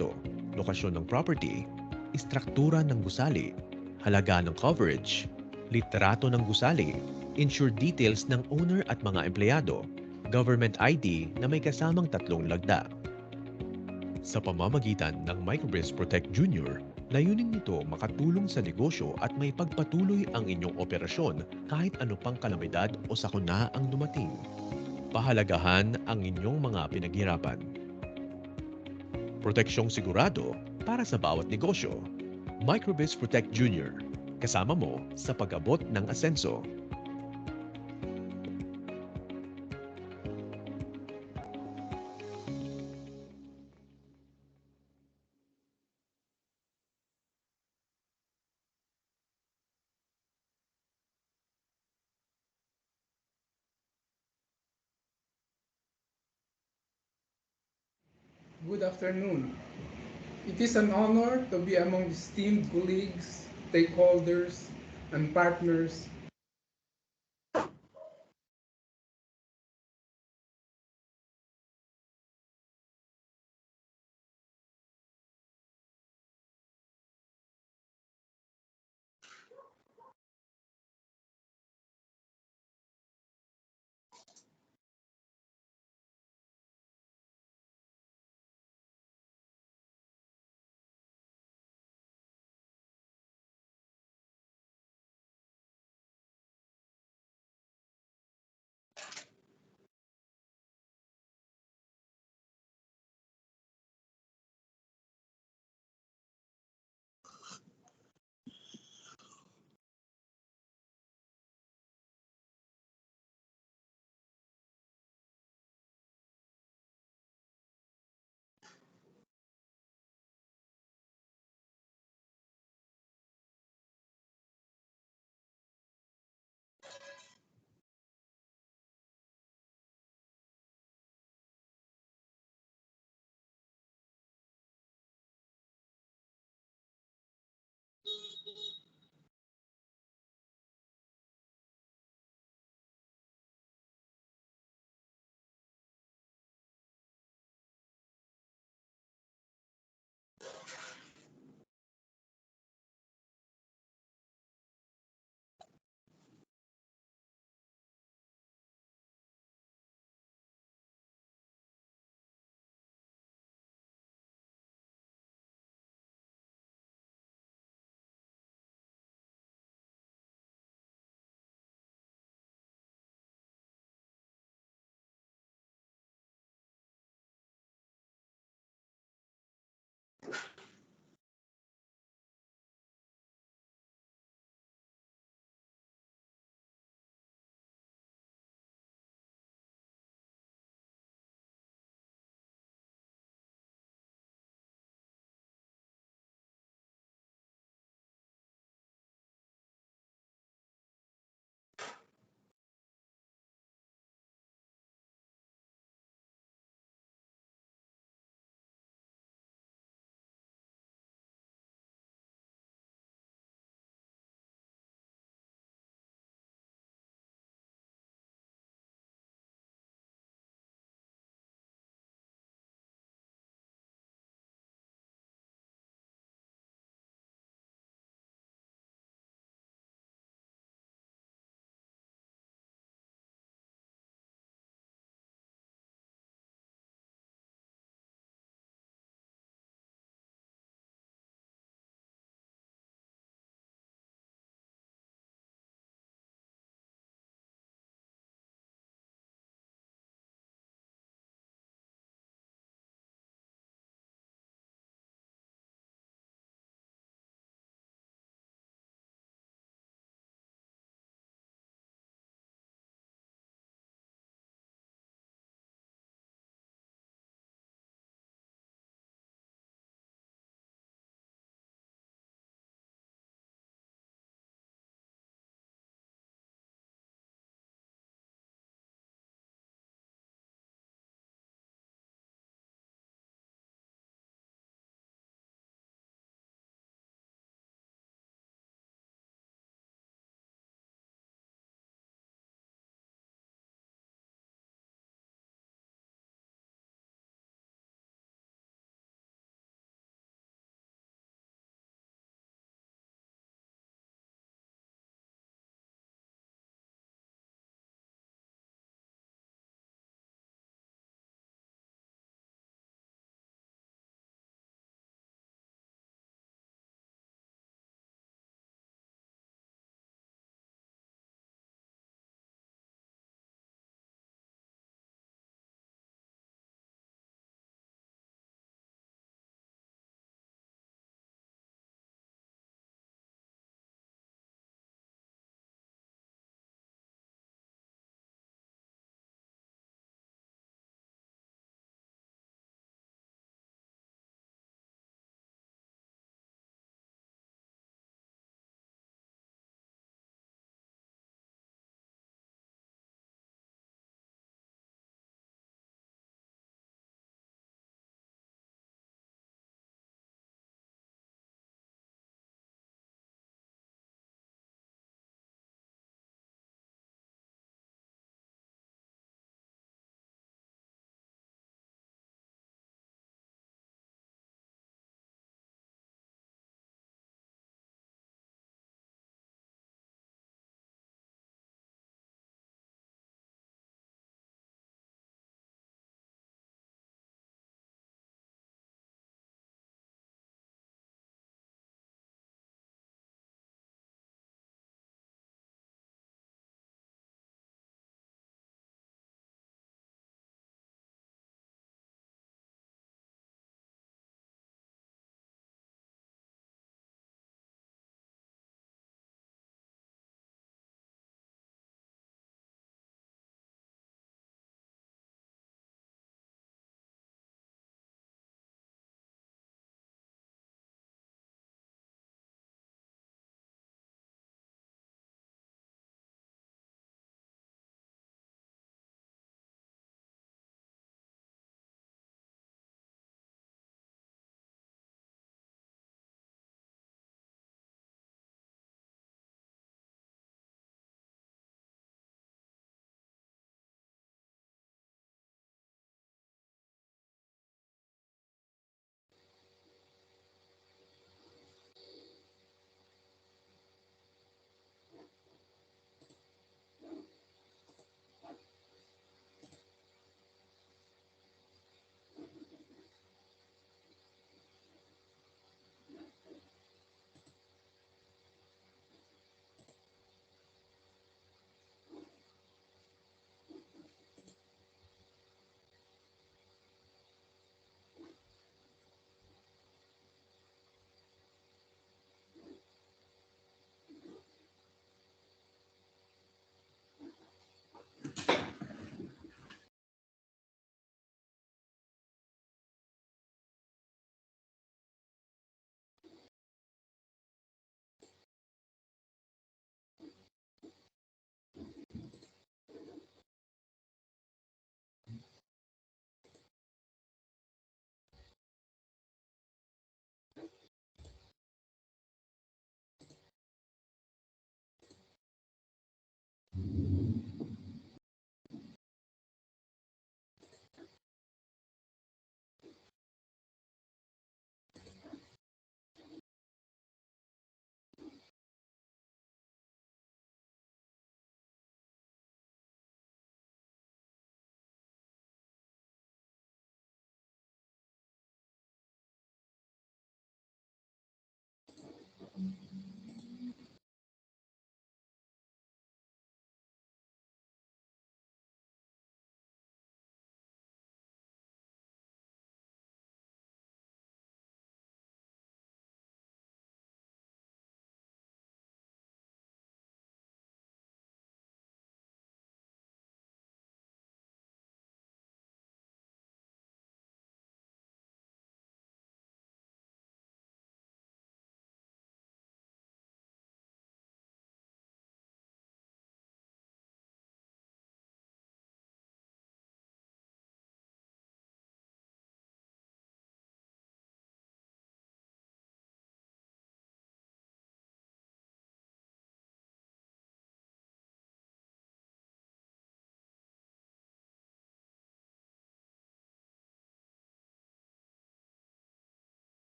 proyekto, lokasyon ng property, istruktura ng gusali, halaga ng coverage, litrato ng gusali, insured details ng owner at mga empleyado, government ID na may kasamang tatlong lagda. Sa pamamagitan ng Microbiz Protect Junior, layunin nito makatulong sa negosyo at may pagpatuloy ang inyong operasyon kahit ano pang kalamidad o sakuna ang dumating. Pahalagahan ang inyong mga pinaghirapan. Proteksyong sigurado para sa bawat negosyo. Microbiz Protect Junior. Kasama mo sa pag-abot ng asenso. Good afternoon. It is an honor to be among esteemed colleagues, stakeholders, and partners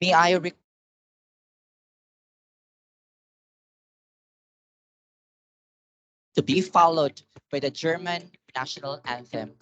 May I request to be followed by the German national anthem.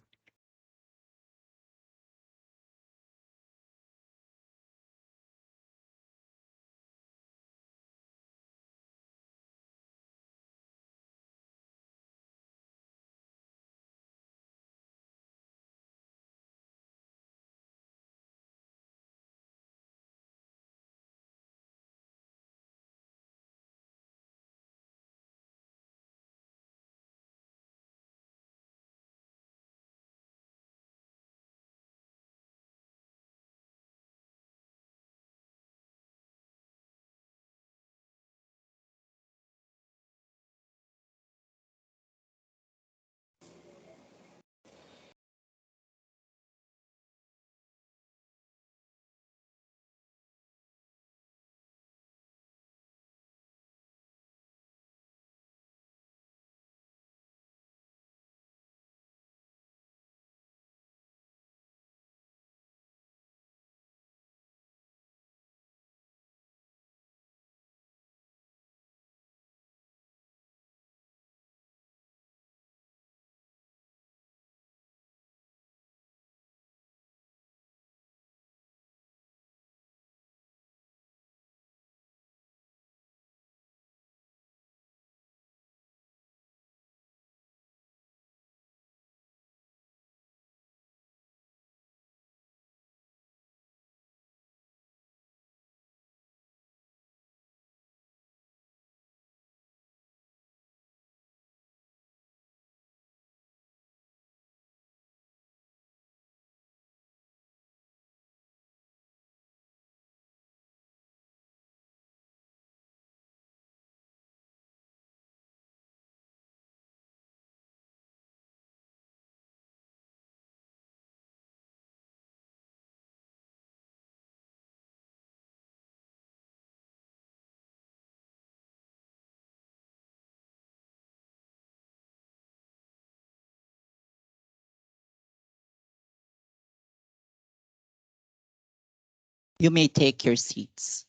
You may take your seats.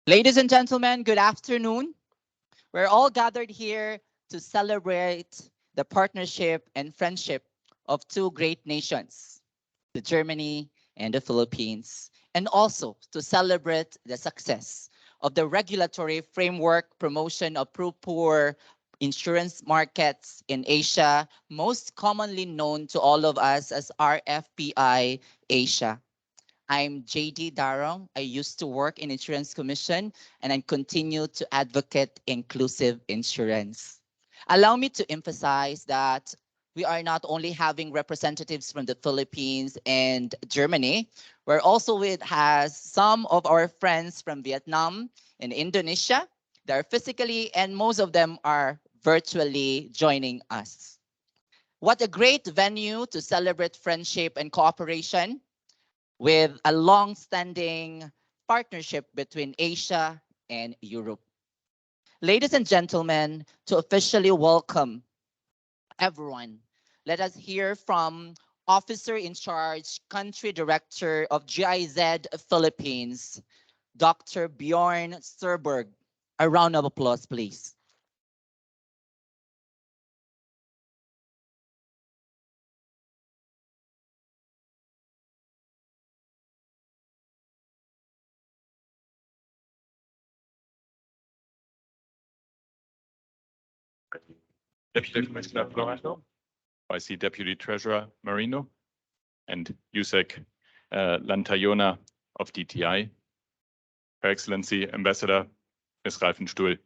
Ladies and gentlemen, good afternoon. We're all gathered here to celebrate the partnership and friendship of two great nations, the Germany and the Philippines, and also to celebrate the success of the regulatory framework promotion of pro-poor insurance markets in Asia, most commonly known to all of us as RFPI Asia. I'm JD Darong. I used to work in Insurance Commission and I continue to advocate inclusive insurance. Allow me to emphasize that we are not only having representatives from the Philippines and Germany, we're also with has some of our friends from Vietnam and Indonesia. They're physically and most of them are virtually joining us. What a great venue to celebrate friendship and cooperation with a long-standing partnership between Asia and Europe. Ladies and gentlemen, to officially welcome everyone, let us hear from Officer in Charge, Country Director of GIZ Philippines, Dr. Bjorn Sturberg. A round of applause, please. Deputy Commissioner Florento. I see Deputy Treasurer Marino and Yusek Lantayona of DTI. Her Excellency Ambassador Ms. Reifenstuhl.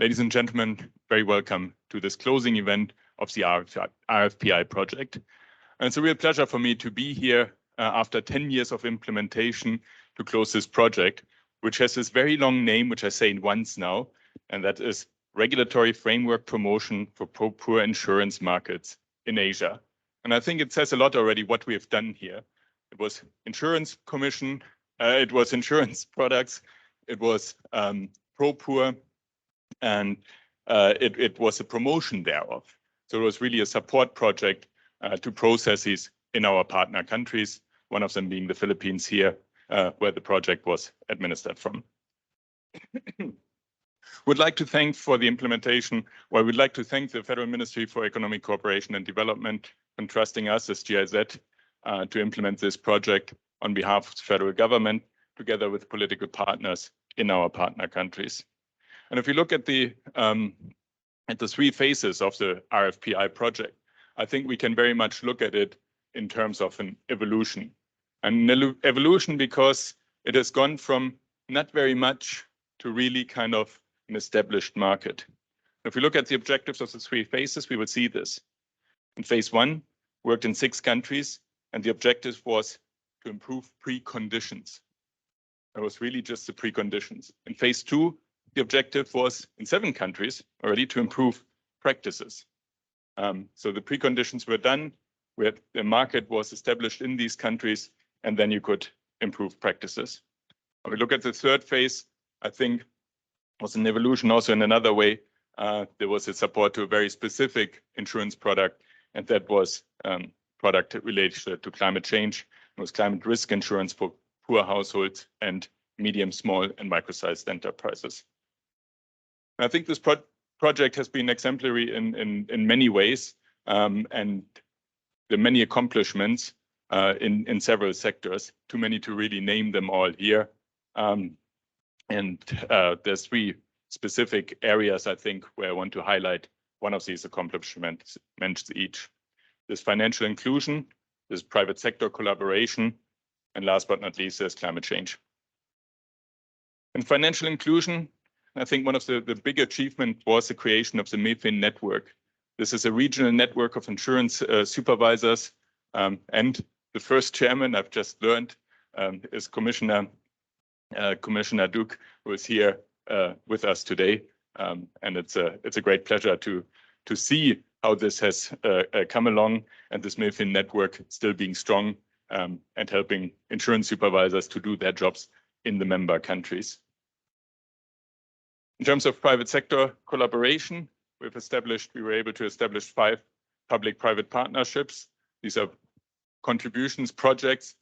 Ladies and gentlemen, very welcome to this closing event of the RFPI project. And it's a real pleasure for me to be here after 10 years of implementation to close this project, which has this very long name, which I say it once now, and that is Regulatory Framework Promotion for Poor Insurance Markets in Asia. And I think it says a lot already what we have done here. It was insurance commission, it was insurance products, it was pro-poor, and it was a promotion thereof. So it was really a support project to processes in our partner countries. one of them being the Philippines here, where the project was administered from. Would like to thank for the implementation, well, we'd like to thank the Federal Ministry for Economic Cooperation and Development for trusting us as GIZ to implement this project on behalf of the federal government, together with political partners in our partner countries. And if you look at the 3 phases of the RFPI project, I think we can very much look at it in terms of an evolution. An evolution because it has gone from not very much to really kind of an established market. If we look at the objectives of the 3 phases, we will see this. In phase 1, worked in 6 countries, and the objective was to improve preconditions. It was really just the preconditions. In phase 2, the objective was in 7 countries already to improve practices. So the preconditions were done, where the market was established in these countries, and then you could improve practices. When we look at the 3rd phase, I think was an evolution also in another way. There was a support to a very specific insurance product, and that was product related to climate change. It was climate risk insurance for poor households and medium, small, and micro-sized enterprises. I think this project has been exemplary in many ways, and the many accomplishments in several sectors, too many to really name them all here. There's 3 specific areas, I think, where I want to highlight one of these accomplishments mentioned each. There's financial inclusion, there's private sector collaboration, and last but not least, there's climate change. In financial inclusion, I think one of the big achievements was the creation of the MIFIN network. This is a regional network of insurance supervisors, and the first chairman I've just learned is Commissioner Duke, who is here with us today, and it's a great pleasure to see how this has come along, and this MIFIN network still being strong and helping insurance supervisors to do their jobs in the member countries. In terms of private sector collaboration, we were able to establish 5 public-private partnerships. These are contributions projects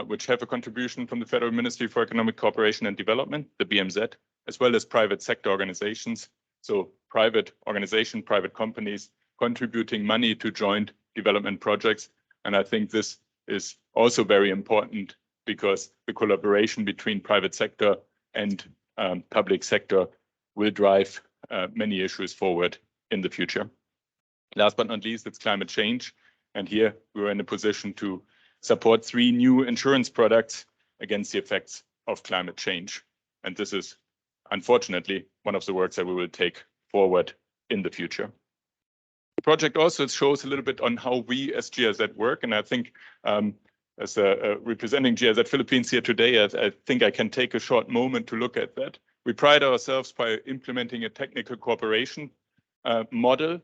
which have a contribution from the Federal Ministry for Economic Cooperation and Development, the BMZ, as well as private sector organizations. So private organizations, private companies contributing money to joint development projects. And I think this is also very important because the collaboration between private sector and public sector will drive many issues forward in the future. Last but not least, it's climate change. And here we're in a position to support 3 new insurance products against the effects of climate change. And this is, unfortunately, one of the works that we will take forward in the future. The project also shows a little bit on how we as GIZ work. And I think as representing GIZ Philippines here today, I think I can take a short moment to look at that. We pride ourselves by implementing a technical cooperation model,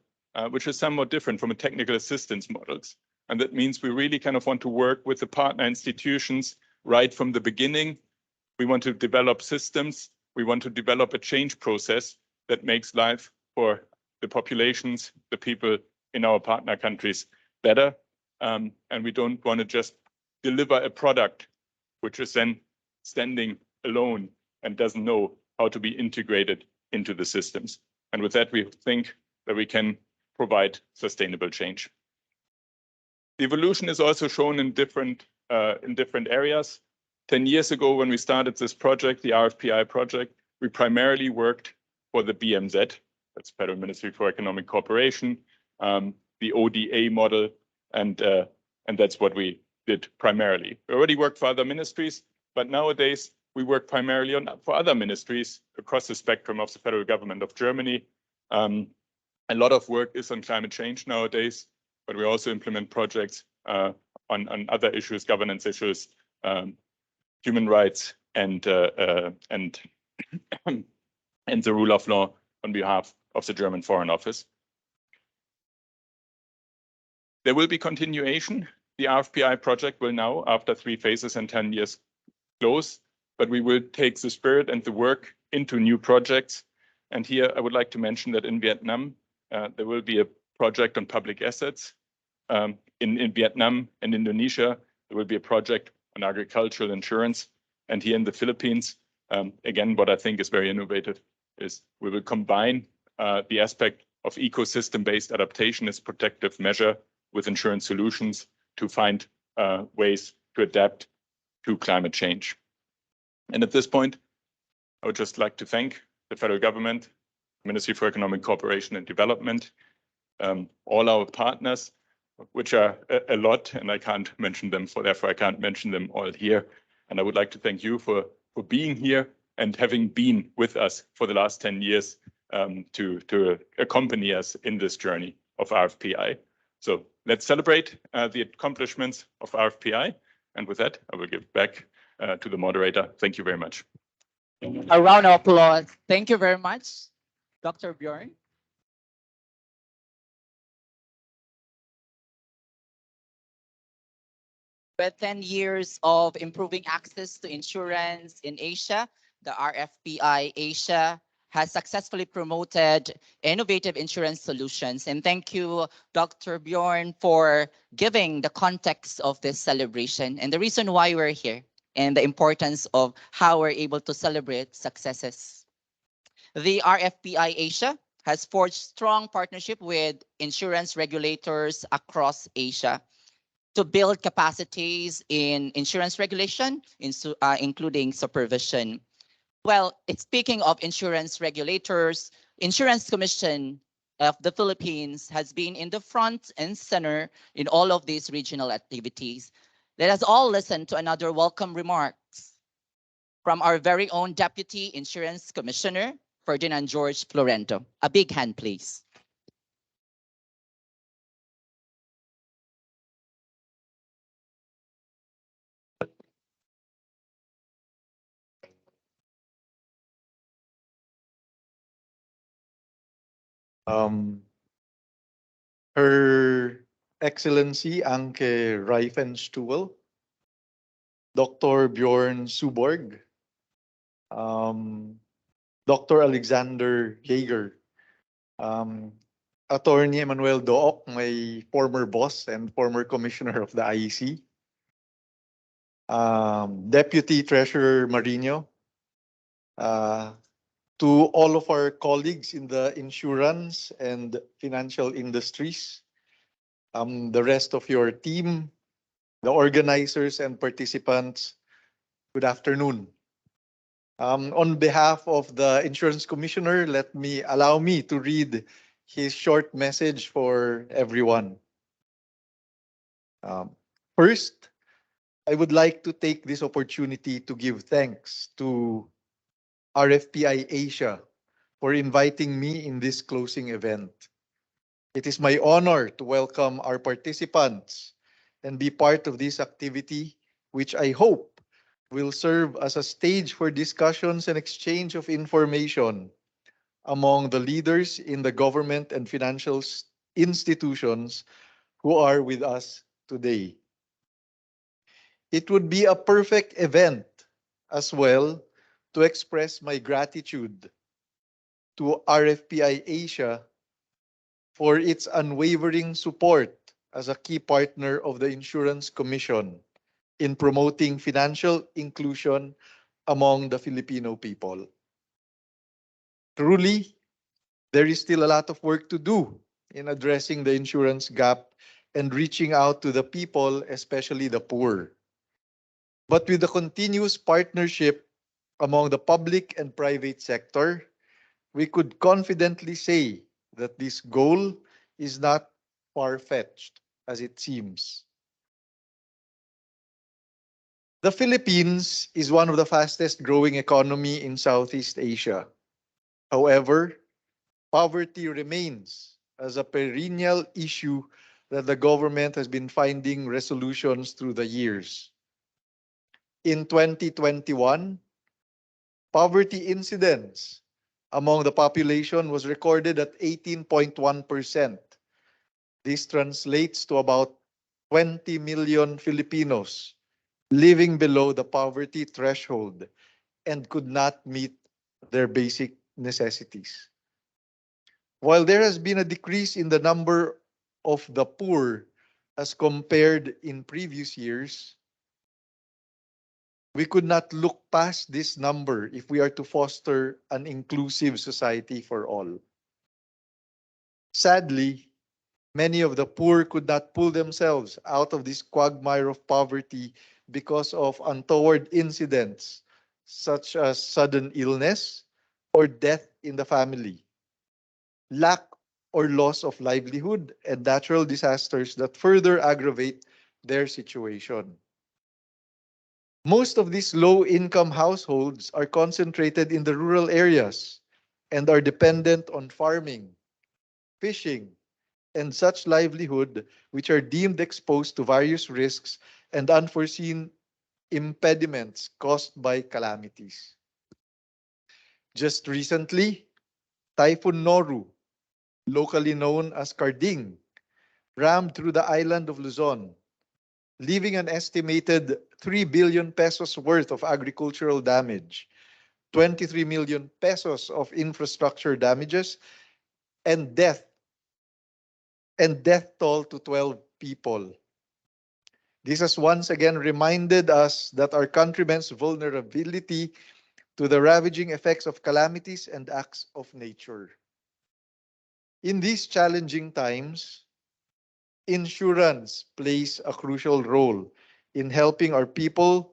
which is somewhat different from a technical assistance models. And that means we really kind of want to work with the partner institutions right from the beginning. We want to develop systems. We want to develop a change process that makes life for the populations, the people in our partner countries better. And we don't want to just deliver a product which is then standing alone and doesn't know how to be integrated into the systems. And with that, we think that we can provide sustainable change. The evolution is also shown in different areas. 10 years ago, when we started this project, the RFPI project, we primarily worked for the BMZ, that's Federal Ministry for Economic Cooperation, the ODA model, and that's what we did primarily. We already worked for other ministries, but nowadays we work primarily for other ministries across the spectrum of the federal government of Germany. A lot of work is on climate change nowadays, but we also implement projects on other issues, governance issues, human rights, and the rule of law on behalf of the German Foreign Office. There will be continuation. The RFPI project will now, after 3 phases and 10 years, close, but we will take the spirit and the work into new projects. And here I would like to mention that in Vietnam, there will be a project on public assets. In Vietnam and Indonesia, There will be a project on agricultural insurance. And here in the Philippines, again, what I think is very innovative is we will combine the aspect of ecosystem-based adaptation as protective measure with insurance solutions to find ways to adapt to climate change. And at this point, I would just like to thank the federal government, Ministry for Economic Cooperation and Development, all our partners, which are a lot, and I can't mention them, therefore I can't mention them all here. And I would like to thank you for being here and having been with us for the last 10 years to accompany us in this journey of RFPI. So let's celebrate the accomplishments of RFPI. And with that, I will give back to the moderator. Thank you very much. A round of applause. Thank you very much, Dr. Bjorn. With 10 years of improving access to insurance in Asia, the RFPI Asia has successfully promoted innovative insurance solutions. And thank you, Dr. Bjorn, for giving the context of this celebration and the reason why we're here and the importance of how we're able to celebrate successes. The RFPI Asia has forged strong partnership with insurance regulators across Asia to build capacities in insurance regulation, including supervision. Well, speaking of insurance regulators, Insurance Commission of the Philippines has been in the front and center in all of these regional activities. Let us all listen to another welcome remarks from our very own Deputy Insurance Commissioner, Ferdinand George Florento. A big hand, please. Her Excellency Anke Reifenstuhl, Dr. Bjorn Suborg, Dr. Alexander Jaeger, Attorney Emmanuel Dook, my former boss and former commissioner of the IEC, Deputy Treasurer Marino, to all of our colleagues in the insurance and financial industries, the rest of your team, the organizers and participants, good afternoon. On behalf of the Insurance Commissioner, allow me to read his short message for everyone. First, I would like to take this opportunity to give thanks to RFPI Asia for inviting me in this closing event. It is my honor to welcome our participants and be part of this activity, which I hope will serve as a stage for discussions and exchange of information among the leaders in the government and financial institutions who are with us today. It would be a perfect event as well to express my gratitude to RFPI Asia for its unwavering support as a key partner of the Insurance Commission in promoting financial inclusion among the Filipino people. Truly, there is still a lot of work to do in addressing the insurance gap and reaching out to the people, especially the poor. But with the continuous partnership among the public and private sector, we could confidently say that this goal is not far-fetched as it seems. The Philippines is one of the fastest growing economy in Southeast Asia. However, poverty remains as a perennial issue that the government has been finding resolutions through the years. In 2021, poverty incidence among the population was recorded at 18.1%. This translates to about 20 million Filipinos living below the poverty threshold and could not meet their basic necessities. While there has been a decrease in the number of the poor as compared in previous years, We could not look past this number if we are to foster an inclusive society for all. Sadly, many of the poor could not pull themselves out of this quagmire of poverty because of untoward incidents such as sudden illness or death in the family, lack or loss of livelihood, and natural disasters that further aggravate their situation. Most of these low-income households are concentrated in the rural areas and are dependent on farming, fishing, and such livelihood which are deemed exposed to various risks and unforeseen impediments caused by calamities. Just recently, Typhoon Noru, locally known as Carding, rammed through the island of Luzon, leaving an estimated 3 billion pesos worth of agricultural damage, 23 million pesos of infrastructure damages, and death toll to 12 people. This has once again reminded us that our countrymen's vulnerability to the ravaging effects of calamities and acts of nature. In these challenging times, insurance plays a crucial role in helping our people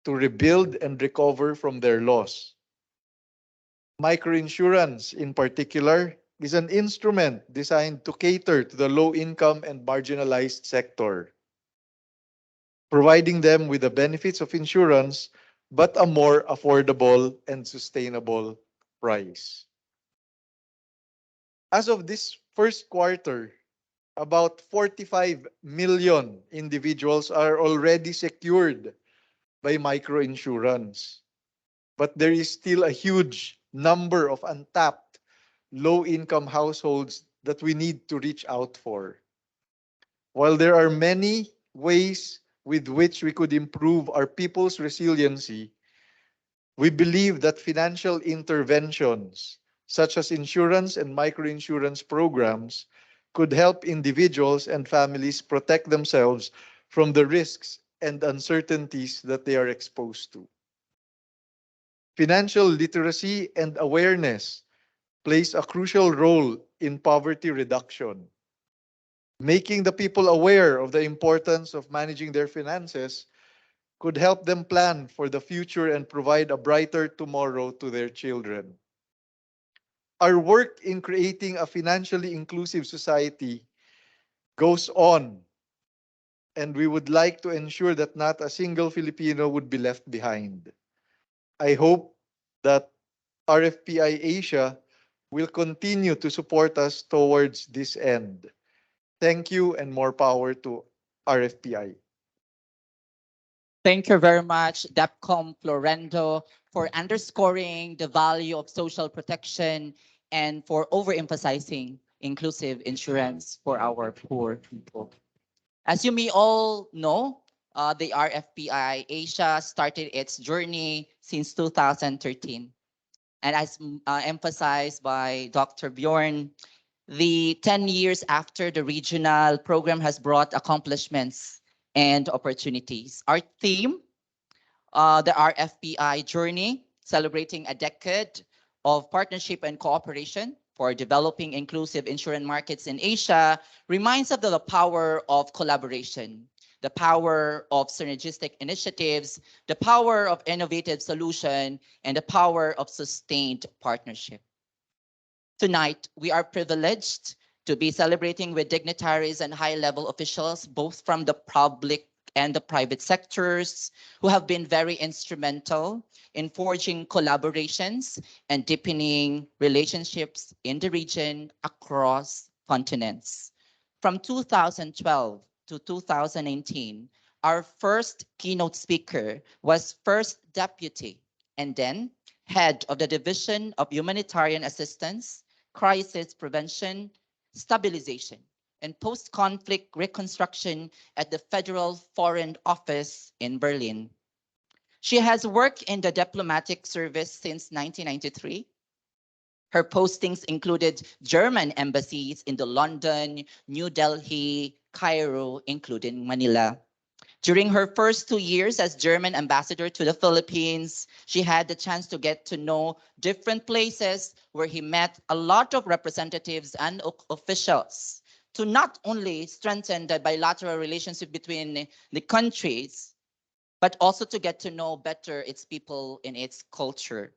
to rebuild and recover from their loss. Microinsurance, in particular, is an instrument designed to cater to the low-income and marginalized sector, providing them with the benefits of insurance, but a more affordable and sustainable price. As of this first quarter, about 45 million individuals are already secured by microinsurance. But there is still a huge number of untapped low-income households that we need to reach out for. While there are many ways with which we could improve our people's resiliency, we believe that financial interventions, such as insurance and microinsurance programs, could help individuals and families protect themselves from the risks and uncertainties that they are exposed to. Financial literacy and awareness plays a crucial role in poverty reduction. Making the people aware of the importance of managing their finances could help them plan for the future and provide a brighter tomorrow to their children. Our work in creating a financially inclusive society goes on, and we would like to ensure that not a single Filipino would be left behind. I hope that RFPI Asia will continue to support us towards this end. Thank you and more power to RFPI. Thank you very much, DEPCOM Florendo, for underscoring the value of social protection and for overemphasizing inclusive insurance for our poor people. As you may all know, the RFPI Asia started its journey since 2013. And as emphasized by Dr. Bjorn, the 10 years after the regional program has brought accomplishments and opportunities. Our theme, the RFPI journey, celebrating a decade of partnership and cooperation for developing inclusive insurance markets in Asia, reminds us of the power of collaboration, the power of synergistic initiatives, the power of innovative solution, and the power of sustained partnership. Tonight, we are privileged to be celebrating with dignitaries and high-level officials, both from the public and the private sectors, who have been very instrumental in forging collaborations and deepening relationships in the region across continents. From 2012 to 2019, our first keynote speaker was First Deputy and then Head of the Division of Humanitarian Assistance, Crisis Prevention, Stabilization, and Post-Conflict Reconstruction at the Federal Foreign Office in Berlin. She has worked in the diplomatic service since 1993. Her postings included German embassies in the London, New Delhi, Cairo, including Manila. During her first 2 years as German ambassador to the Philippines, she had the chance to get to know different places where he met a lot of representatives and officials to not only strengthen the bilateral relationship between the countries, but also to get to know better its people and its culture.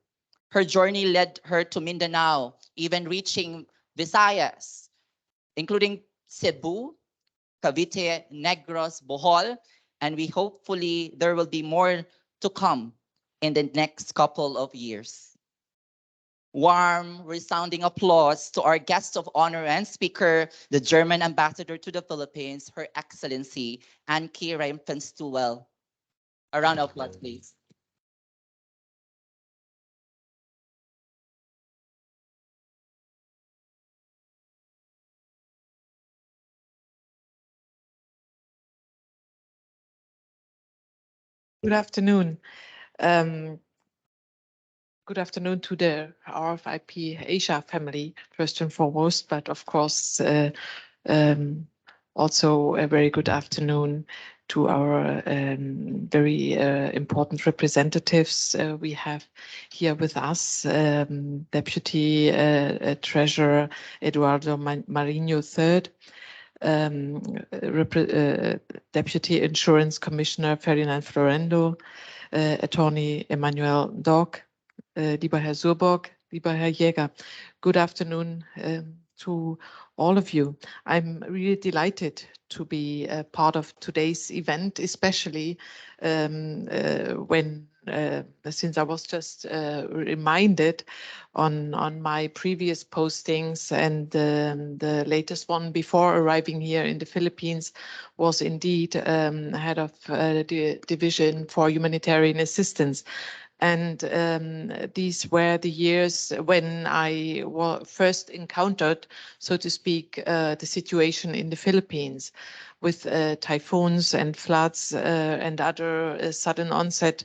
Her journey led her to Mindanao, even reaching Visayas, including Cebu, Cavite, Negros, Bohol, and we hopefully there will be more to come in the next couple of years. Warm, resounding applause to our guest of honor and speaker, the German ambassador to the Philippines, Her Excellency Anki Reimfenstuel. A round of applause, please. Good afternoon. Good afternoon to the RFIP Asia family, first and foremost, but of course, also a very good afternoon to our very important representatives we have here with us, Deputy Treasurer Eduardo Marinho III, Deputy Insurance Commissioner Ferdinand Florendo, Attorney Emmanuel Dog, lieber Herr Surburg, lieber Herr Jäger. Good afternoon to all of you. I'm really delighted to be a part of today's event, especially when since I was just reminded on my previous postings, and the latest one before arriving here in the Philippines was indeed head of the Division for Humanitarian Assistance. And these were the years when I first encountered, so to speak, the situation in the Philippines with typhoons and floods and other sudden onset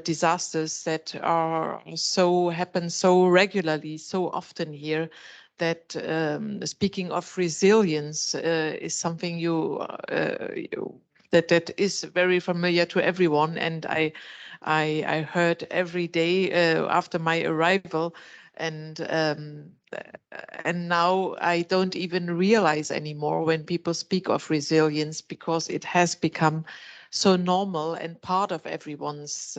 disasters that happen so regularly, so often here, that speaking of resilience is something that is very familiar to everyone, and I heard every day after my arrival, and now I don't even realize anymore when people speak of resilience, because it has become so normal and part of everyone's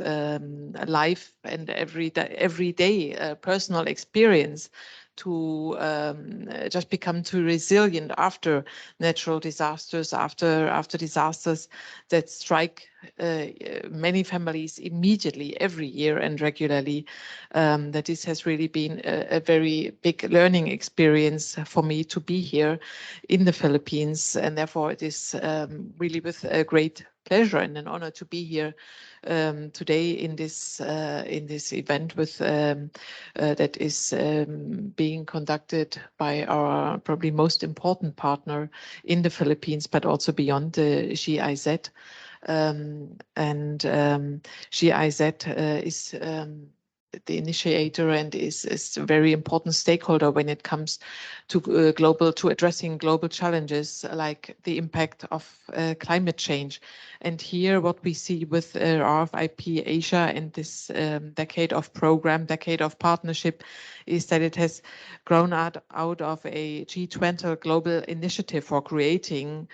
life and everyday personal experience to just become too resilient after natural disasters, after disasters that strike many families immediately every year and regularly. That this has really been a very big learning experience for me to be here in the Philippines, and therefore it is really with a great pleasure and an honor to be here today in this event with that is being conducted by our probably most important partner in the Philippines, but also beyond, the GIZ. GIZ is the initiator and is a very important stakeholder when it comes to addressing global challenges like the impact of climate change. And here what we see with RFIP Asia and this decade of partnership is that it has grown out of a G20 global initiative for creating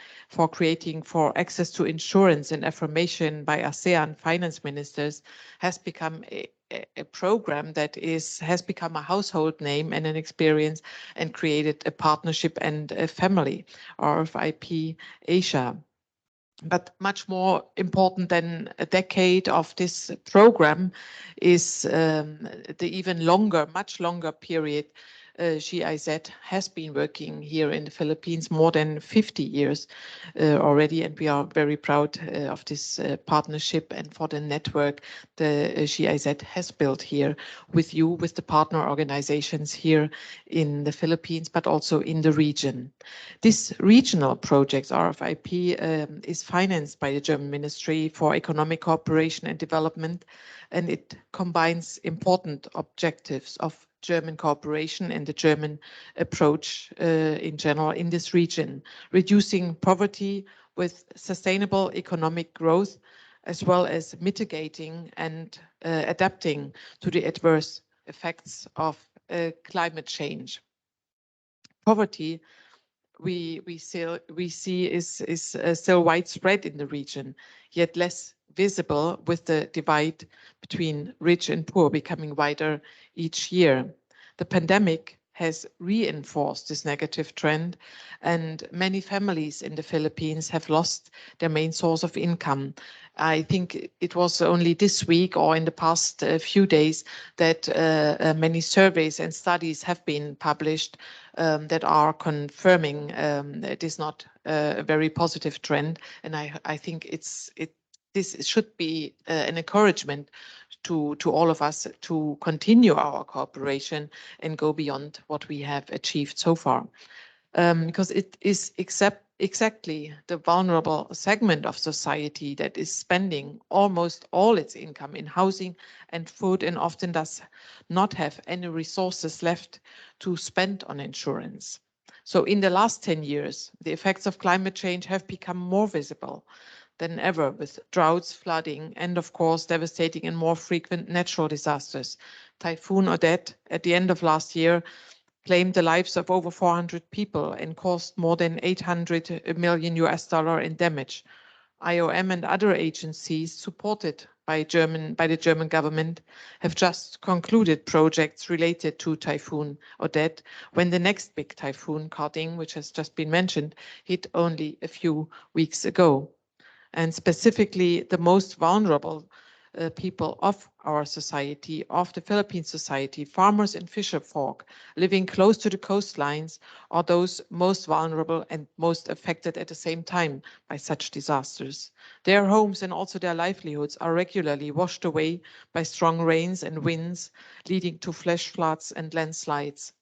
access to insurance and affirmation by ASEAN finance ministers, has become a program that has become a household name and an experience, and created a partnership and a family, RFIP Asia. But much more important than a decade of this program is the much longer period GIZ has been working here in the Philippines, more than 50 years already, and we are very proud of this partnership and for the network the GIZ has built here with you, with the partner organizations here in the Philippines, but also in the region. This regional project, RFIP, is financed by the German Ministry for Economic Cooperation and Development, and it combines important objectives of German cooperation and the German approach in general in this region: reducing poverty, with sustainable economic growth, as well as mitigating and adapting to the adverse effects of climate change. Poverty we see is still widespread in the region, yet less visible, with the divide between rich and poor becoming wider each year. The pandemic has reinforced this negative trend, and many families in the Philippines have lost their main source of income. I think it was only this week or in the past few days that many surveys and studies have been published that are confirming it is not a very positive trend. And I think this should be an encouragement to all of us to continue our cooperation and go beyond what we have achieved so far. Because it is exactly the vulnerable segment of society that is spending almost all its income in housing and food, and often does not have any resources left to spend on insurance. So in the last 10 years, the effects of climate change have become more visible than ever, with droughts, flooding, and of course, devastating and more frequent natural disasters. Typhoon Odette at the end of last year claimed the lives of over 400 people and caused more than 800 million US dollar in damage. IOM and other agencies supported by the German government have just concluded projects related to Typhoon Odette, when the next big typhoon, Karding, which has just been mentioned, hit only a few weeks ago. And specifically, the most vulnerable people of our society, of the Philippine society, farmers and fisher folk living close to the coastlines, are those most vulnerable and most affected at the same time by such disasters. Their homes and also their livelihoods are regularly washed away by strong rains and winds, leading to flash floods and landslides.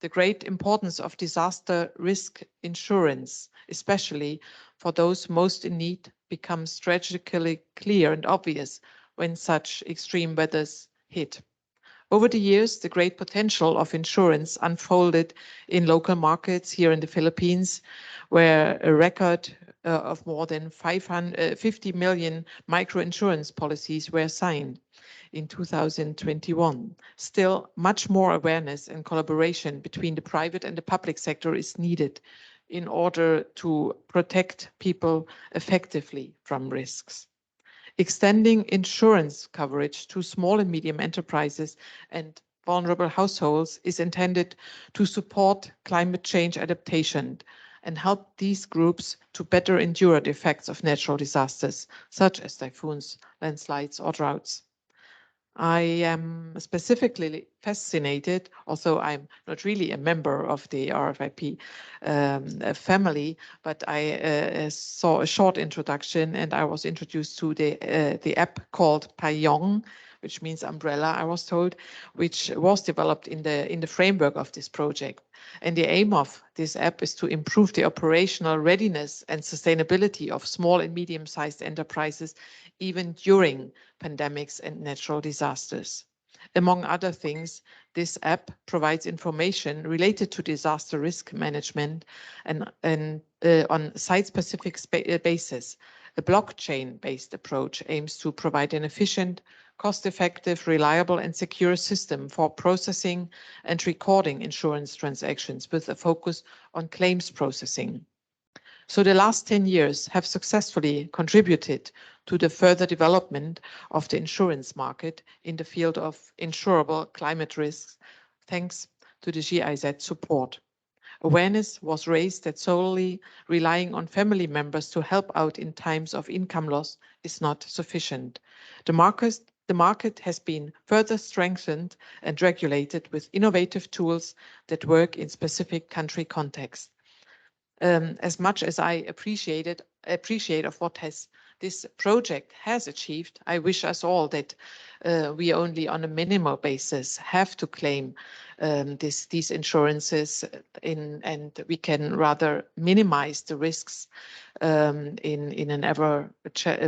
The great importance of disaster risk insurance, especially for those most in need, becomes tragically clear and obvious when such extreme weathers hit. Over the years, the great potential of insurance unfolded in local markets here in the Philippines, where a record of more than 50 million microinsurance policies were signed in 2021. Still, much more awareness and collaboration between the private and the public sector is needed in order to protect people effectively from risks. Extending insurance coverage to small and medium enterprises and vulnerable households is intended to support climate change adaptation and help these groups to better endure the effects of natural disasters, such as typhoons, landslides, or droughts. I am specifically fascinated, although I'm not really a member of the RFIP family, but I saw a short introduction and I was introduced to the app called Payong, which means umbrella, I was told, which was developed in the framework of this project. And the aim of this app is to improve the operational readiness and sustainability of small and medium-sized enterprises, even during pandemics and natural disasters. Among other things, this app provides information related to disaster risk management and on site-specific basis. A blockchain-based approach aims to provide an efficient, cost-effective, reliable, and secure system for processing and recording insurance transactions with a focus on claims processing. So the last 10 years have successfully contributed to the further development of the insurance market in the field of insurable climate risks, thanks to the GIZ support. Awareness was raised that solely relying on family members to help out in times of income loss is not sufficient. The market has been further strengthened and regulated with innovative tools that work in specific country contexts. As much as I appreciate of what this project has achieved, I wish us all that we only on a minimal basis have to claim these insurances and we can rather minimize the risks in an ever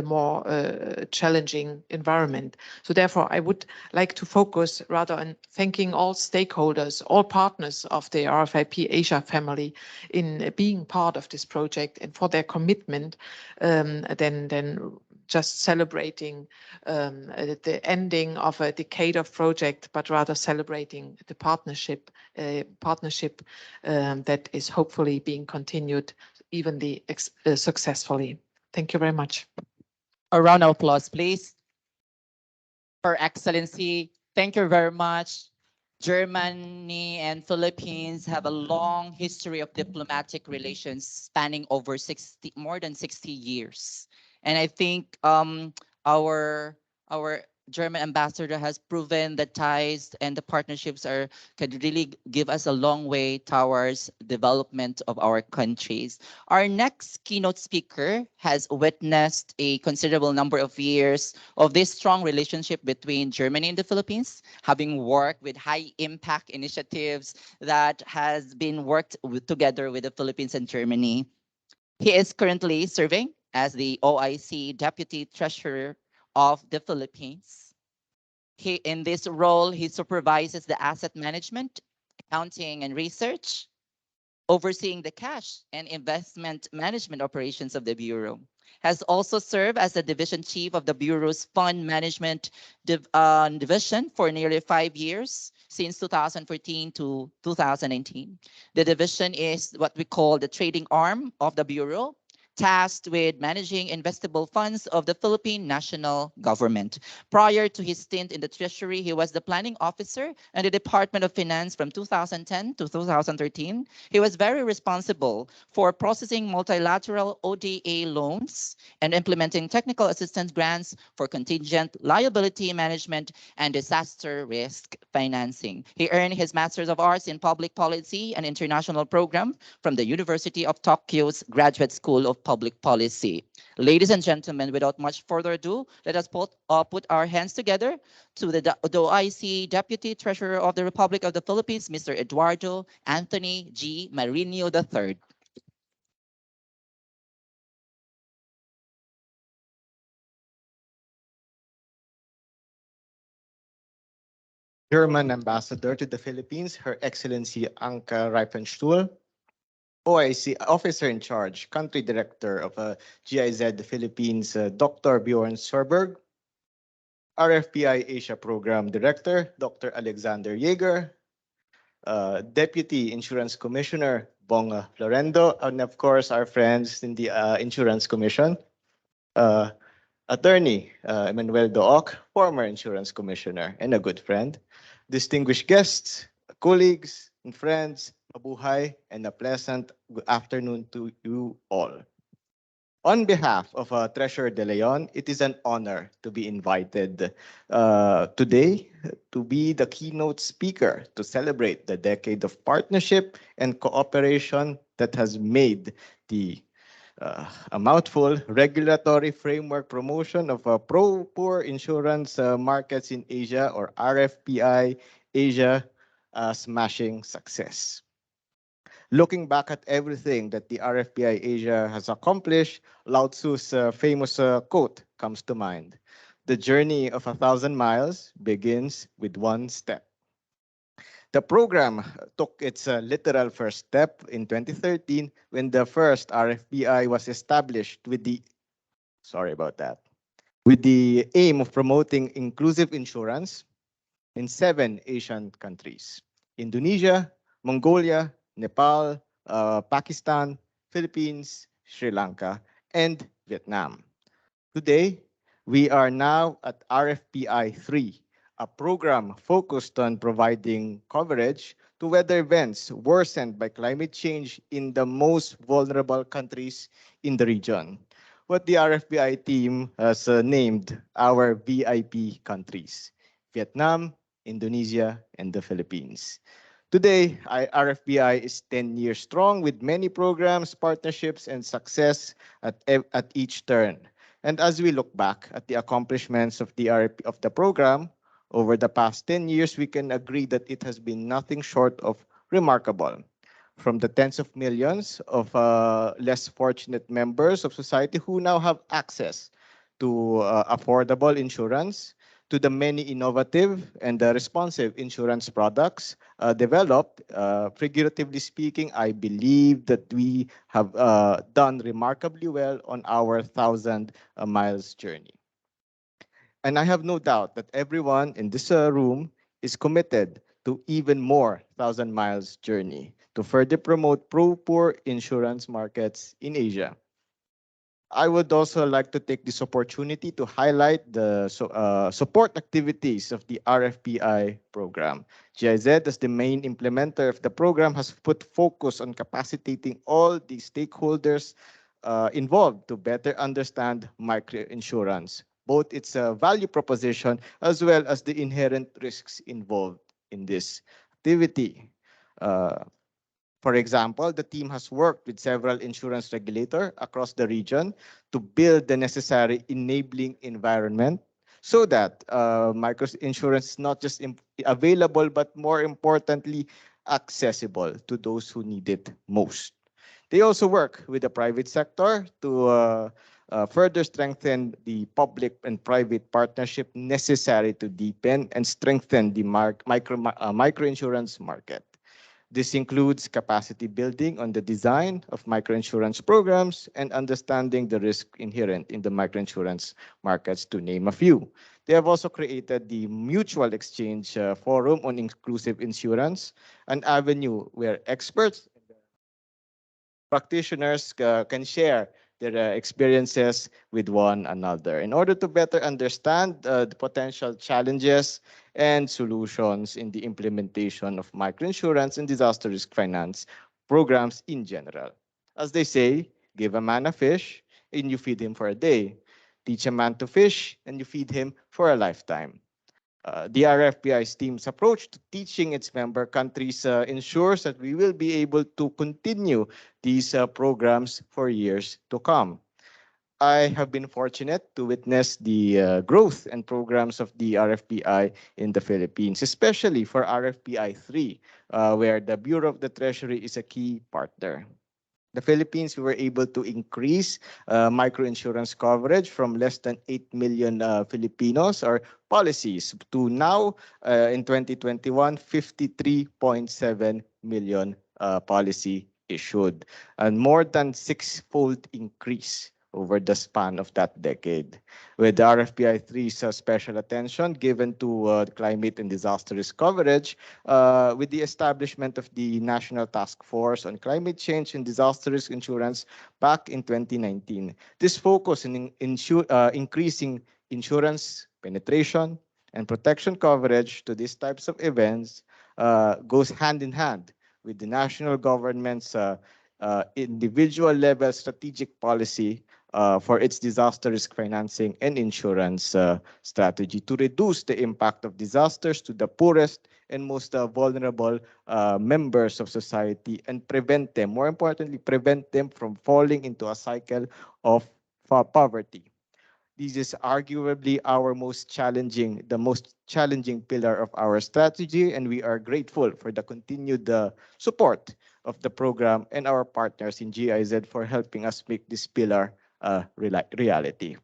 more challenging environment. So therefore, I would like to focus rather on thanking all stakeholders, all partners of the RFIP Asia family in being part of this project and for their commitment, than just celebrating the ending of a decade of project, but rather celebrating the partnership that is hopefully being continued evenly successfully. Thank you very much. A round of applause, please. Her Excellency, thank you very much. Germany and Philippines have a long history of diplomatic relations spanning over more than 60 years. And I think our German ambassador has proven that ties and the partnerships could really give us a long way towards development of our countries. Our next keynote speaker has witnessed a considerable number of years of this strong relationship between Germany and the Philippines, having worked with high impact initiatives that has been worked together with the Philippines and Germany. He is currently serving as the OIC Deputy Treasurer of the Philippines. In this role, he supervises the asset management, accounting, and research, overseeing the cash and investment management operations of the Bureau. Has also served as the division chief of the Bureau's fund management division for nearly 5 years, since 2014 to 2019. The division is what we call the trading arm of the Bureau, tasked with managing investable funds of the Philippine national government. Prior to his stint in the Treasury, he was the planning officer in the Department of Finance from 2010 to 2013. He was very responsible for processing multilateral ODA loans and implementing technical assistance grants for contingent liability management and disaster risk financing. He earned his Master's of Arts in Public Policy and International Program from the University of Tokyo's Graduate School of Public Policy. Ladies and gentlemen, without much further ado, let us put our hands together to the OIC Deputy Treasurer of the Republic of the Philippines, Mr. Eduardo Anthony G. Marino III. German Ambassador to the Philippines, Her Excellency Anka Reifenstuhl, OIC Officer in Charge, Country Director of GIZ Philippines, Dr. Bjorn Sorberg, RFPI Asia Program Director, Dr. Alexander Yeager, Deputy Insurance Commissioner, Bong Florendo, and of course, our friends in the Insurance Commission, Attorney Emmanuel Dook, former Insurance Commissioner and a good friend, distinguished guests, colleagues, and friends, mabuhay, and a pleasant good afternoon to you all. On behalf of Treasurer De Leon, it is an honor to be invited today to be the keynote speaker to celebrate the decade of partnership and cooperation that has made the a mouthful, regulatory framework promotion of pro-poor insurance markets in Asia, or RFPI Asia, smashing success. Looking back at everything that the RFPI Asia has accomplished, Lao Tzu's famous quote comes to mind. The journey of 1,000 miles begins with one step. The program took its literal first step in 2013 when the first RFPI was established with the aim of promoting inclusive insurance in 7 Asian countries: Indonesia, Mongolia, Nepal, Pakistan, Philippines, Sri Lanka, and Vietnam. Today, we are now at RFPI 3, a program focused on providing coverage to weather events worsened by climate change in the most vulnerable countries in the region, what the RFPI team has named our VIP countries: Vietnam, Indonesia, and the Philippines. Today, RFPI is 10 years strong with many programs, partnerships, and success at each turn. And as we look back at the accomplishments of the program over the past 10 years, we can agree that it has been nothing short of remarkable. from the tens of millions of less fortunate members of society who now have access to affordable insurance, to the many innovative and responsive insurance products developed. Figuratively speaking, I believe that we have done remarkably well on our 1,000 miles journey. And I have no doubt that everyone in this room is committed to even more 1,000 miles journey to further promote pro-poor insurance markets in Asia. I would also like to take this opportunity to highlight the support activities of the RFPI program. GIZ, as the main implementer of the program, has put focus on capacitating all the stakeholders involved to better understand microinsurance, both its value proposition as well as the inherent risks involved in this activity. Uh, for example, the team has worked with several insurance regulators across the region to build the necessary enabling environment so that micro insurance is not just available, but more importantly, accessible to those who need it most. They also work with the private sector to further strengthen the public and private partnership necessary to deepen and strengthen the microinsurance market. This includes capacity building on the design of microinsurance programs and understanding the risk inherent in the microinsurance markets, to name a few. They have also created the Mutual Exchange Forum on Inclusive Insurance, an avenue where experts practitioners can share their experiences with one another in order to better understand the potential challenges and solutions in the implementation of microinsurance and disaster risk finance programs in general. As they say, give a man a fish and you feed him for a day. Teach a man to fish and you feed him for a lifetime. The RFPI's team's approach to teaching its member countries ensures that we will be able to continue these programs for years to come. I have been fortunate to witness the growth and programs of the RFPI in the Philippines, especially for RFPI 3, where the Bureau of the Treasury is a key partner. The Philippines, we were able to increase microinsurance coverage from less than 8 million Filipinos or policies to now in 2021, 53.7 million policy issued, and more than six-fold increase over the span of that decade. With the RFPI 3's special attention given to climate and disaster risk coverage, with the establishment of the National Task Force on Climate Change and Disaster Risk Insurance back in 2019. This focus on increasing insurance penetration and protection coverage to these types of events goes hand in hand with the national government's individual level strategic policy for its disaster risk financing and insurance strategy to reduce the impact of disasters to the poorest and most vulnerable members of society and prevent them, more importantly, prevent them from falling into a cycle of poverty. This is arguably the most challenging pillar of our strategy, and we are grateful for the continued support of the program and our partners in GIZ for helping us make this pillar a reality.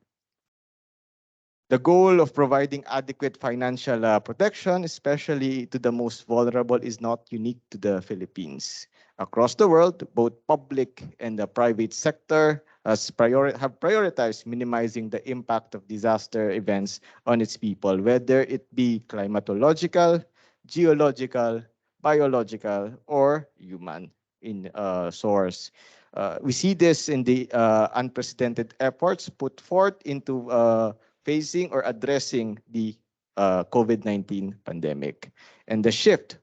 The goal of providing adequate financial protection, especially to the most vulnerable, is not unique to the Philippines. Across the world, both public and the private sector have prioritized minimizing the impact of disaster events on its people, whether it be climatological, geological, biological, or human in source. We see this in the unprecedented efforts put forth into facing or addressing the COVID-19 pandemic. And the shift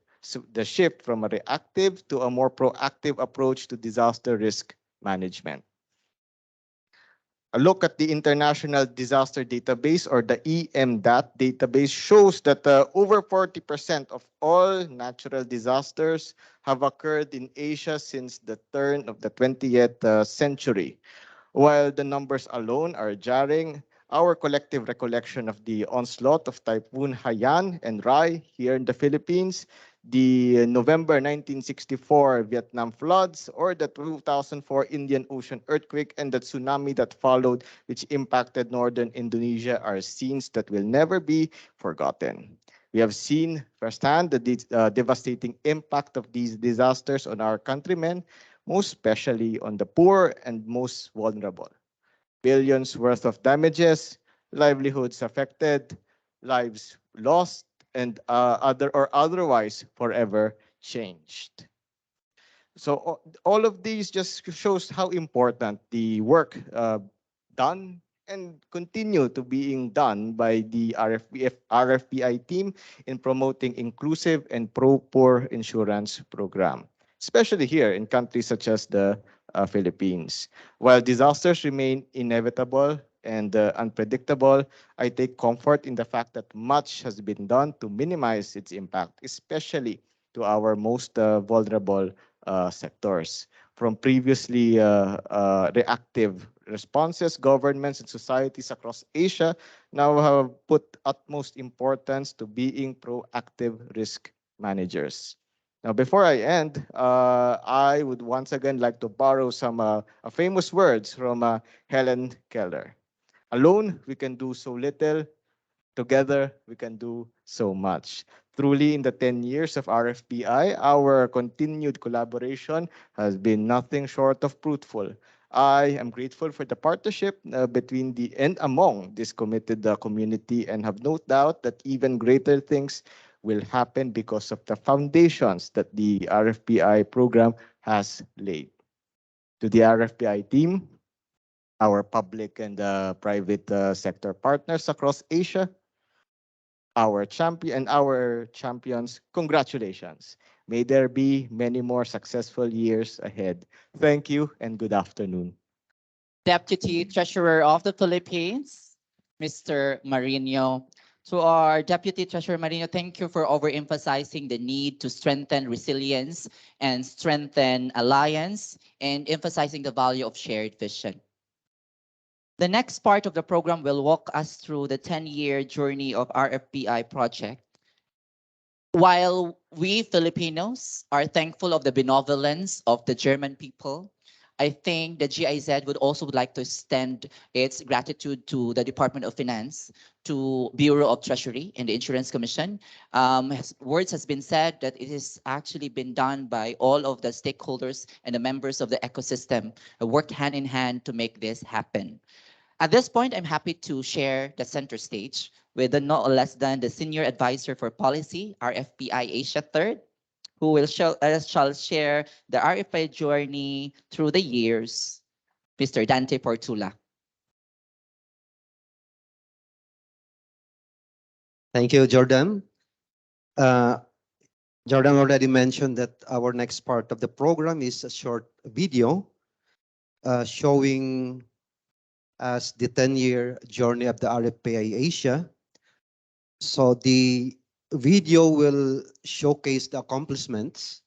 from a reactive to a more proactive approach to disaster risk management. A look at the International Disaster Database, or the EMDAT database, shows that over 40% of all natural disasters have occurred in Asia since the turn of the 20th century. While the numbers alone are jarring, our collective recollection of the onslaught of Typhoon Haiyan and Rai here in the Philippines the November 1964 Vietnam floods, or the 2004 Indian Ocean earthquake and the tsunami that followed, which impacted northern Indonesia, are scenes that will never be forgotten. We have seen firsthand the devastating impact of these disasters on our countrymen, most especially on the poor and most vulnerable. Billions worth of damages, livelihoods affected, lives lost, and otherwise forever changed. So all of these just shows how important the work done and continue to being done by the RFPI team in promoting inclusive and pro-poor insurance program, especially here in countries such as the Philippines. While disasters remain inevitable and unpredictable, I take comfort in the fact that much has been done to minimize its impact, especially to our most vulnerable sectors. From previously reactive responses, governments and societies across Asia now have put utmost importance to being proactive risk managers. Now, before I end, I would once again like to borrow some famous words from Helen Keller. Alone, we can do so little. Together, we can do so much. Truly, in the 10 years of RFPI, our continued collaboration has been nothing short of fruitful. I am grateful for the partnership between the and among this committed community, and have no doubt that even greater things will happen because of the foundations that the RFPI program has laid. To the RFPI team, our public and private sector partners across Asia, our champions, congratulations. May there be many more successful years ahead. Thank you and good afternoon. Deputy Treasurer of the Philippines, Mr. Marino. To our Deputy Treasurer Marino, thank you for overemphasizing the need to strengthen resilience and strengthen alliance and emphasizing the value of shared vision. The next part of the program will walk us through the 10-year journey of RFPI project. While we Filipinos are thankful of the benevolence of the German people, I think the GIZ would also like to extend its gratitude to the Department of Finance, to Bureau of Treasury and the Insurance Commission. Words has been said that it has actually been done by all of the stakeholders and the members of the ecosystem who worked hand in hand to make this happen. At this point, I'm happy to share the center stage with no less than the Senior Advisor for Policy, RFPI Asia Third, who will shall share the RFPI journey through the years, Mr. Dante Portula. Thank you, Jordan. Uh, Jordan already mentioned that our next part of the program is a short video showing us the 10-year journey of the RFPI Asia. So the video will showcase the accomplishments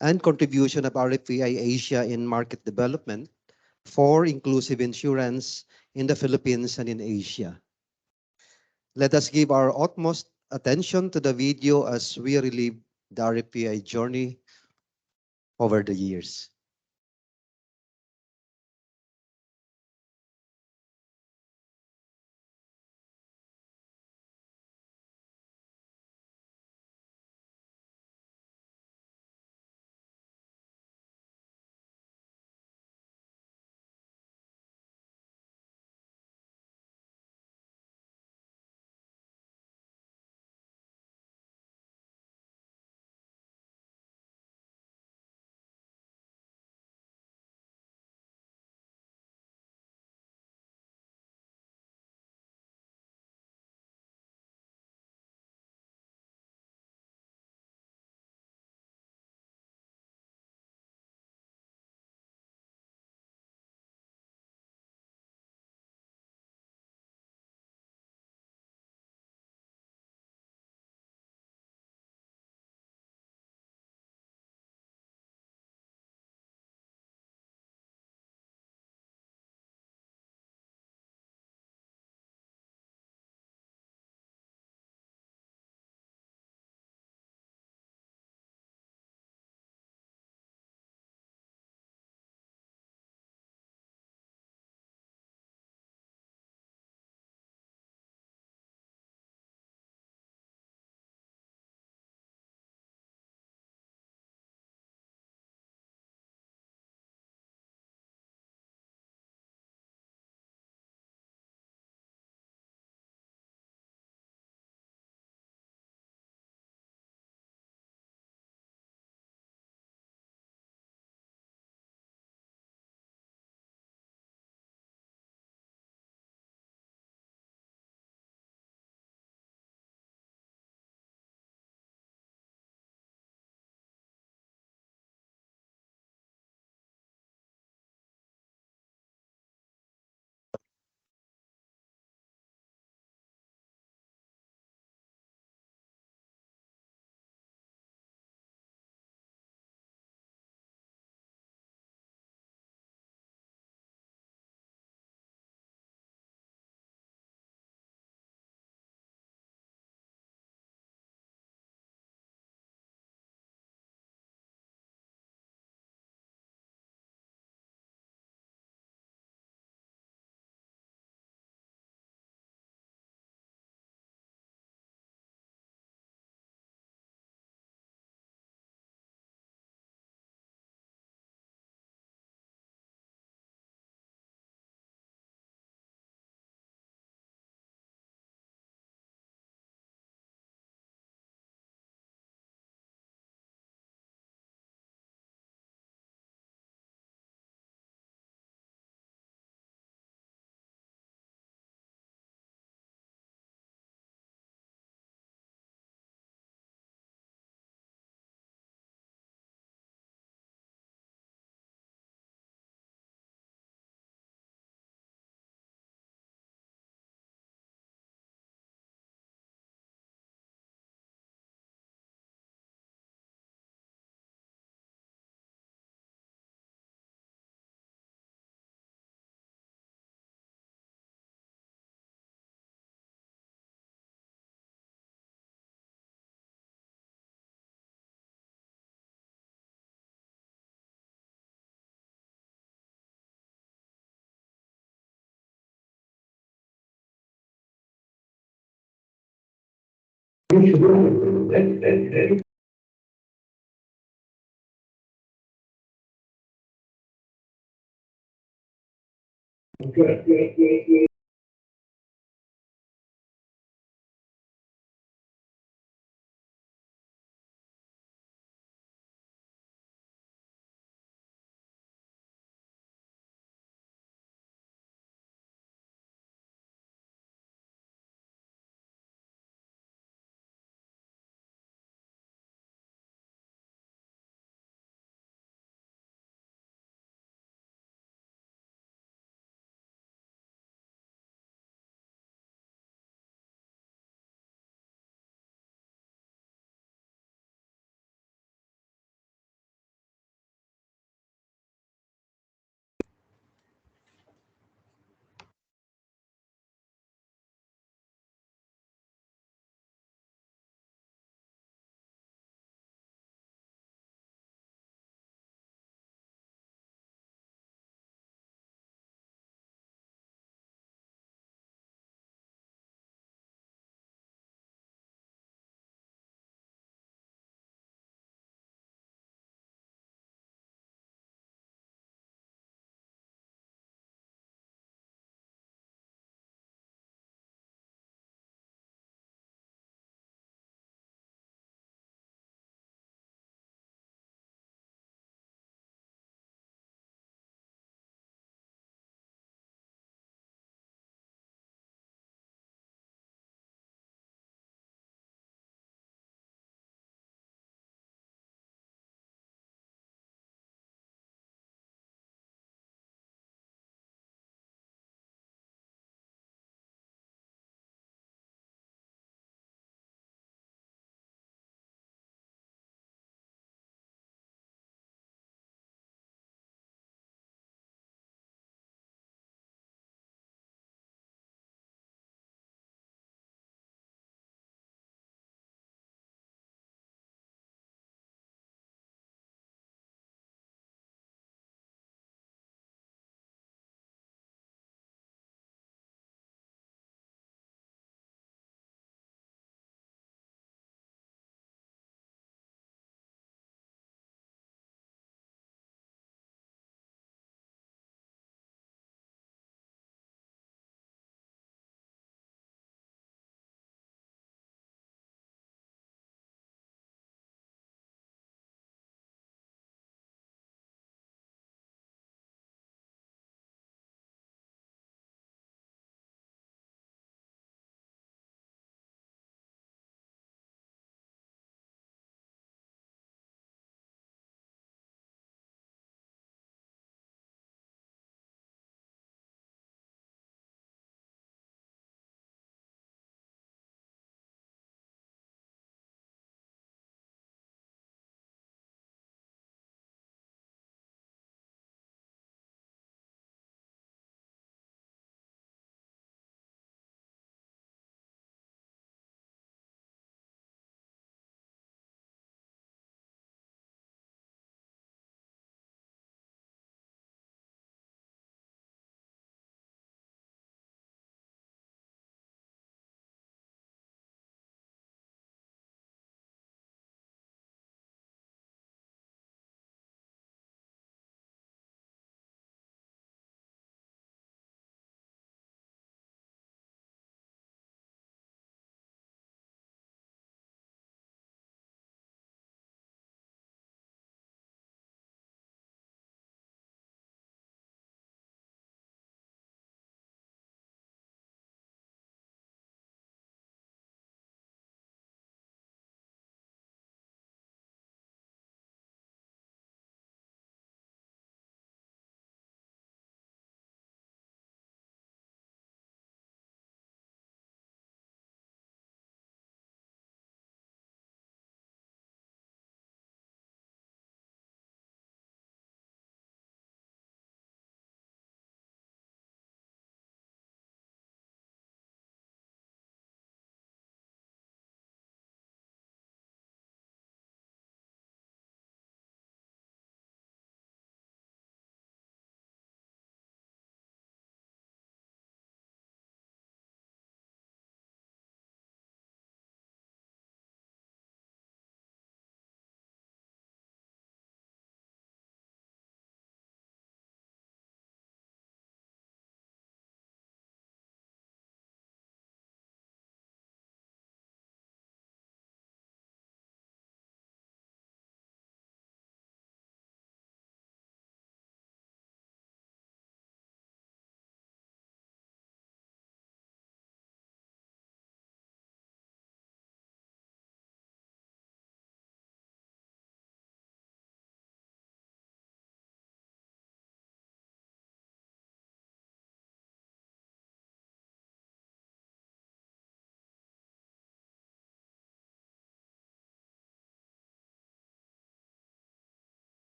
and contribution of RFPI Asia in market development for inclusive insurance in the Philippines and in Asia. Let us give our utmost attention to the video as we relive the RFPI journey over the years.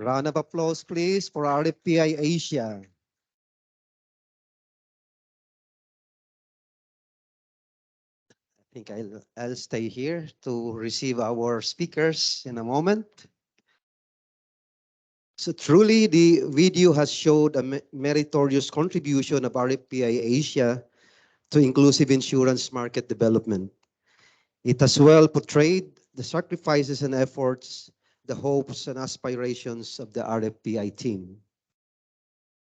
Round of applause, please, for RFPI Asia. I think I'll stay here to receive our speakers in a moment. So truly, the video has showed a meritorious contribution of RFPI Asia to inclusive insurance market development. It has well portrayed the sacrifices and efforts, the hopes and aspirations of the RFPI team.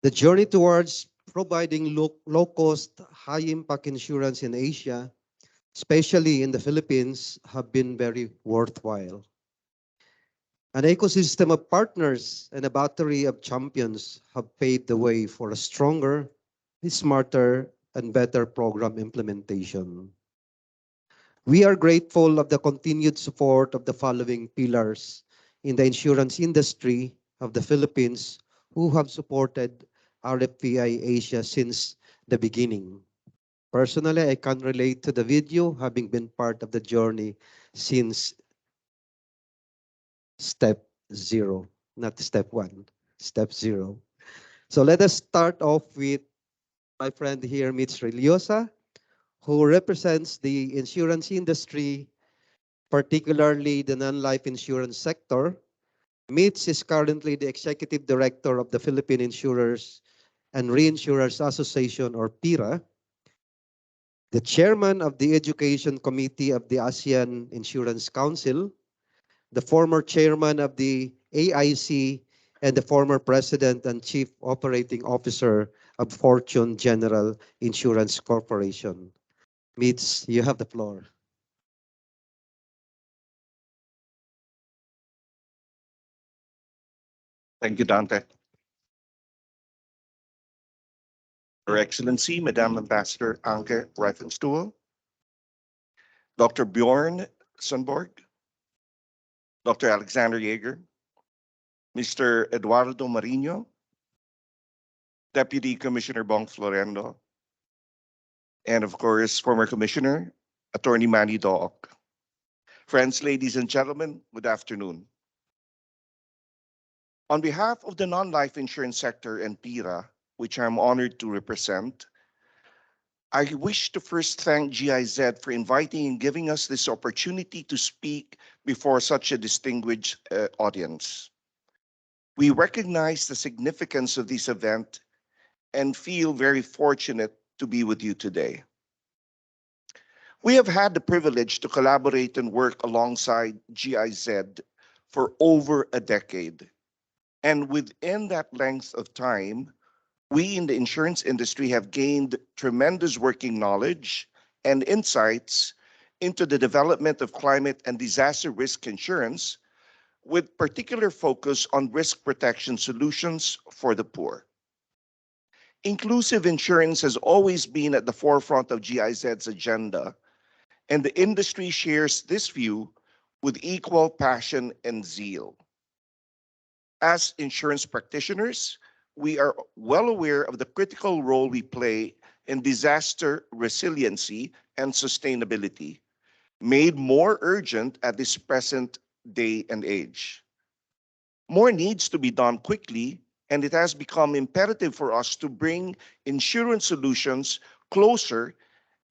The journey towards providing low-cost, high-impact insurance in Asia, especially in the Philippines, have been very worthwhile. An ecosystem of partners and a battery of champions have paved the way for a stronger, smarter, and better program implementation. We are grateful of the continued support of the following pillars in the insurance industry of the Philippines who have supported RFPI Asia since the beginning. Personally, I can relate to the video, having been part of the journey since step 0, not step 1, step 0. So let us start off with my friend here, Mitch Reliosa, who represents the insurance industry, particularly the non-life insurance sector. Mitch is currently the executive director of the Philippine Insurers and Reinsurers Association, or PIRA, the chairman of the Education Committee of the ASEAN Insurance Council, the former chairman of the AIC, and the former president and chief operating officer of Fortune General Insurance Corporation. Mitch, you have the floor. Thank you, Dante. Her Excellency, Madame Ambassador Anke Reifenstuhl, Dr. Bjorn Sundborg, Dr. Alexander Yeager, Mr. Eduardo Marino, Deputy Commissioner Bong Florendo, and of course, former Commissioner, Attorney Manny Dook. Friends, ladies and gentlemen, good afternoon. On behalf of the non-life insurance sector and PIRA, which I'm honored to represent, I wish to first thank GIZ for inviting and giving us this opportunity to speak before such a distinguished audience. We recognize the significance of this event and feel very fortunate to be with you today. We have had the privilege to collaborate and work alongside GIZ for over a decade. And within that length of time, we in the insurance industry have gained tremendous working knowledge and insights into the development of climate and disaster risk insurance, with particular focus on risk protection solutions for the poor. Inclusive insurance has always been at the forefront of GIZ's agenda, and the industry shares this view with equal passion and zeal. As insurance practitioners, we are well aware of the critical role we play in disaster resiliency and sustainability, made more urgent at this present day and age. More needs to be done quickly, and it has become imperative for us to bring insurance solutions closer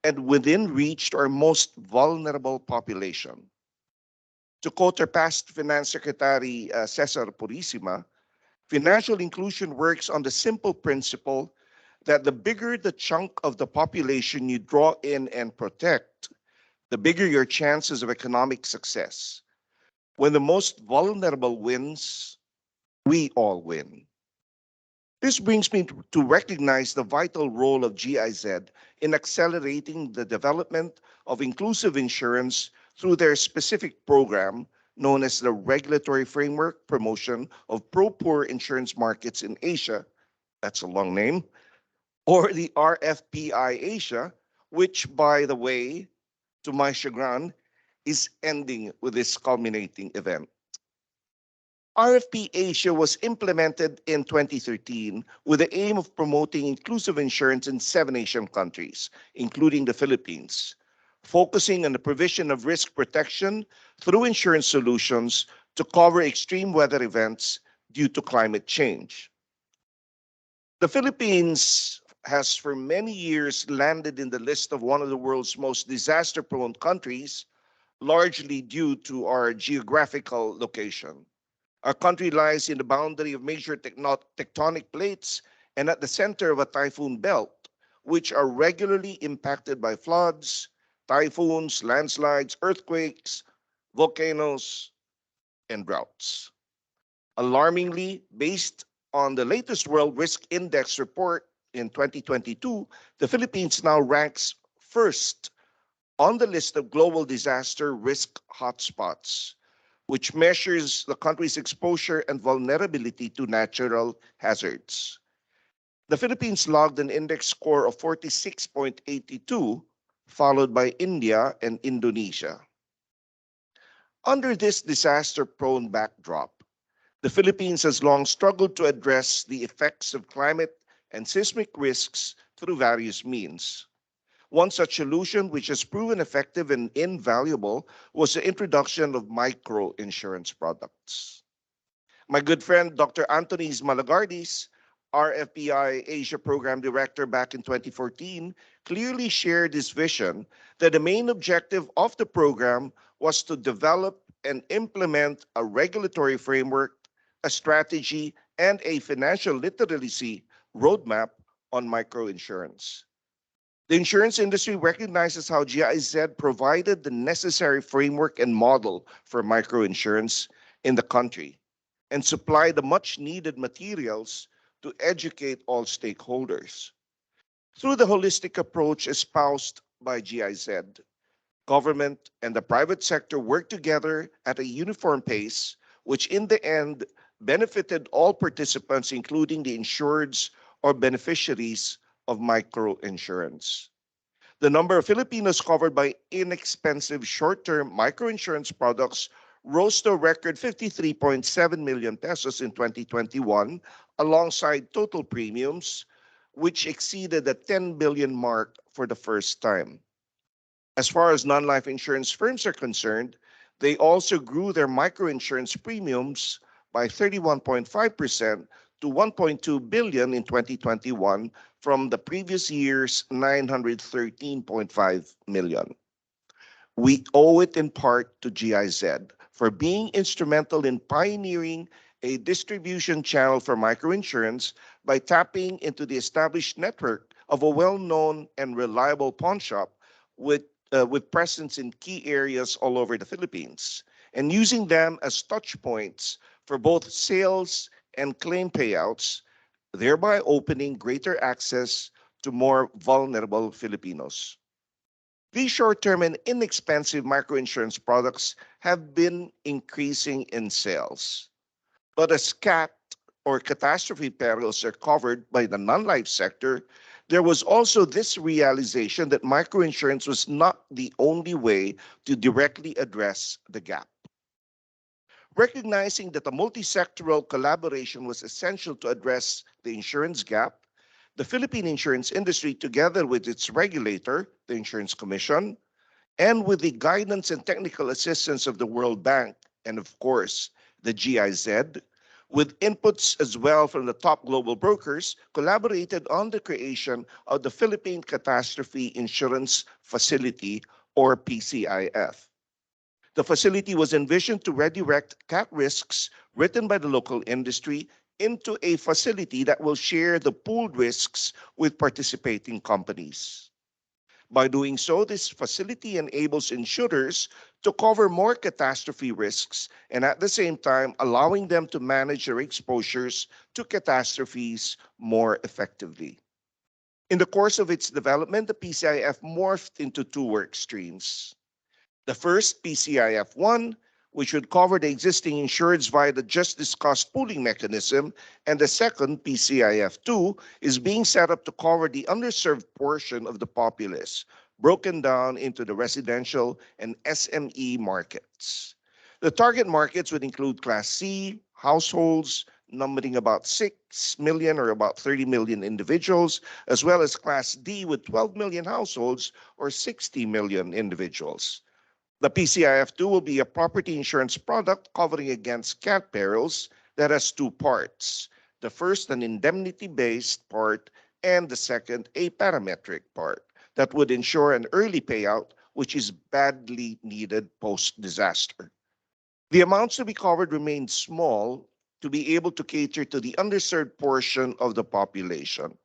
and within reach to our most vulnerable population. To quote our past Finance Secretary Cesar Purisima, financial inclusion works on the simple principle that the bigger the chunk of the population you draw in and protect, the bigger your chances of economic success. When the most vulnerable wins, we all win. This brings me to recognize the vital role of GIZ in accelerating the development of inclusive insurance through their specific program known as the Regulatory Framework Promotion of Pro-Poor Insurance Markets in Asia, that's a long name, or the RFPI Asia, which, by the way, to my chagrin, is ending with this culminating event. RFP Asia was implemented in 2013 with the aim of promoting inclusive insurance in 7 Asian countries, including the Philippines, focusing on the provision of risk protection through insurance solutions to cover extreme weather events, due to climate change. The Philippines has for many years landed in the list of one of the world's most disaster-prone countries, largely due to our geographical location. Our country lies in the boundary of major tectonic plates and at the center of a typhoon belt, which are regularly impacted by floods, typhoons, landslides, earthquakes, volcanoes, and droughts. Alarmingly, based on the latest World Risk Index report in 2022, the Philippines now ranks first on the list of global disaster risk hotspots, which measures the country's exposure and vulnerability to natural hazards. The Philippines logged an index score of 46.82, followed by India and Indonesia. Under this disaster-prone backdrop, the Philippines has long struggled to address the effects of climate and seismic risks through various means. One such solution, which has proven effective and invaluable, was the introduction of micro-insurance products. My good friend, Dr. Anthony Malagardis, RFPI Asia Program Director back in 2014, clearly shared this vision that the main objective of the program was to develop and implement a regulatory framework, a strategy, and a financial literacy roadmap on microinsurance. The insurance industry recognizes how GIZ provided the necessary framework and model for microinsurance in the country and supplied the much needed materials to educate all stakeholders. Through the holistic approach espoused by GIZ, government and the private sector worked together at a uniform pace, which in the end benefited all participants, including the insureds or beneficiaries of microinsurance. The number of Filipinos covered by inexpensive short-term microinsurance products rose to a record 53.7 million pesos in 2021, alongside total premiums, which exceeded the 10 billion mark for the first time. As far as non-life insurance firms are concerned, they also grew their microinsurance premiums by 31.5% to 1.2 billion in 2021 from the previous year's 913.5 million. We owe it in part to GIZ for being instrumental in pioneering a distribution channel for microinsurance by tapping into the established network of a well-known and reliable pawn shop with presence in key areas all over the Philippines, and using them as touch points for both sales and claim payouts, thereby opening greater access to more vulnerable Filipinos. These short-term and inexpensive microinsurance products have been increasing in sales. But as CAT or catastrophe perils are covered by the non-life sector, there was also this realization that microinsurance was not the only way to directly address the gap. Recognizing that a multi-sectoral collaboration was essential to address the insurance gap, the Philippine insurance industry, together with its regulator, the Insurance Commission, and with the guidance and technical assistance of the World Bank, and of course, the GIZ, with inputs as well from the top global brokers, collaborated on the creation of the Philippine Catastrophe Insurance Facility, or PCIF. The facility was envisioned to redirect CAT risks written by the local industry into a facility that will share the pooled risks with participating companies. By doing so, this facility enables insurers to cover more catastrophe risks and at the same time allowing them to manage their exposures to catastrophes more effectively. In the course of its development, the PCIF morphed into two work streams. The first, PCIF-1, which would cover the existing insureds via the just discussed pooling mechanism, and the second, PCIF-2, is being set up to cover the underserved portion of the populace, broken down into the residential and SME markets. The target markets would include Class C households, numbering about 6 million or about 30 million individuals, as well as Class D with 12 million households or 60 million individuals. The PCIF2 will be a property insurance product covering against CAT perils, that has two parts. The first, an indemnity-based part, and the second, a parametric part that would ensure an early payout, which is badly needed post-disaster. The amounts to be covered remain small to be able to cater to the underserved portion of the population.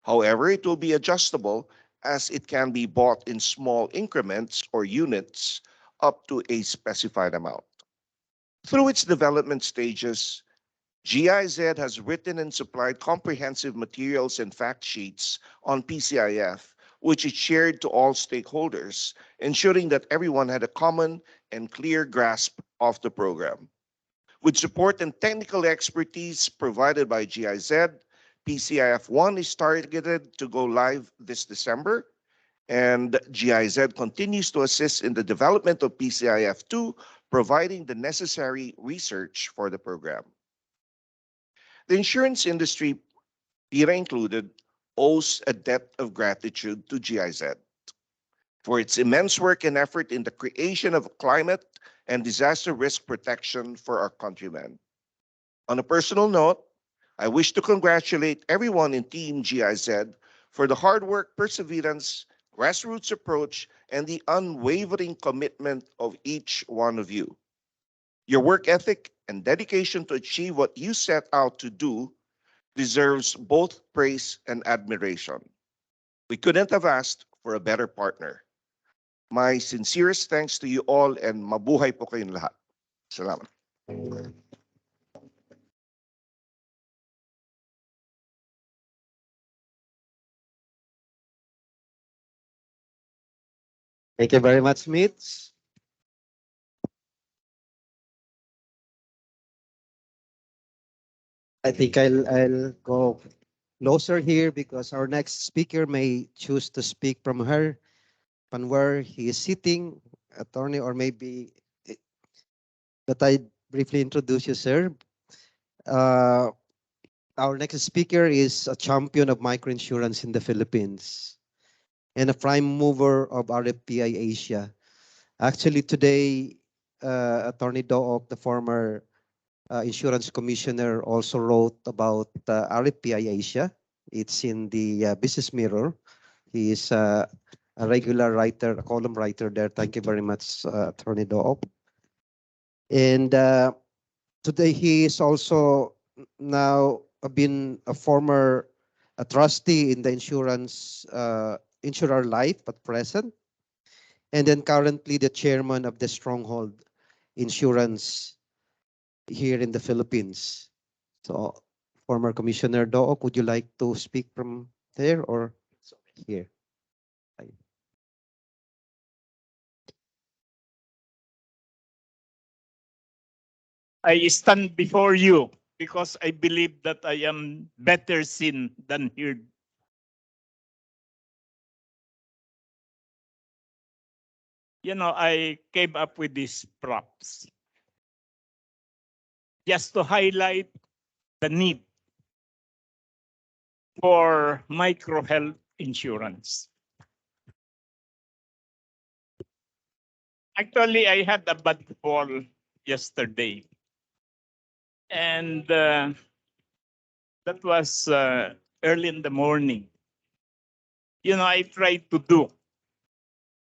However, it will be adjustable as it can be bought in small increments or units up to a specified amount. Through its development stages, GIZ has written and supplied comprehensive materials and fact sheets on PCIF, which it shared to all stakeholders, ensuring that everyone had a common and clear grasp of the program. With support and technical expertise provided by GIZ, PCIF-1 is targeted to go live this December, and GIZ continues to assist in the development of PCIF-2, providing the necessary research for the program. The insurance industry, PIRA included, owes a debt of gratitude to GIZ for its immense work and effort in the creation of climate and disaster risk protection for our countrymen. On a personal note, I wish to congratulate everyone in Team GIZ for the hard work, perseverance, grassroots approach, and the unwavering commitment of each one of you. Your work ethic and dedication to achieve what you set out to do deserves both praise and admiration. We couldn't have asked for a better partner. My sincerest thanks to you all and mabuhay po kayong lahat. Salamat. Thank you very much, Mitch. I think I'll go closer here because our next speaker may choose to speak from where he is sitting, attorney, or maybe that I briefly introduce you, sir. Our next speaker is a champion of microinsurance in the Philippines and a prime mover of RFPI Asia. Actually, today, Attorney Dook, the former insurance commissioner, also wrote about RFPI Asia. It's in the Business Mirror. He is a regular writer, a column writer there. Thank you very much, Attorney Dook. And today he is also now been a former trustee in the insurer life at present, and then currently the chairman of the Stronghold Insurance here in the Philippines. So, former Commissioner Dook, would you like to speak from there or here? I stand before you because I believe that I am better seen than heard. You know, I came up with these props just to highlight the need for micro health insurance. Actually, I had a bad fall yesterday. And that was early in the morning. You know, I tried to do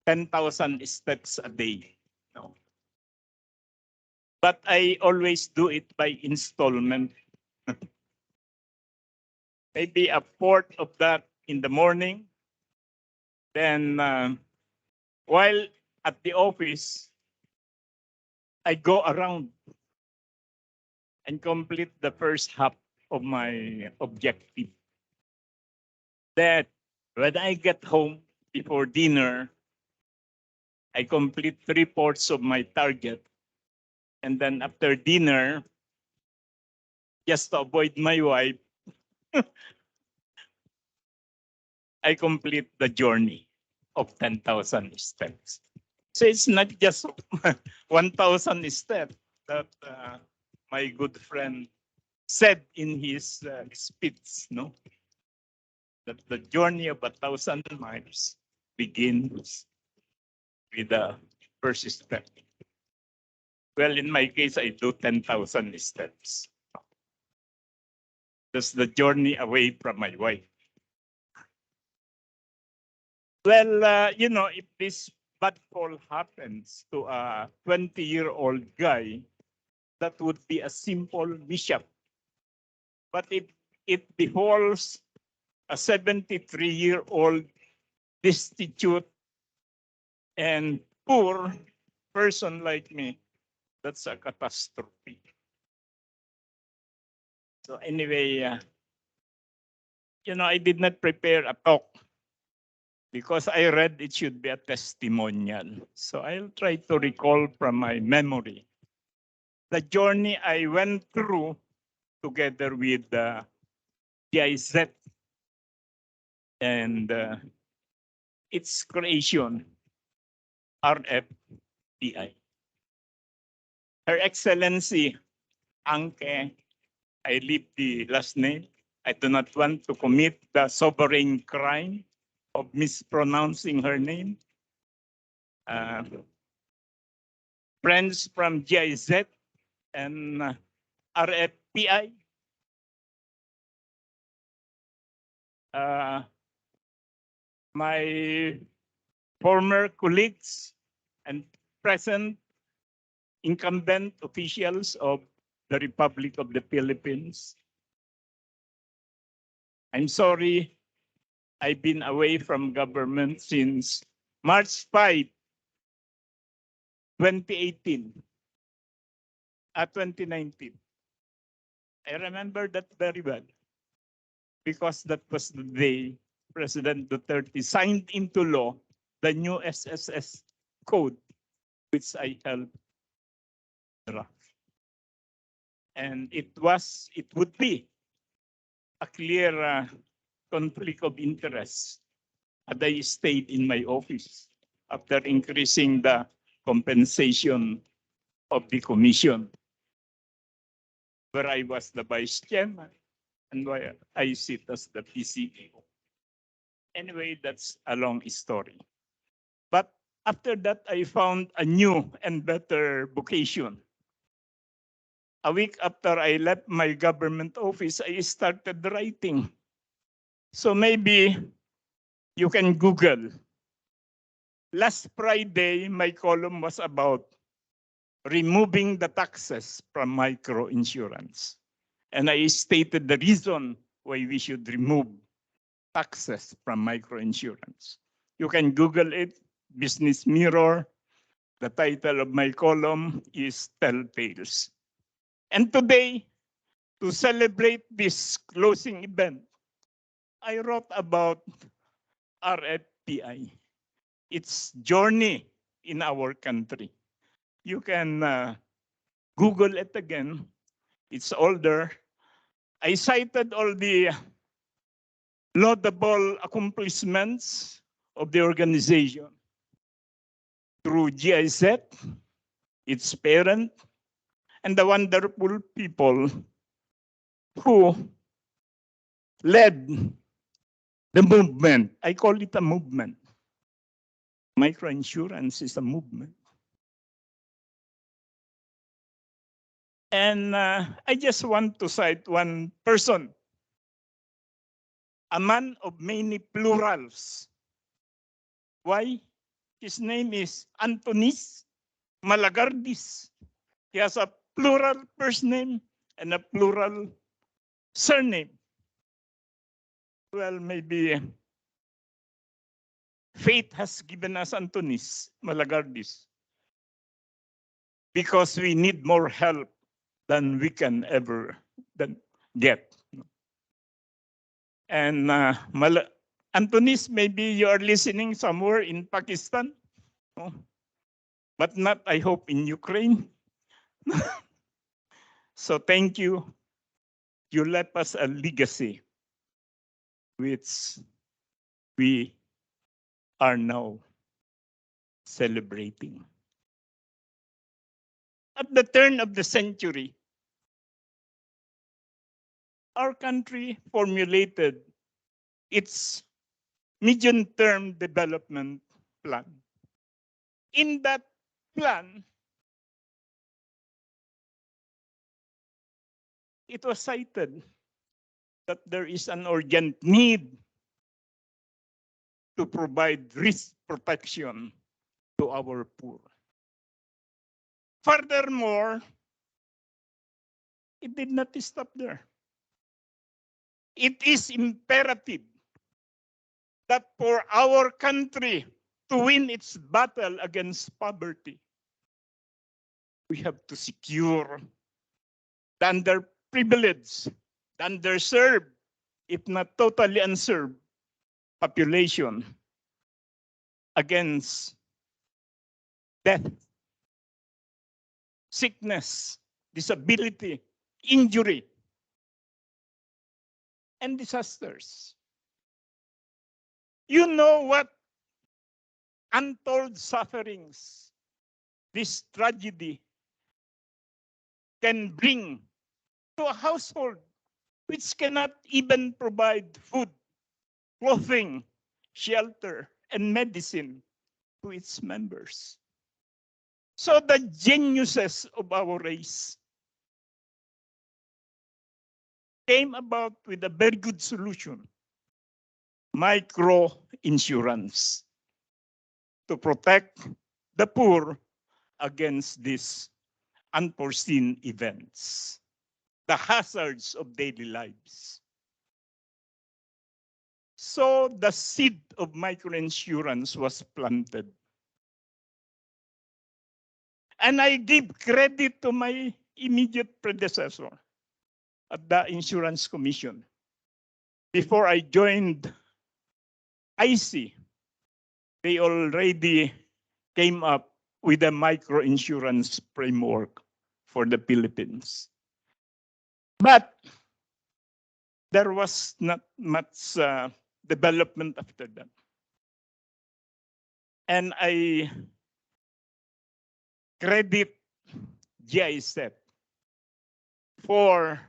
10,000 steps a day. No. But I always do it by installment. Maybe a fourth of that in the morning. Then while at the office, I go around and complete the first half of my objective. Then when I get home before dinner, I complete 3/4 of my target. And then after dinner, just to avoid my wife, I complete the journey of 10,000 steps. So it's not just 1,000 steps that my good friend said in his speech, no? That the journey of 1,000 miles begins with the first step. Well, in my case, I do 10,000 steps. That's the journey away from my wife. Well, if this bad fall happens to a 20-year-old guy, that would be a simple mishap. But if it befalls a 73-year-old destitute and poor person like me, that's a catastrophe. So anyway, I did not prepare a talk because I read it should be a testimonial. So I'll try to recall from my memory the journey I went through together with GIZ and its creation, RFPI. Her Excellency Anke, I leave the last name. I do not want to commit the sovereign crime of mispronouncing her name. Friends from GIZ and RFPI. My former colleagues and present incumbent officials of the Republic of the Philippines. I'm sorry, I've been away from government since March 5, 2018, 2019. I remember that very well because that was the day President Duterte signed into law the new SSS code, which I helped draft. And it would be a clear conflict of interest had I stayed in my office after increasing the compensation of the commission, where I was the vice chairman and where I sit as the PCO. Anyway, that's a long story. But after that, I found a new and better vocation. A week after I left my government office, I started writing. So maybe you can Google. Last Friday, my column was about removing the taxes from microinsurance. And I stated the reason why we should remove taxes from microinsurance. You can Google it, Business Mirror. The title of my column is Telltales. And today, to celebrate this closing event, I wrote about RFPI, its journey in our country. You can Google it again. It's older. I cited all the laudable accomplishments of the organization through GIZ, its parent, and the wonderful people who led the movement. I call it a movement. Microinsurance is a movement. And I just want to cite one person, a man of many plurals. Why? His name is Antonis Malagardis. He has a plural first name and a plural surname. Well, maybe fate has given us Antonis Malagardis because we need more help than we can ever get. And Antonis, maybe you are listening somewhere in Pakistan, but not, I hope, in Ukraine. So thank you. You left us a legacy which we are now celebrating. At the turn of the century, our country formulated its medium-term development plan. In that plan, it was cited that there is an urgent need to provide risk protection to our poor. Furthermore, it did not stop there. It is imperative that for our country to win its battle against poverty, we have to secure the underprivileged, the underserved, if not totally unserved, population against death, sickness, disability, injury, and disasters. You know what untold sufferings this tragedy can bring to a household which cannot even provide food, clothing, shelter, and medicine to its members. So the geniuses of our race came about with a very good solution: micro insurance, to protect the poor against these unforeseen events, the hazards of daily lives. So the seed of microinsurance was planted. And I give credit to my immediate predecessor at the Insurance Commission. Before I joined IC, they already came up with a microinsurance framework for the Philippines. But there was not much development after that. And I credit GIZ for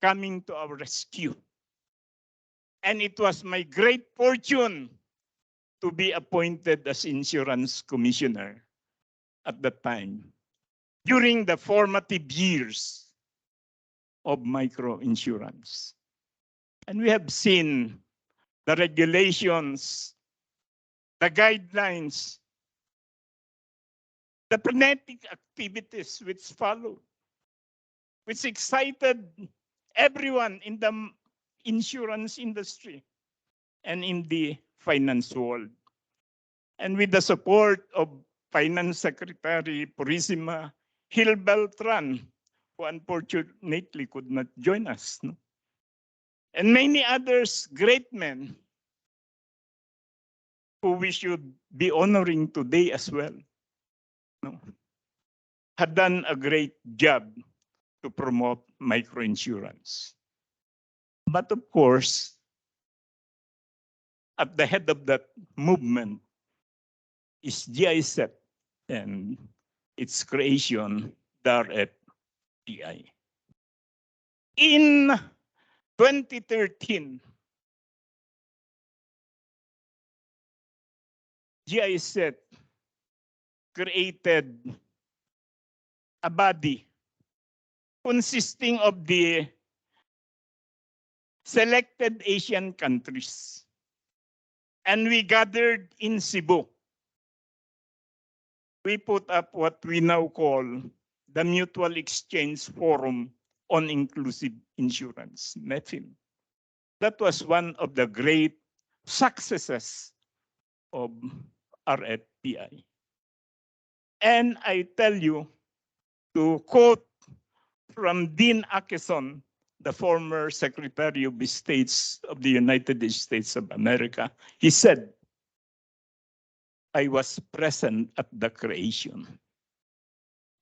coming to our rescue. And it was my great fortune to be appointed as insurance commissioner at the time, during the formative years of microinsurance. And we have seen the regulations, the guidelines, the frenetic activities which followed, which excited everyone in the insurance industry and in the finance world. And with the support of Finance Secretary Purisima Gil Beltran, who unfortunately could not join us, no? And many others, great men, who we should be honoring today as well, no? Had done a great job to promote microinsurance. But of course, at the head of that movement is GIZ and its creation, the RFPI. In 2013, GIZ created a body consisting of the selected Asian countries. And we gathered in Cebu. We put up what we now call the Mutual Exchange Forum on Inclusive Insurance, MEFIN. That was one of the great successes of RFPI. And I tell you, to quote from Dean Acheson, the former Secretary of the States of the United States of America, he said, "I was present at the creation.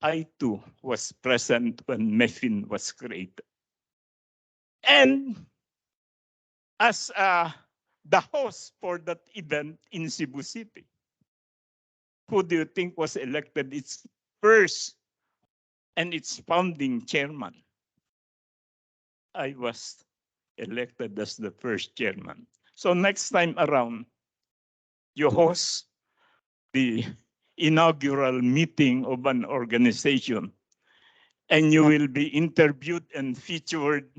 I too was present when MEFIN was created." And as the host for that event in Cebu City, who do you think was elected its first and its founding chairman? I was elected as the first chairman. So next time around, you host the inaugural meeting of an organization, and you will be interviewed and featured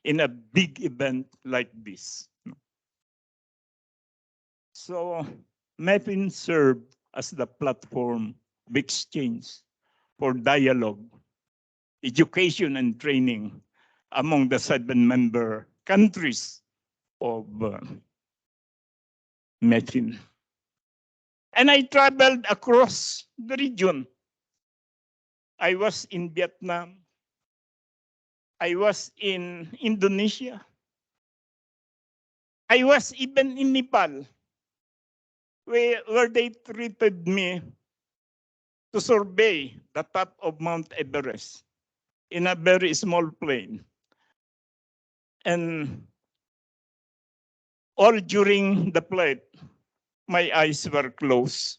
in a big event like this. So MEPIN served as the platform of exchange for dialogue, education, and training among the 7 member countries of MEPIN. And I traveled across the region. I was in Vietnam. I was in Indonesia. I was even in Nepal, where they treated me to survey the top of Mount Everest in a very small plane. And all during the flight, my eyes were closed.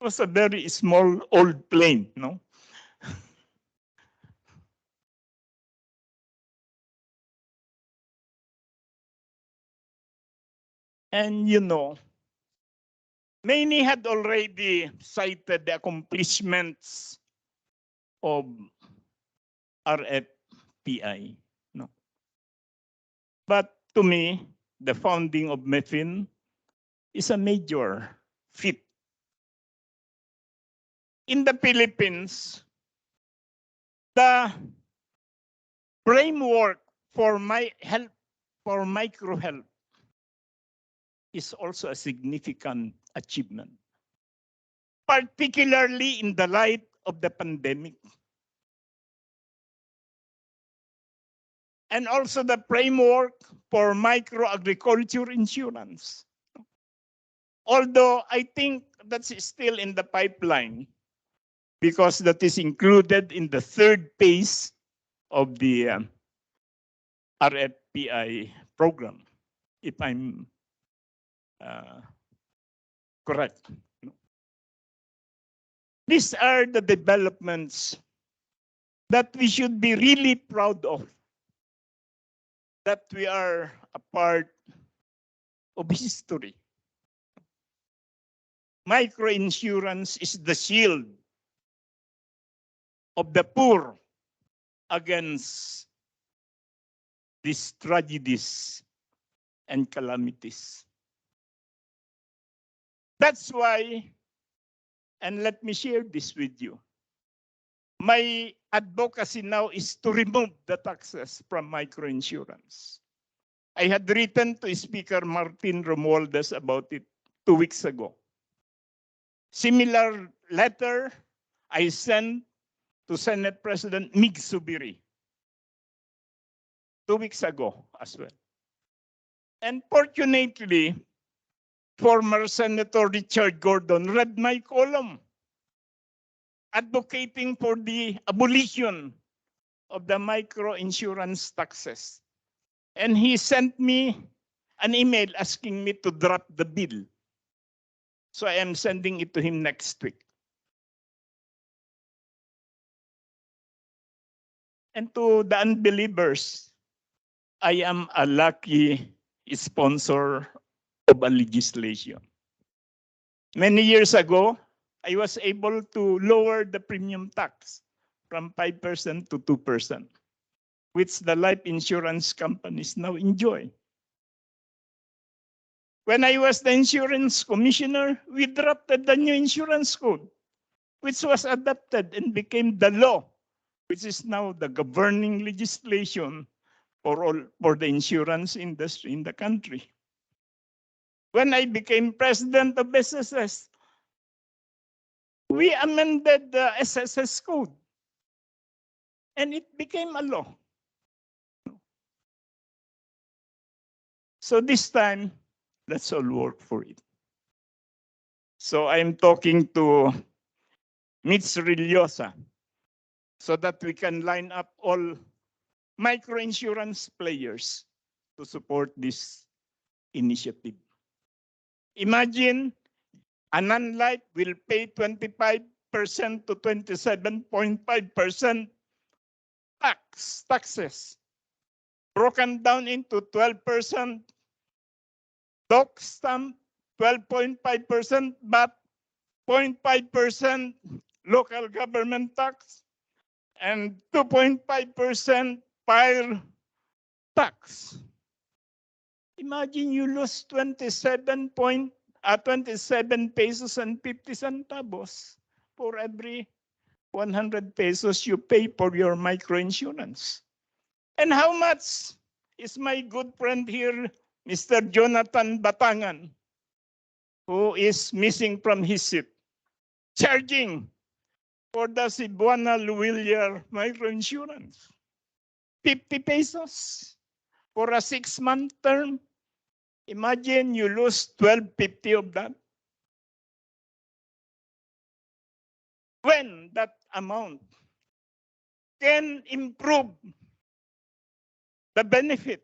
It was a very small old plane, no? And you know, many had already cited the accomplishments of RFPI. No? But to me, the founding of MEPIN is a major feat. In the Philippines, the framework for micro help is also a significant achievement, particularly in the light of the pandemic. And also the framework for micro agriculture insurance. Although I think that's still in the pipeline because that is included in the third phase of the RFPI program, if I'm correct. These are the developments that we should be really proud of, that we are a part of history. Microinsurance is the shield of the poor against these tragedies and calamities. That's why, and let me share this with you, my advocacy now is to remove the taxes from microinsurance. I had written to Speaker Martin Romualdez about it 2 weeks ago. Similar letter I sent to Senate President Mig Subiri 2 weeks ago as well. And fortunately, former Senator Richard Gordon read my column advocating for the abolition of the microinsurance taxes. And he sent me an email asking me to drop the bill. So I am sending it to him next week. And to the unbelievers, I am a lucky sponsor of a legislation. Many years ago, I was able to lower the premium tax from 5% to 2%, which the life insurance companies now enjoy. When I was the insurance commissioner, we drafted the new insurance code, which was adopted and became the law, which is now the governing legislation for the insurance industry in the country. When I became president of SSS, we amended the SSS code and it became a law. So this time, let's all work for it. So I'm talking to Mitch Rillosa so that we can line up all microinsurance players to support this initiative. Imagine a non-life will pay 25% to 27.5% taxes, broken down into 12% doc stamp, 12.5% VAT, 0.5% local government tax, and 2.5% fire tax. Imagine you lose 27 pesos and 50 centavos for every 100 pesos you pay for your microinsurance. And how much is my good friend here, Mr. Jonathan Batangan, who is missing from his seat, charging for the Cebuana Luwilier microinsurance? 50 pesos for a 6-month term. Imagine you lose 12.50 of that. When that amount can improve the benefit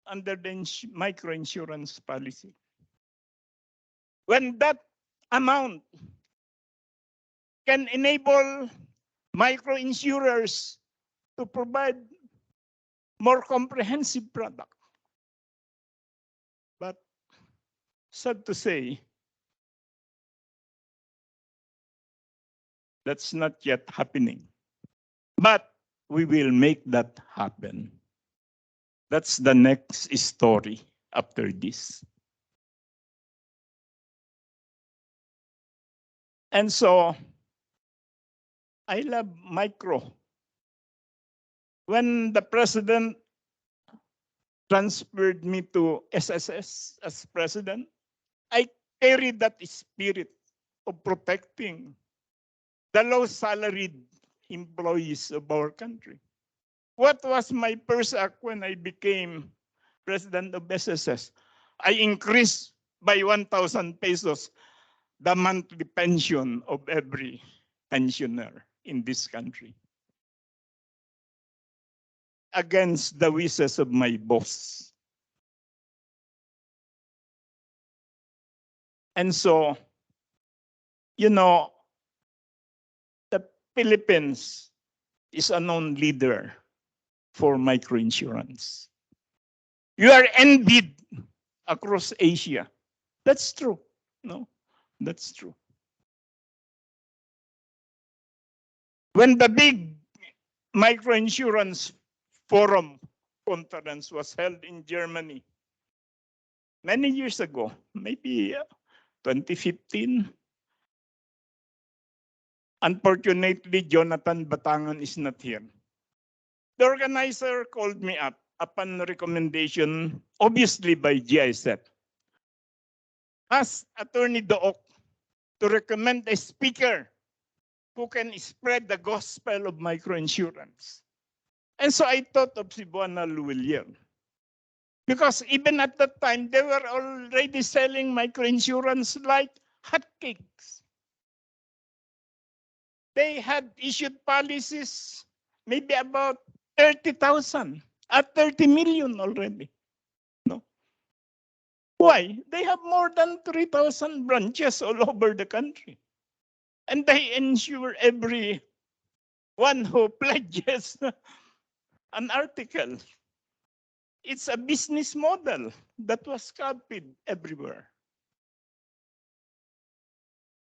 under the microinsurance policy. When that amount can enable microinsurers to provide more comprehensive product. But sad to say, that's not yet happening. But we will make that happen. That's the next story after this. And so, I love micro. When the president transferred me to SSS as president, I carried that spirit of protecting the low salaried employees of our country. What was my first act when I became president of SSS? I increased by 1,000 pesos the monthly pension of every pensioner in this country, against the wishes of my boss. And so, you know, the Philippines is a known leader for microinsurance. You are envied across Asia. That's true. No, that's true. When the big microinsurance forum conference was held in Germany many years ago, maybe 2015, unfortunately, Jonathan Batangan is not here. The organizer called me up upon recommendation, obviously by GIZ, asked Attorney Dook to recommend a speaker who can spread the gospel of microinsurance. And so I thought of Cebuana Luwilier. Because even at that time, they were already selling microinsurance like hotcakes. They had issued policies maybe about 30,000 at 30 million already. No. Why? They have more than 3,000 branches all over the country. And they insure every one who pledges an article. It's a business model that was copied everywhere.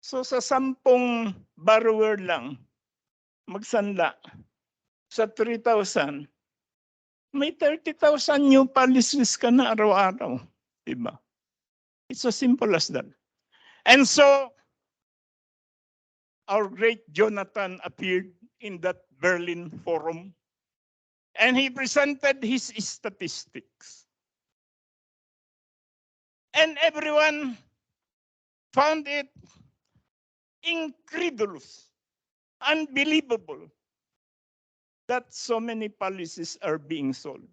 So sa 10 borrower lang, magsanla sa 3,000, may 30,000 new policies ka na araw-araw. Diba? It's as simple as that. And so, our great Jonathan appeared in that Berlin forum, and he presented his statistics. And everyone found it incredulous, unbelievable that so many policies are being sold.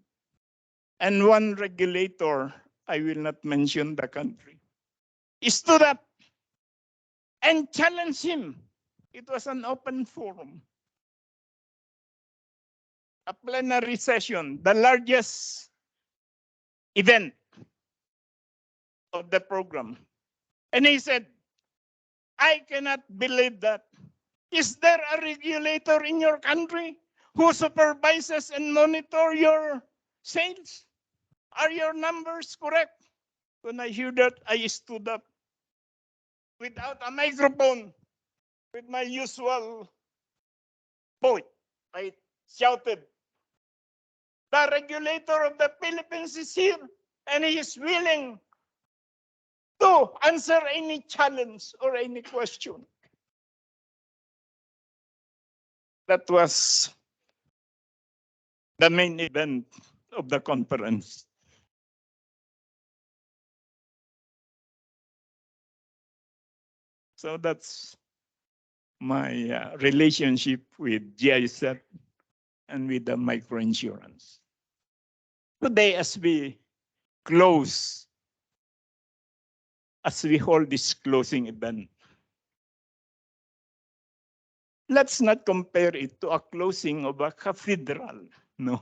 And one regulator, I will not mention the country, stood up and challenged him. It was an open forum, a plenary session, the largest event of the program. And he said, I cannot believe that. Is there a regulator in your country who supervises and monitor your sales? Are your numbers correct? When I hear that, I stood up without a microphone, with my usual point, I shouted, the regulator of the Philippines is here and he is willing to answer any challenge or any question. That was the main event of the conference. So that's my relationship with GIZ and with the microinsurance. Today, as we close, as we hold this closing event, let's not compare it to a closing of a cathedral, no.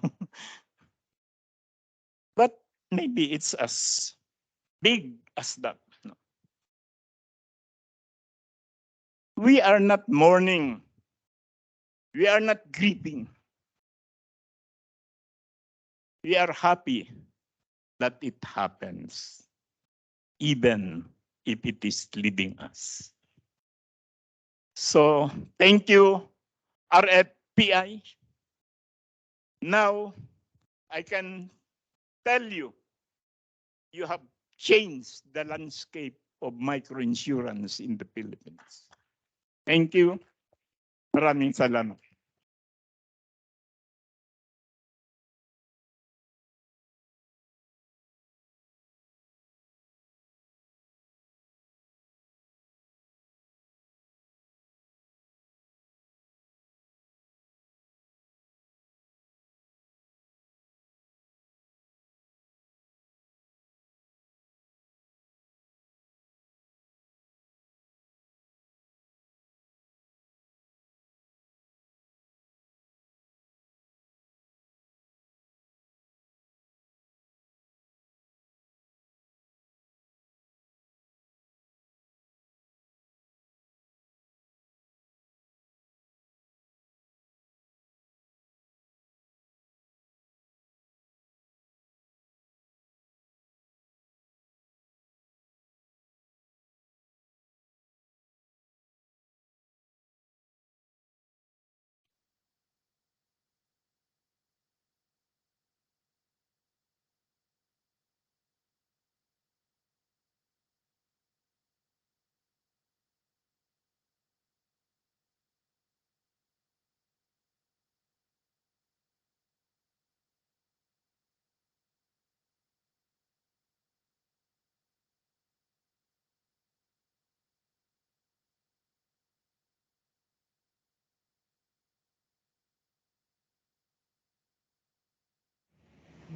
But maybe it's as big as that. No? We are not mourning. We are not grieving. We are happy that it happens, even if it is leaving us. So thank you, RFPI. Now I can tell you, you have changed the landscape of microinsurance in the Philippines. Thank you. Maraming salamat.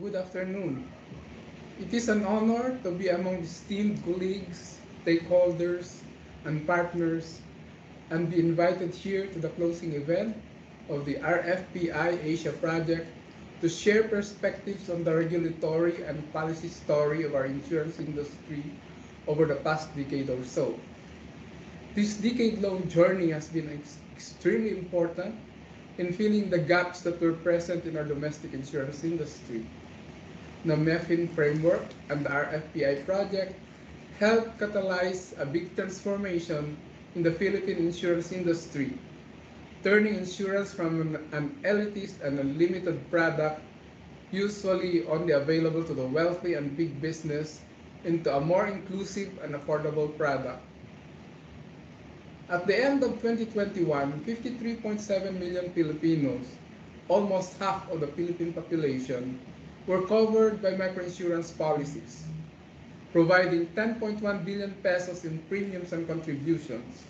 Good afternoon. It is an honor to be among esteemed colleagues, stakeholders, and partners, and be invited here to the closing event of the RFPI Asia project to share perspectives on the regulatory and policy story of our insurance industry over the past decade or so. This decade-long journey has been extremely important in filling the gaps that were present in our domestic insurance industry. The MEFIN framework and the RFPI project helped catalyze a big transformation in the Philippine insurance industry, turning insurance from an elitist and unlimited product usually only available to the wealthy and big business into a more inclusive and affordable product. At the end of 2021, 53.7 million Filipinos, almost half of the Philippine population, were covered by microinsurance policies, providing 10.1 billion pesos in premiums and contributions.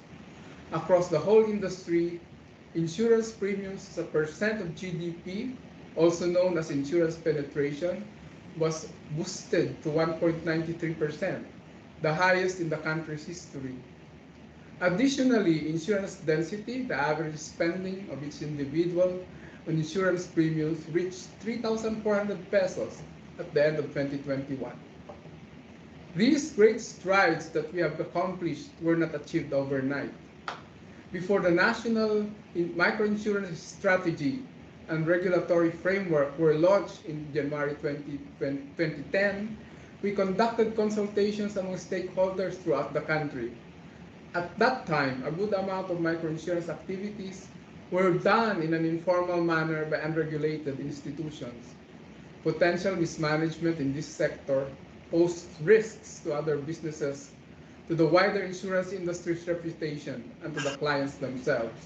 Across the whole industry, insurance premiums as a percent of GDP, also known as insurance penetration, was boosted to 1.93%, the highest in the country's history. Additionally, insurance density, the average spending of each individual on insurance premiums, reached 3,400 pesos at the end of 2021. These great strides that we have accomplished were not achieved overnight. Before the national microinsurance strategy and regulatory framework were launched in January 2010, we conducted consultations among stakeholders throughout the country. At that time, a good amount of microinsurance activities were done in an informal manner by unregulated institutions. Potential mismanagement in this sector poses risks to other businesses, to the wider insurance industry's reputation, and to the clients themselves.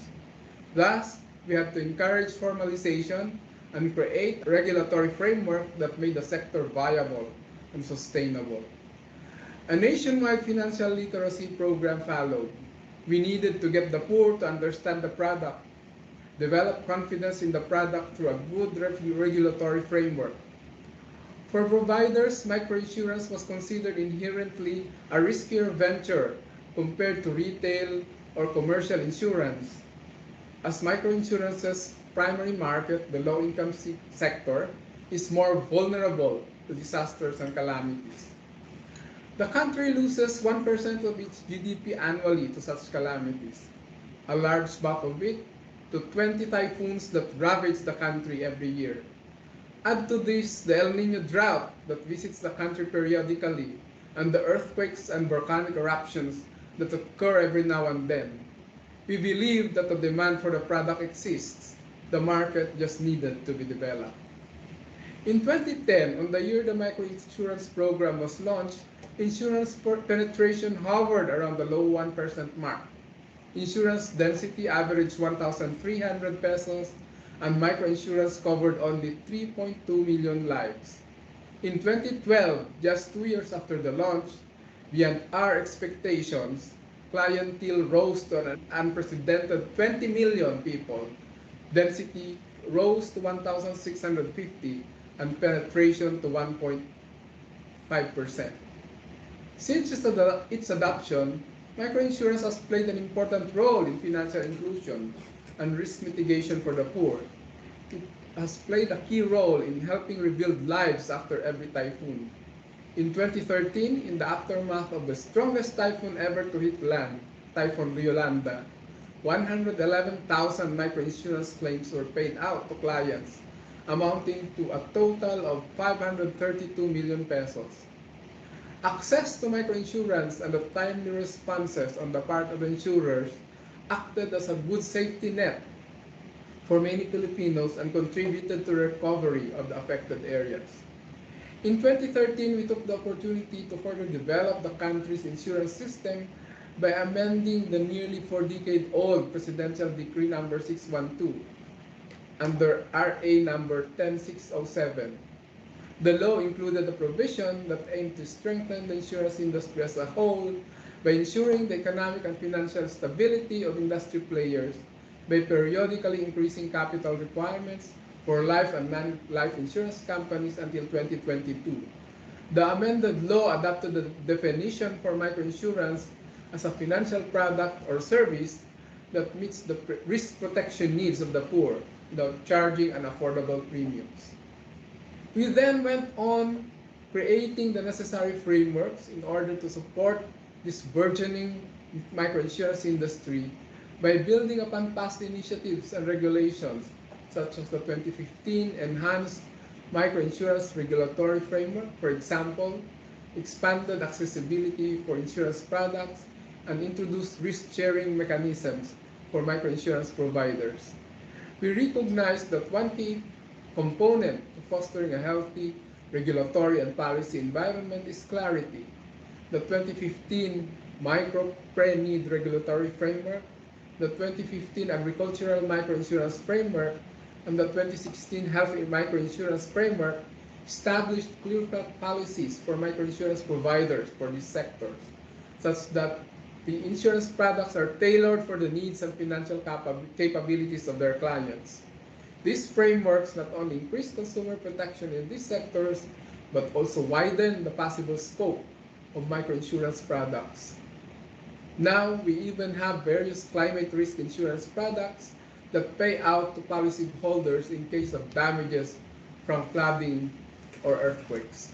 Thus, we have to encourage formalization and create a regulatory framework that made the sector viable and sustainable. A nationwide financial literacy program followed. We needed to get the poor to understand the product, develop confidence in the product through a good regulatory framework. For providers, microinsurance was considered inherently a riskier venture compared to retail or commercial insurance. As microinsurance's primary market, the low-income sector, is more vulnerable to disasters and calamities. The country loses 1% of its GDP annually to such calamities, a large bulk of it to 20 typhoons that ravage the country every year. Add to this the El Nino drought that visits the country periodically, and the earthquakes and volcanic eruptions that occur every now and then. We believe that the demand for the product exists. The market just needed to be developed. In 2010, on the year the microinsurance program was launched, insurance penetration hovered around the low 1% mark. Insurance density averaged 1,300 pesos, and microinsurance covered only 3.2 million lives. In 2012, just 2 years after the launch, beyond our expectations, clientele rose to an unprecedented 20 million people. Density rose to 1,650 and penetration to 1.5%. Since its adoption, microinsurance has played an important role in financial inclusion and risk mitigation for the poor. It has played a key role in helping rebuild lives after every typhoon. In 2013, in the aftermath of the strongest typhoon ever to hit land, Typhoon Yolanda, 111,000 microinsurance claims were paid out to clients, amounting to a total of 532 million pesos. Access to microinsurance and the timely responses on the part of insurers acted as a good safety net for many Filipinos and contributed to the recovery of the affected areas. In 2013, we took the opportunity to further develop the country's insurance system by amending the nearly 4-decade-old Presidential Decree number 612 under RA number 10607. The law included a provision that aimed to strengthen the insurance industry as a whole by ensuring the economic and financial stability of industry players by periodically increasing capital requirements for life and non-life insurance companies until 2022. The amended law adopted the definition for microinsurance as a financial product or service that meets the risk protection needs of the poor without charging unaffordable premiums. We then went on creating the necessary frameworks in order to support this burgeoning microinsurance industry by building upon past initiatives and regulations such as the 2015 Enhanced Microinsurance Regulatory Framework, for example, expanded accessibility for insurance products, and introduced risk-sharing mechanisms for microinsurance providers. We recognize that one key component to fostering a healthy regulatory and policy environment is clarity. The 2015 Micro-Pre-Need Regulatory Framework, the 2015 Agricultural Microinsurance Framework, and the 2016 Health Microinsurance Framework established clear-cut policies for microinsurance providers for these sectors, such that the insurance products are tailored for the needs and financial capabilities of their clients. These frameworks not only increase consumer protection in these sectors, but also widen the possible scope of microinsurance products. Now, we even have various climate risk insurance products that pay out to policyholders in case of damages from flooding or earthquakes.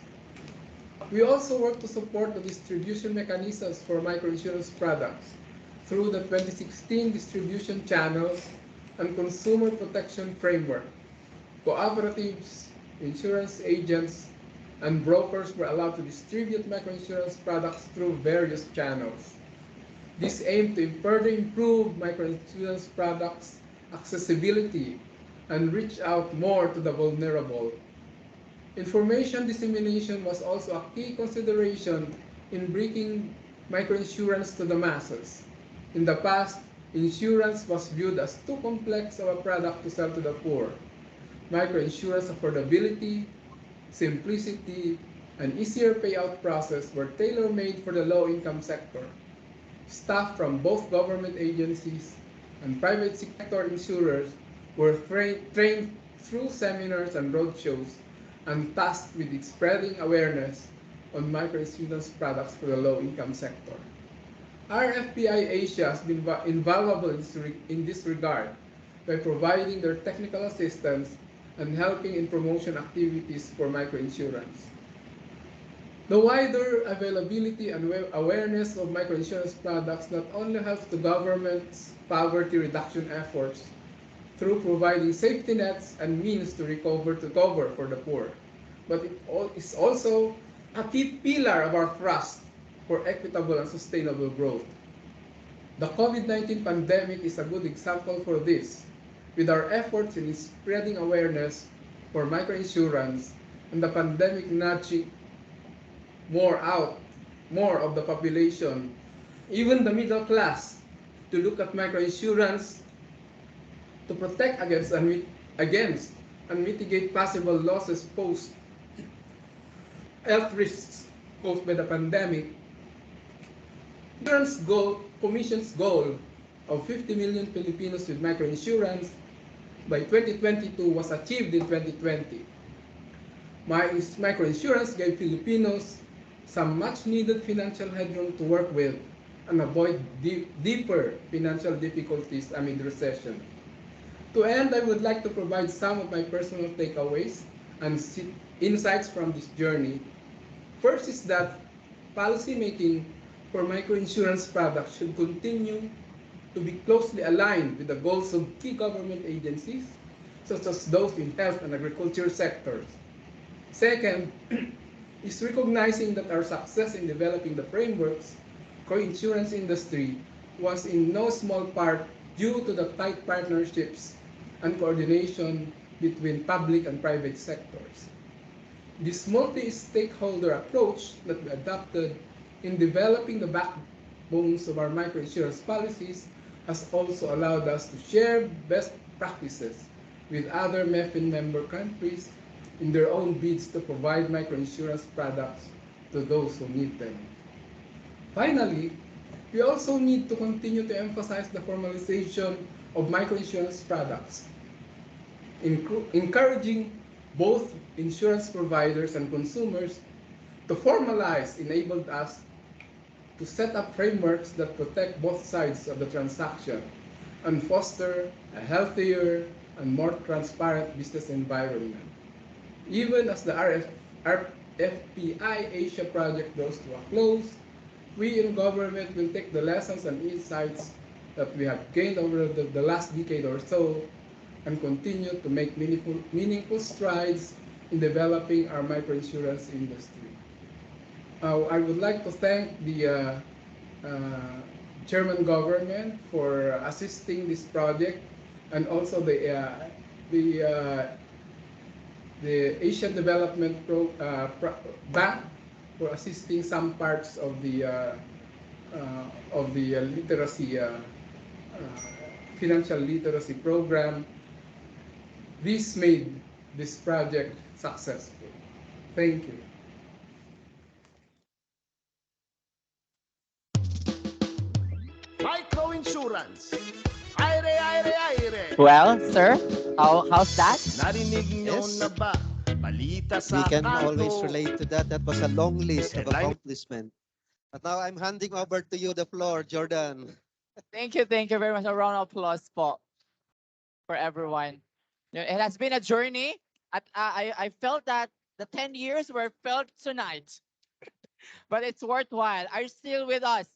We also work to support the distribution mechanisms for microinsurance products through the 2016 distribution channels and consumer protection framework. Cooperatives, insurance agents, and brokers were allowed to distribute microinsurance products through various channels. This aimed to further improve microinsurance products accessibility, and reach out more to the vulnerable. Information dissemination was also a key consideration in bringing microinsurance to the masses. In the past, insurance was viewed as too complex of a product to sell to the poor. Microinsurance affordability, simplicity, and easier payout process were tailor-made for the low-income sector. Staff from both government agencies and private sector insurers were trained through seminars and roadshows and tasked with spreading awareness on microinsurance products for the low-income sector. RFPI Asia has been invaluable in this regard by providing their technical assistance and helping in promotion activities for microinsurance. The wider availability and awareness of microinsurance products not only helps the government's poverty reduction efforts through providing safety nets and means to cover for the poor, but it is also a key pillar of our thrust for equitable and sustainable growth. The COVID-19 pandemic is a good example for this, with our efforts in spreading awareness for microinsurance and the pandemic nudging more of the population, even the middle class, to look at microinsurance to protect against and mitigate possible losses post health risks caused by the pandemic. Commission's goal of 50 million Filipinos with microinsurance by 2022 was achieved in 2020. Microinsurance gave Filipinos some much-needed financial headroom to work with and avoid deeper financial difficulties amid recession. To end, I would like to provide some of my personal takeaways and insights from this journey. First is that policymaking for microinsurance products should continue to be closely aligned with the goals of key government agencies, such as those in health and agriculture sectors. Second, is recognizing that our success in developing the frameworks for insurance industry was in no small part due to the tight partnerships and coordination between public and private sectors. This multi-stakeholder approach that we adopted in developing the backbones of our microinsurance policies has also allowed us to share best practices with other MEFIN member countries in their own bids to provide microinsurance products to those who need them. Finally, we also need to continue to emphasize the formalization of microinsurance products, encouraging both insurance providers and consumers to formalize enabled us to set up frameworks that protect both sides of the transaction and foster a healthier and more transparent business environment. Even as the RFPI Asia project draws to a close, we in government will take the lessons and insights that we have gained over the last decade or so and continue to make meaningful strides in developing our microinsurance industry. I would like to thank the Chairman Government for assisting this project and also the Asian Development Bank for assisting some parts of the literacy financial literacy program. This made this project successful. Thank you. Microinsurance. Aire, aire, aire. Well, sir, how's that? Narinig nyo Yes. na ba? Balita We sa can always kanto. relate to that. That was a long list of Headline- accomplishment. But now I'm handing over to you the floor, Jordan. Thank you very much. A round of applause for everyone. Yeah, it has been a journey. I felt that the 10 years were felt tonight, but it's worthwhile. Are you still with us?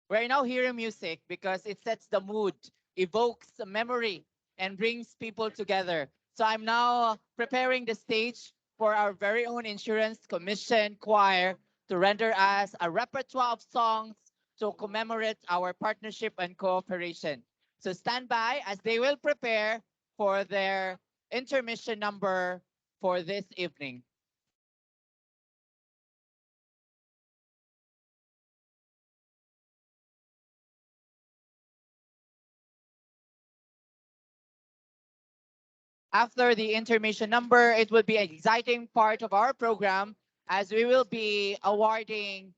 We're now hearing music because it sets the mood, evokes a memory, and brings people together. So I'm now preparing the stage for our very own insurance commission choir to render us a repertoire of songs to commemorate our partnership and cooperation. So stand by as they will prepare for their intermission number for this evening. After the intermission number, it will be an exciting part of our program as we will be awarding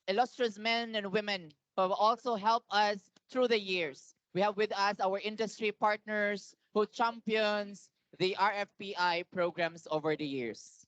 illustrious men and women who have also helped us through the years. We have with us our industry partners who champions the RFPI programs over the years.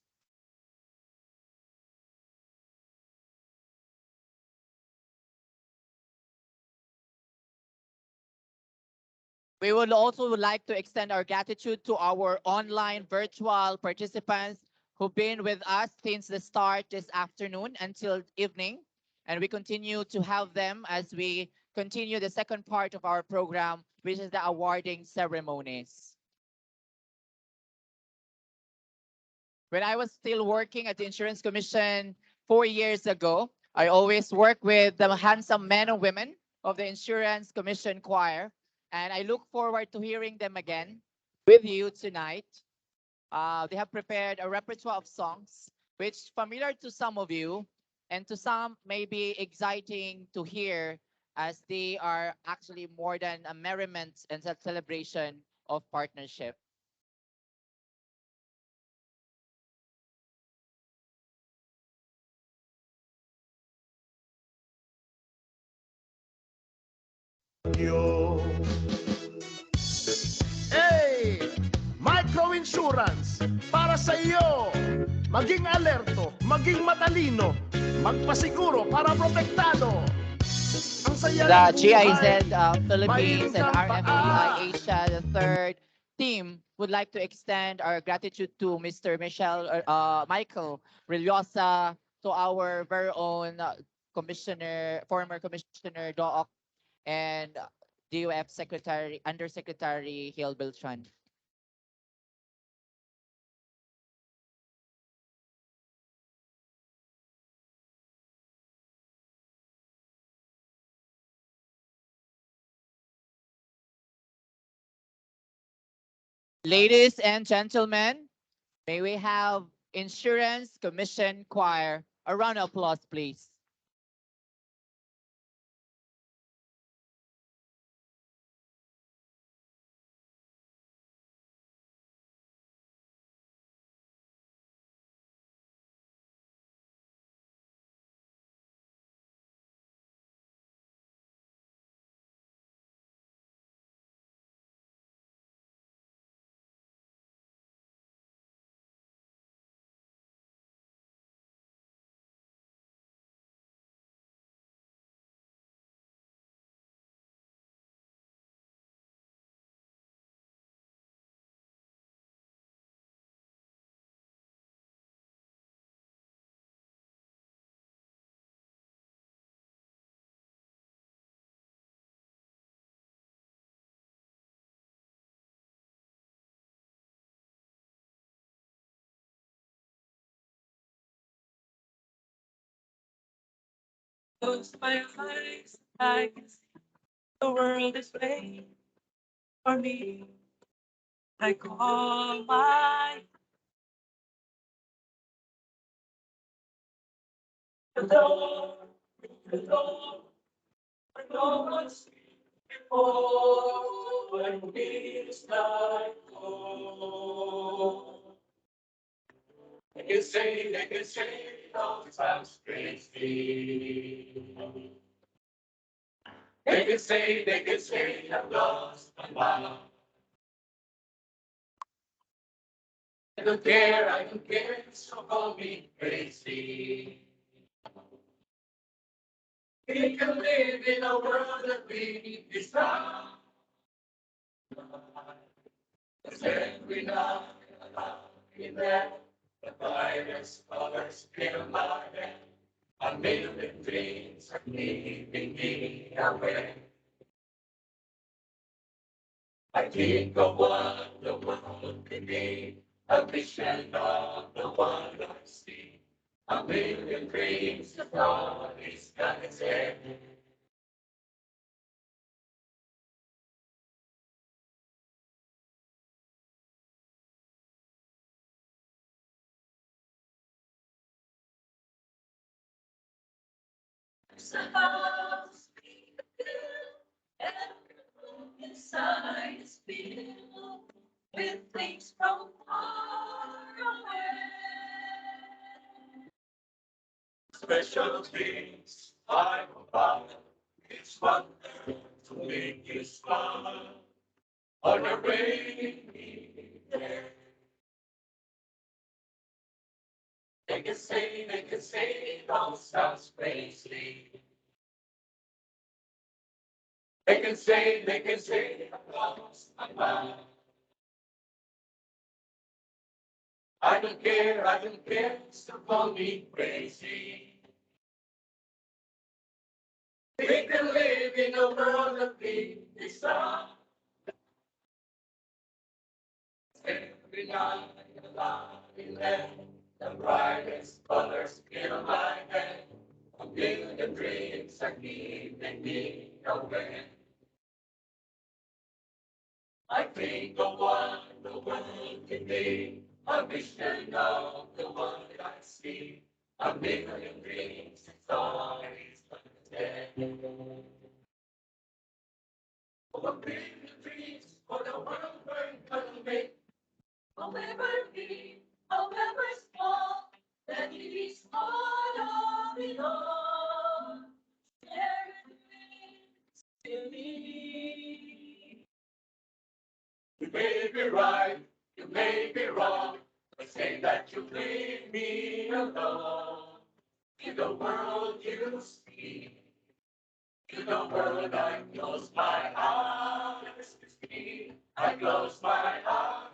We would also like to extend our gratitude to our online virtual participants who've been with us since the start this afternoon until evening. And we continue to have them as we continue the second part of our program, which is the awarding ceremonies. When I was still working at the Insurance Commission 4 years ago, I always worked with the handsome men and women of the Insurance Commission Choir. And I look forward to hearing them again with you tonight. They have prepared a repertoire of songs, which familiar to some of you, and to some may be exciting to hear as they are actually more than a merriment and a celebration of partnership. Hey! Micro-insurance para sa iyo. Maging alerto, maging matalino, magpasiguro para protektado. Ang saya The ng GIZ buhay, Philippines mayroon and kang RFPI paa. Asia, the third team, would like to extend our gratitude to Mr. Michael Rillosa, to our very own commissioner, former commissioner Doc, and DOF Secretary, Undersecretary Hale Beltran. Ladies and gentlemen, may we have Insurance Commission Choir. A round of applause, please. Close my eyes, I can see the world is waiting for me. I call my door, the door, but no one's before, and it's like home. They can say, no time strange me. They can say, I've lost my mind. I don't care, so call me crazy. We can live in a world that we desire. Cause every night, in there, the brightest colors fill my head. A million dreams are keeping me away. I think of what the world could be, a vision of the one I see. A million dreams to fly is God's head. There's a house being built, every room inside is filled with things from far away. Special things I'm about. It's wonder to make you smile on a rainy day. They can say it all sounds crazy. They can say I lost my mind. I don't care, so call me crazy. We can live in a world of peace. Every night alive there, the brightest colors fill my head. A million dreams are keeping me awake. I think of what the world can be, a vision of the world I see. A million dreams, it's always there. Oh, a million dreams for the world we're gonna make. However big, however small, that it is part of it all. Share it to me. You may be right, you may be wrong, but say that you leave me alone. In the world you see, in the world I close my eyes to see. I close my eyes.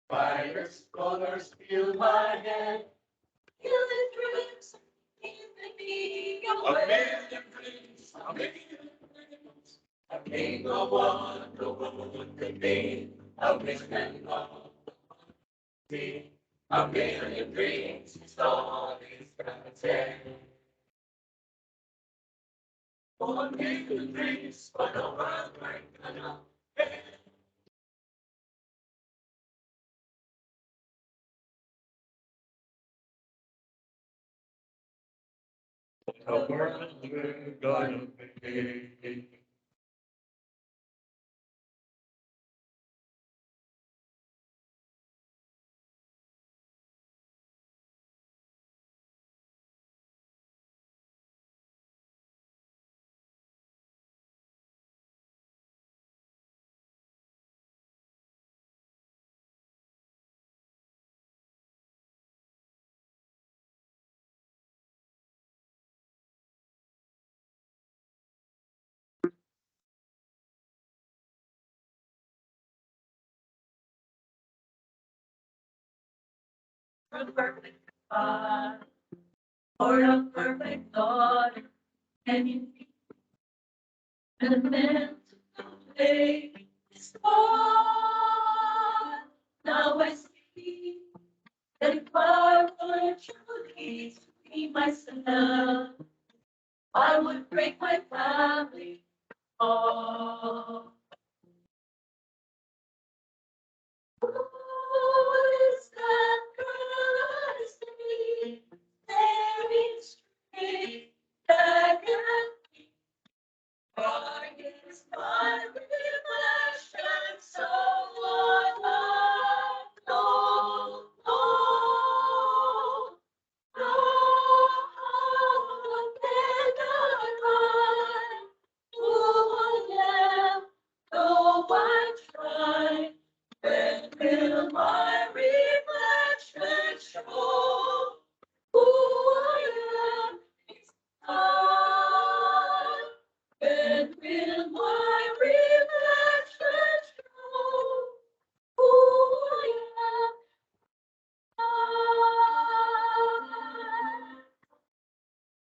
Fires, colors fill my head. Million dreams keeping me away. A million dreams, a million dreams. A king of what the world could be. A vision of me. A million dreams, it's all it's gonna take. A million dreams for the world we're gonna make. The world we're gonna make. The perfect God, or a perfect daughter, and you and meant to play this part. Now I see that if I were truly to be myself, I would break my family off. Who is that girl I see? Staring straight back at me. Why is my reflection so alive? No, no, no. How can I hide who I am? Though I try, when will my reflection show who I am? It's time. When will my reflection show who I am?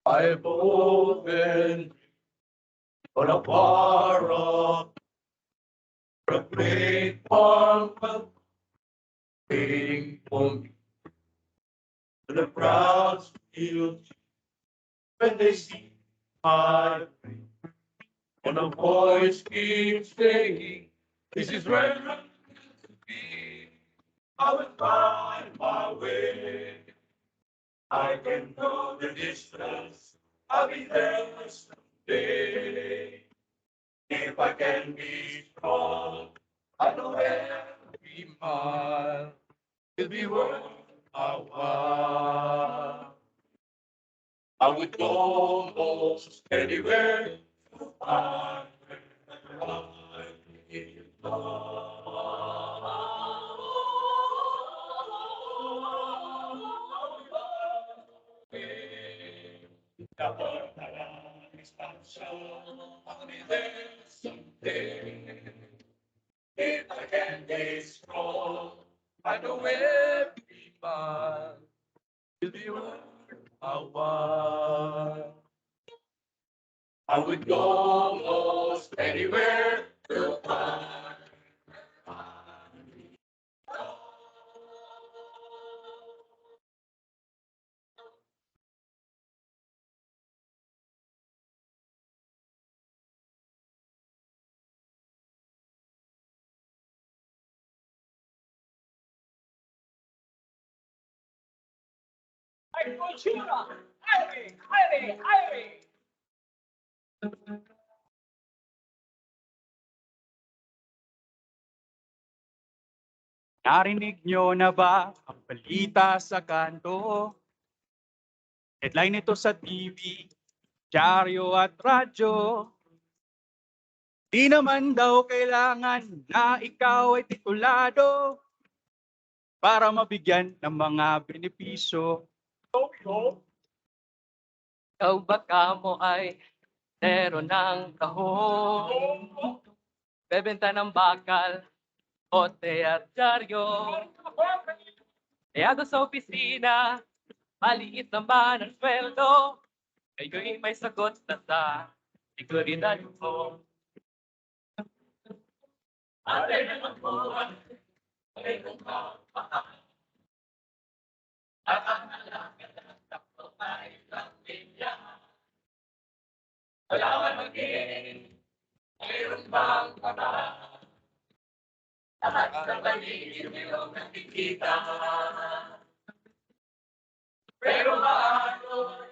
I've opened on a bar of a great farm waiting for me. The crowds feel when they see my face. And a voice keeps saying, this is where me, I will find my way. I can go the distance, I'll be there someday. If I can be strong, I know every mile will be worth a while. I would go almost anywhere to find where I I'll be there someday. If I can be strong, I know every mile will be worth a while. I would go almost anywhere to find. Narinig nyo na ba ang balita sa kanto? Headline nito sa TV, dyaryo at radyo. Di naman daw kailangan na ikaw ay titulado para mabigyan ng mga benepisyo. Ikaw baka mo ay zero ng kahon. Bebenta ng bakal, bote at dyaryo. Kaya sa opisina, maliit naman ang sweldo. Kayo'y may sagot na sa seguridad mo. Alay naman po ang may kumapahal. At ang alaga ng takbo ay pamilya. Kailangan maging mayroon bang paraan? Lahat ng paligid niyong nakikita. Pero paano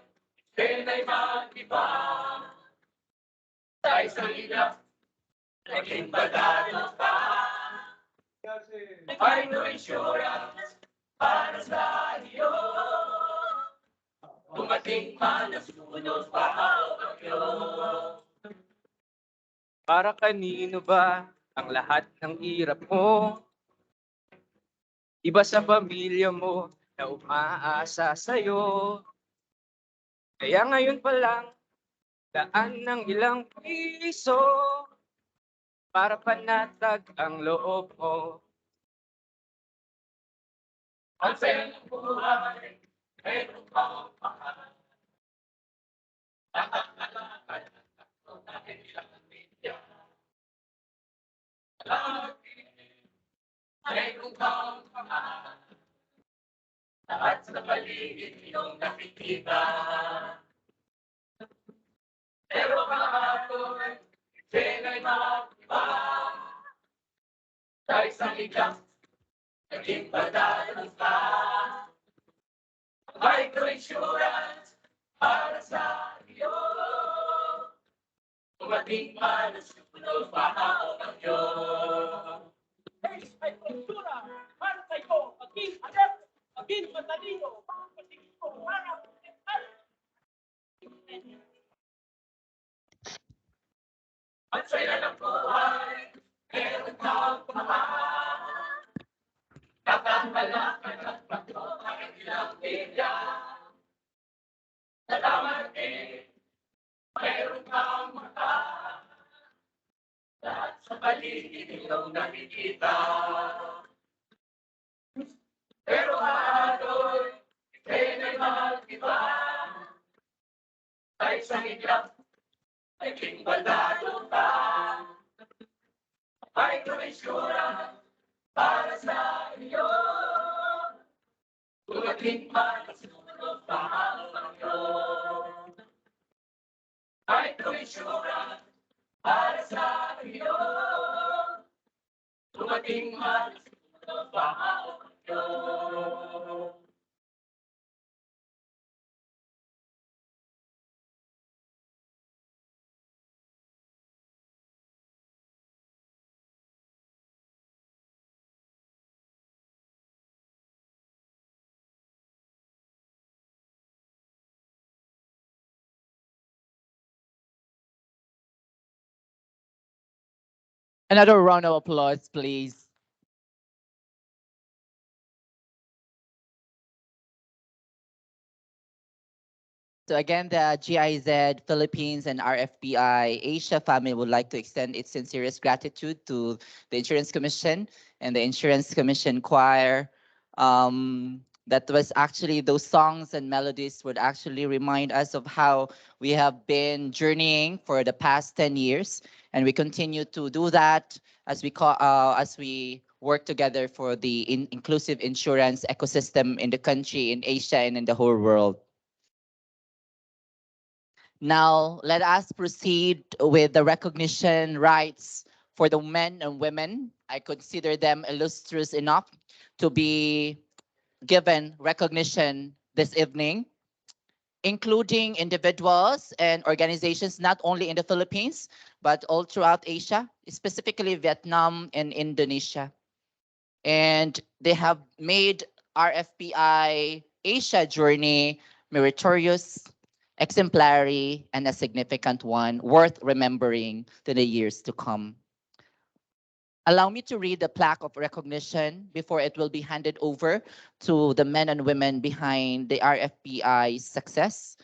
sila'y mag-iba? Sa isang ilap, naging badalo pa. May no insurance para sa iyo. Dumating man ang sunod pa ang bagyo. Para kanino ba ang lahat ng hirap mo? Iba sa pamilya mo na umaasa sa'yo. Kaya ngayon pa lang, daan ng ilang piso para panatag ang loob mo. Ang saya ng buhay, mayroon kang mahal. Ang alakad ng takbo ay ilang media. Lagi, mayroon kang mahal. Lahat sa paligid iyong nakikita. Pero kahapon, sila'y mag-iba. Sa isang iglap, naging badalo pa. Micro-insurance para sa iyo. Dumating man ang sunod pa ang bagyo. Kultura, para sa'yo, maging alert, maging matalino, magpasiguro, para protektar. Ang saya ng buhay, meron kang pamahal. Nakakalakad at pagod ang ilang bilya. Salamat din, mayroon kang mata. Lahat sa paligid iyong nakikita. Pero haloy, sila'y mag-iba. Sa isang iglap, naging badalo ka. Micro-insurance para sa iyo. Dumating man ang sunod pa ang bagyo. Micro-insurance para sa iyo. Dumating man ang Another round of applause, please. So again, the GIZ Philippines and RFPI Asia family would like to extend its sincerest gratitude to the Insurance Commission and the Insurance Commission Choir. That was actually those songs and melodies would actually remind us of how we have been journeying for the past 10 years, and we continue to do that as we work together for the inclusive insurance ecosystem in the country, in Asia, and in the whole world. Now, let us proceed with the recognition rights for the men and women. I consider them illustrious enough to be given recognition this evening, including individuals and organizations not only in the Philippines, but all throughout Asia, specifically Vietnam and Indonesia. And they have made RFPI Asia journey meritorious, exemplary, and a significant one worth remembering to the years to come. Allow me to read the plaque of recognition before it will be handed over to the men and women behind the RFPI success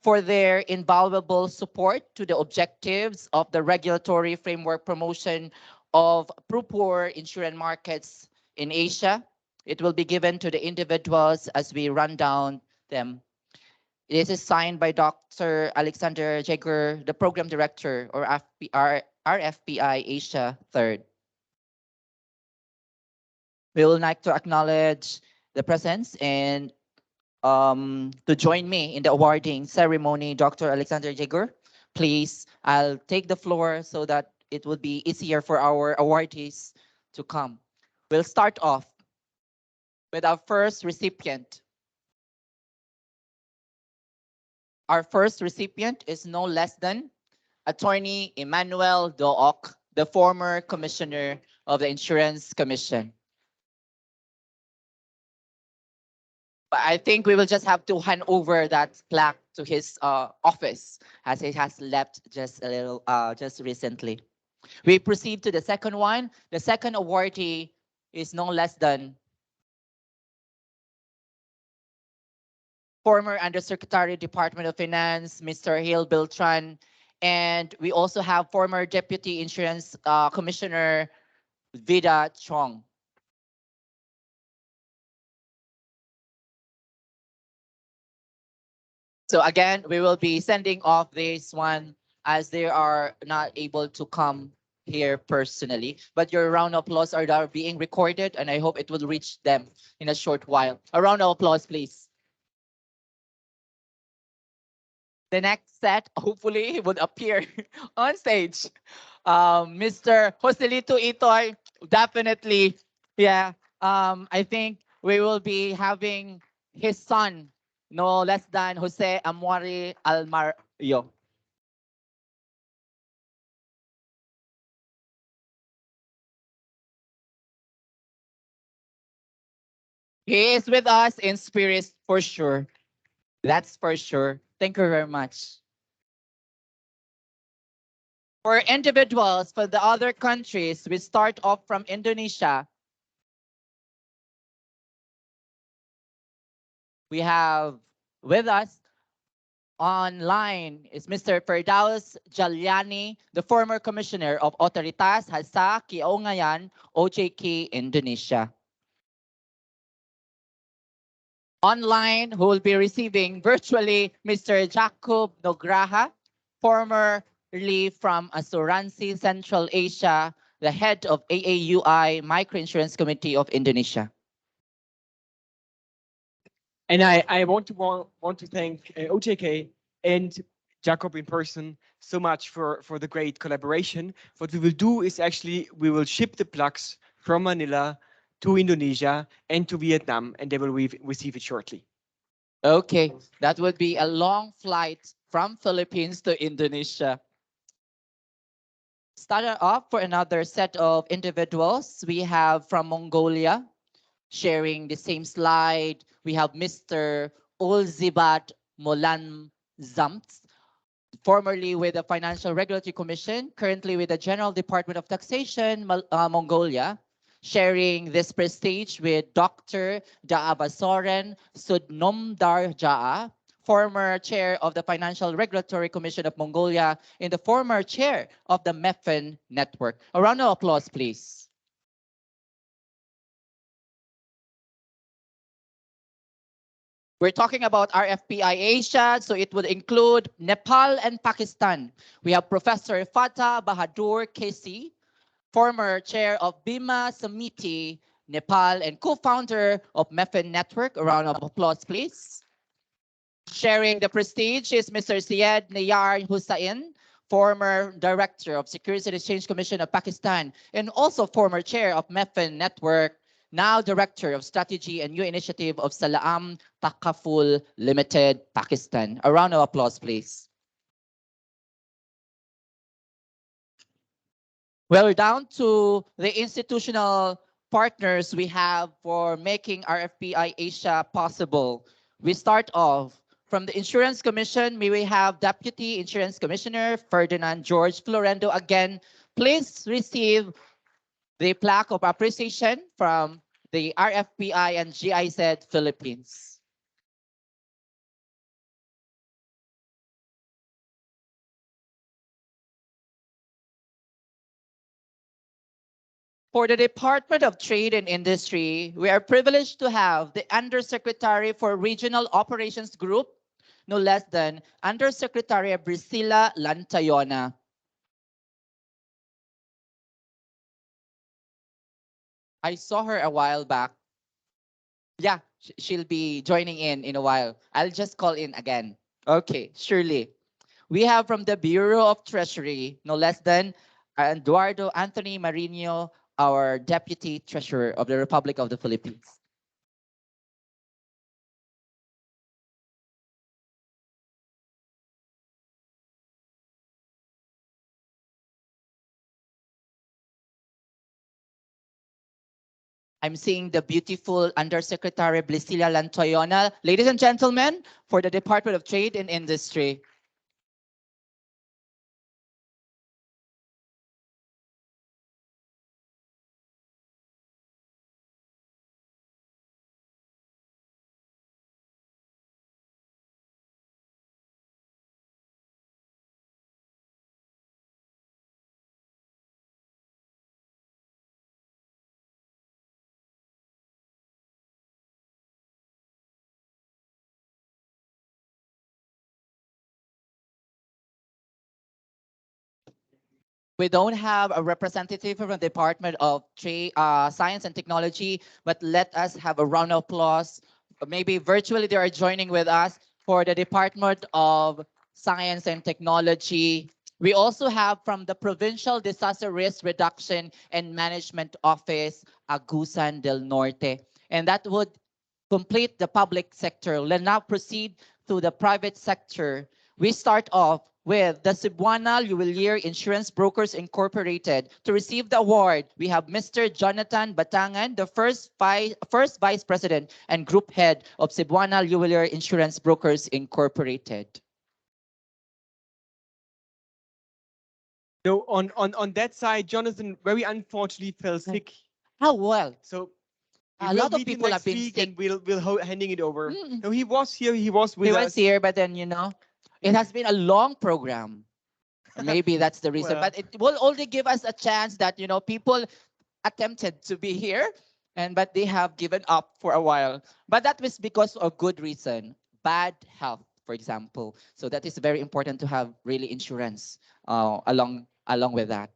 for their invaluable support to the objectives of the regulatory framework promotion of proper insurance markets in Asia. It will be given to the individuals as we run down them. This is signed by Dr. Alexander Jager, the Program Director or RFPI Asia Third. We would like to acknowledge the presence and to join me in the awarding ceremony, Dr. Alexander Jager. Please, I'll take the floor so that it would be easier for our awardees to come. We'll start off with our first recipient. Our first recipient is no less than Attorney Emmanuel Dook, the former Commissioner of the Insurance Commission. But I think we will just have to hand over that plaque to his office as it has left just a little, just recently. We proceed to the second one. The second awardee is no less than former Undersecretary Department of Finance, Mr. Hale Beltran, and we also have former Deputy Insurance Commissioner Vida Chong. So again, we will be sending off this one as they are not able to come here personally. But your round of applause are being recorded, and I hope it will reach them in a short while. A round of applause, please. The next set, hopefully, would appear on stage. Mr. Joselito Itoy, definitely, yeah. I think we will be having his son, no less than Jose Amuari Almario. He is with us in spirit for sure. That's for sure. Thank you very much. For individuals, for the other countries, we start off from Indonesia. We have with us online is Mr. Firdaus Jalyani, the former commissioner of Otoritas Hasa Kiaungayan, OJK, Indonesia. Online, who will be receiving virtually Mr. Jacob Nograha, formerly from Asuransi Central Asia, the head of AAUI Microinsurance Committee of Indonesia. And I want to thank OJK and Jacob in person so much for the great collaboration. What we will do is actually we will ship the plugs from Manila to Indonesia and to Vietnam, and they will receive it shortly. Okay, that would be a long flight from Philippines to Indonesia. Started off for another set of individuals. We have from Mongolia, sharing the same slide. We have Mr. Ulzibat Molan Zamts, formerly with the Financial Regulatory Commission, currently with the General Department of Taxation, Mongolia, sharing this prestige with Dr. Jaabasoren Sudnomdar Jaa, former chair of the Financial Regulatory Commission of Mongolia and the former chair of the MEFIN network. A round of applause, please. We're talking about RFPI Asia, so it would include Nepal and Pakistan. We have Professor Fatah Bahadur Kesi, former chair of Bima Samiti, Nepal, and co-founder of MEFIN Network. A round of applause, please. Sharing the prestige is Mr. Syed Nayar Hussain, former director of Securities and Exchange Commission of Pakistan, and also former chair of MEFIN Network, now director of strategy and new initiative of Salaam Takaful Limited, Pakistan. A round of applause, please. Well, we're down to the institutional partners we have for making RFPI Asia possible. We start off from the Insurance Commission. May we have Deputy Insurance Commissioner Ferdinand George Florendo again. Please receive the plaque of appreciation from the RFPI and GIZ Philippines. For the Department of Trade and Industry, we are privileged to have the Undersecretary for Regional Operations Group, no less than Undersecretary Priscilla Lantayona. I saw her a while back. Yeah, she'll be joining in a while. I'll just call in again. Okay, surely. We have from the Bureau of Treasury, no less than Eduardo Anthony Marino, our Deputy Treasurer of the Republic of the Philippines. I'm seeing the beautiful Undersecretary Priscilla Lantoyona. Ladies and gentlemen, for the Department of Trade and Industry. We don't have a representative from the Department of Trade, Science and Technology, but let us have a round of applause. Maybe virtually they are joining with us for the Department of Science and Technology. We also have from the Provincial Disaster Risk Reduction and Management Office, Agusan del Norte. And that would complete the public sector. Let's now proceed to the private sector. We start off with the Cebuana Juwelier Insurance Brokers Incorporated. To receive the award, we have Mr. Jonathan Batangan, the first Vice President and Group Head of Cebuana Juwelier Insurance Brokers Incorporated. No, on that side, Jonathan very unfortunately fell sick. How well? So a lot of people have been sick. And we'll handing it over. No, he was here. He was with us. He was here, but then it has been a long program. Maybe that's the reason. Well. But it will only give us a chance that people attempted to be here, but they have given up for a while. But that was because of good reason, bad health, for example. So that is very important to have really insurance along with that.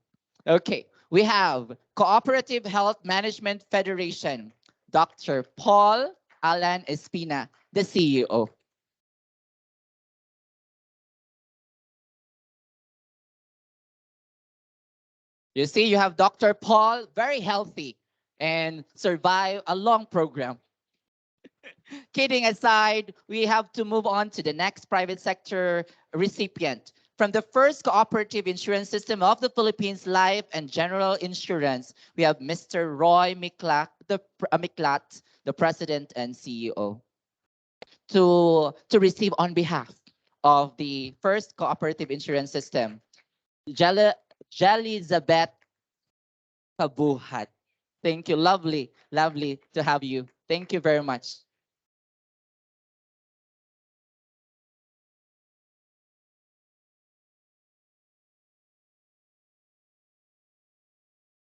Okay, we have Cooperative Health Management Federation, Dr. Paul Alan Espina, the CEO. You see, you have Dr. Paul, very healthy and survive a long program. Kidding aside, we have to move on to the next private sector recipient. From the first cooperative insurance system of the Philippines, Life and General Insurance, we have Mr. Roy Miklat, the President and CEO, to receive on behalf of the first cooperative insurance system, Jelizabeth Kabuhat. Thank you. Lovely, lovely to have you. Thank you very much.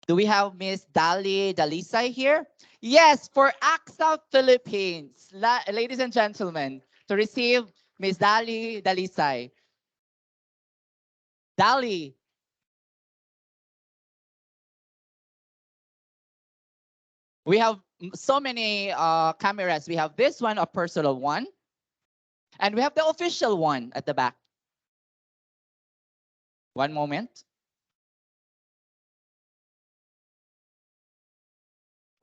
Do we have Miss Dali Dalisay here? Yes, for AXA Philippines. Ladies and gentlemen, to receive Miss Dali Dalisay. Dali. We have so many cameras. We have this one, a personal one. And we have the official one at the back. One moment.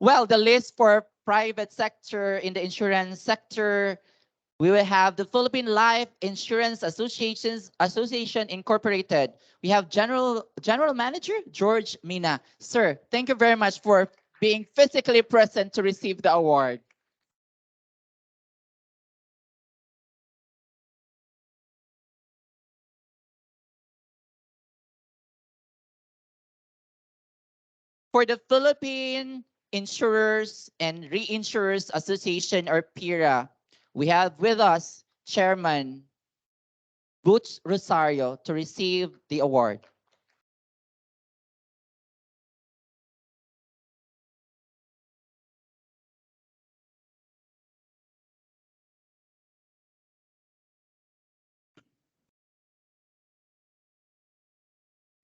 Well, the list for private sector in the insurance sector, we will have the Philippine Life Insurance Association Incorporated. We have General Manager George Mina. Sir, thank you very much for being physically present to receive the award. For the Philippine Insurers and Reinsurers Association, or PIRA, we have with us Chairman Butch Rosario to receive the award.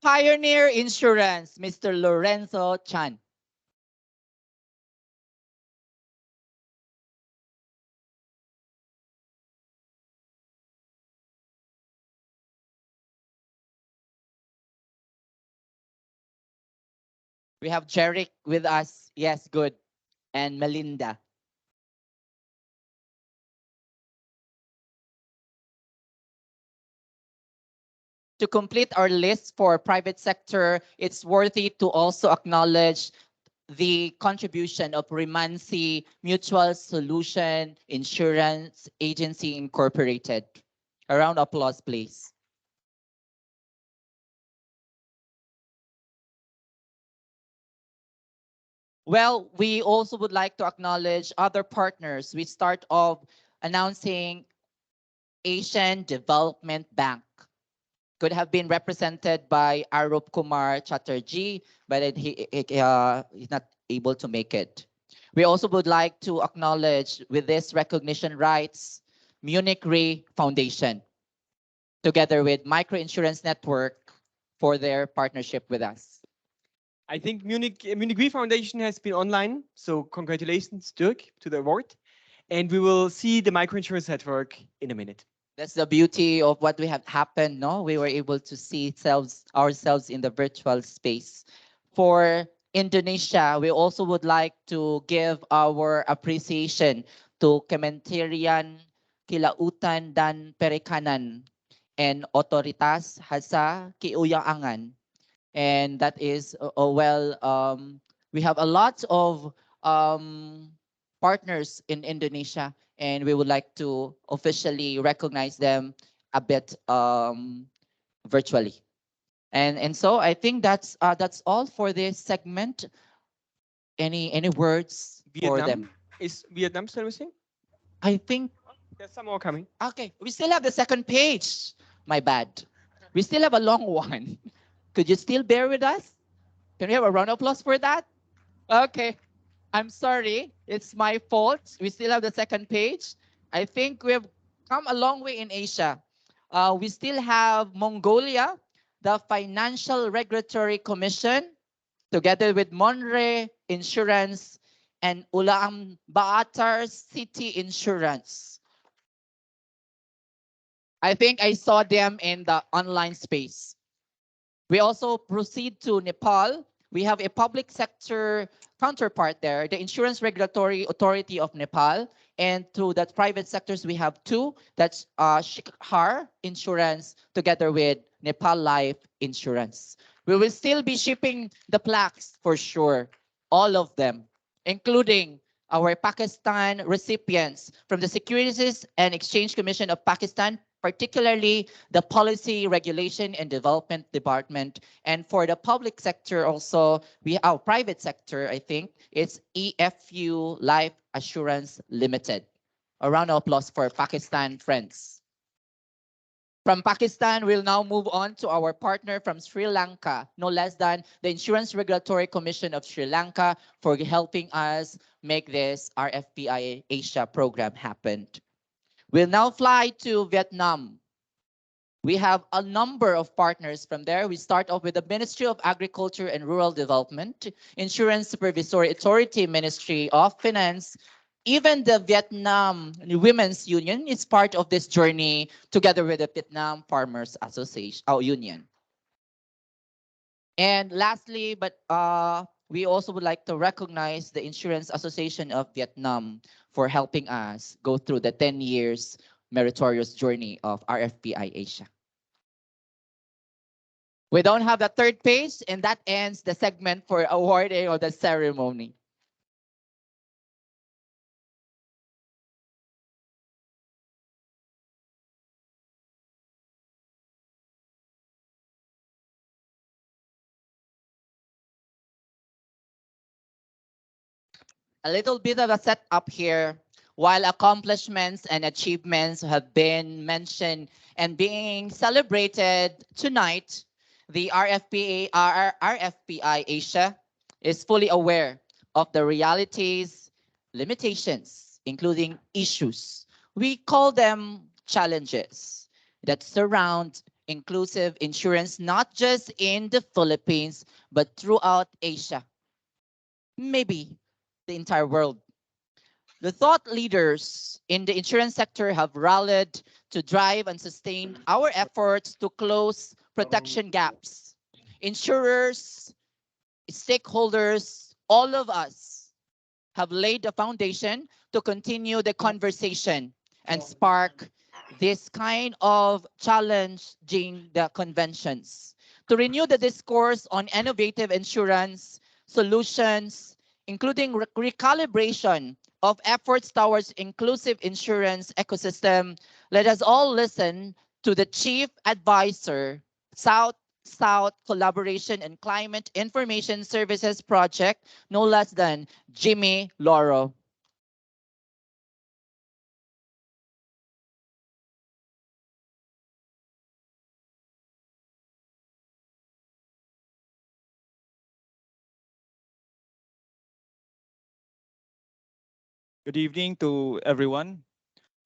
Pioneer Insurance, Mr. Lorenzo Chan. We have Jerick with us. Yes, good. And Melinda. To complete our list for private sector, it's worthy to also acknowledge the contribution of Remansi Mutual Solution Insurance Agency Incorporated. A round of applause, please. Well, we also would like to acknowledge other partners. We start off announcing Asian Development Bank. Could have been represented by Arup Kumar Chatterjee, but he's not able to make it. We also would like to acknowledge with this recognition rights, Munich Re Foundation, together with Microinsurance Network for their partnership with us. I think Munich Re Foundation has been online, so congratulations, Dirk, to the award. And we will see the Microinsurance Network in a minute. That's the beauty of what we have happened, no? We were able to see ourselves in the virtual space. For Indonesia, we also would like to give our appreciation to Kementerian Kilautan dan Perikanan and Otoritas Hasa Kiuyaangan. And that is, we have a lot of partners in Indonesia, and we would like to officially recognize them a bit virtually. And so I think that's all for this segment. Any words for them? Is Vietnam still missing? I think there's some more coming. Okay, we still have the second page. My bad. We still have a long one. Could you still bear with us? Can we have a round of applause for that? Okay. I'm sorry. It's my fault. We still have the second page. I think we've come a long way in Asia. We still have Mongolia, the Financial Regulatory Commission, together with Monre Insurance and Ulaanbaatar City Insurance. I think I saw them in the online space. We also proceed to Nepal. We have a public sector counterpart there, the Insurance Regulatory Authority of Nepal. And through that private sectors, we have two. That's Shikhar Insurance together with Nepal Life Insurance. We will still be shipping the plaques for sure, all of them, including our Pakistan recipients from the Securities and Exchange Commission of Pakistan, particularly the Policy, Regulation, and Development Department. And for the public sector also, our private sector, I think, it's EFU Life Assurance Limited. A round of applause for Pakistan friends. From Pakistan, we'll now move on to our partner from Sri Lanka, no less than the Insurance Regulatory Commission of Sri Lanka for helping us make this RFPI Asia program happen. We'll now fly to Vietnam. We have a number of partners from there. We start off with the Ministry of Agriculture and Rural Development, Insurance Supervisory Authority, Ministry of Finance. Even the Vietnam Women's Union is part of this journey together with the Vietnam Farmers Association Union. And lastly, but we also would like to recognize the Insurance Association of Vietnam for helping us go through the 10 years meritorious journey of RFPI Asia. We don't have the third page, and that ends the segment for awarding of the ceremony. A little bit of a setup here. While accomplishments and achievements have been mentioned and being celebrated tonight, the RFPI Asia is fully aware of the realities, limitations, including issues. We call them challenges that surround inclusive insurance, not just in the Philippines, but throughout Asia, maybe the entire world. The thought leaders in the insurance sector have rallied to drive and sustain our efforts to close protection gaps. Insurers, stakeholders, all of us have laid the foundation to continue the conversation and spark this kind of challenging the conventions. To renew the discourse on innovative insurance solutions, including recalibration of efforts towards inclusive insurance ecosystem, let us all listen to the Chief Advisor, South-South Collaboration and Climate Information Services Project, no less than Jimmy Loro. Good evening to everyone.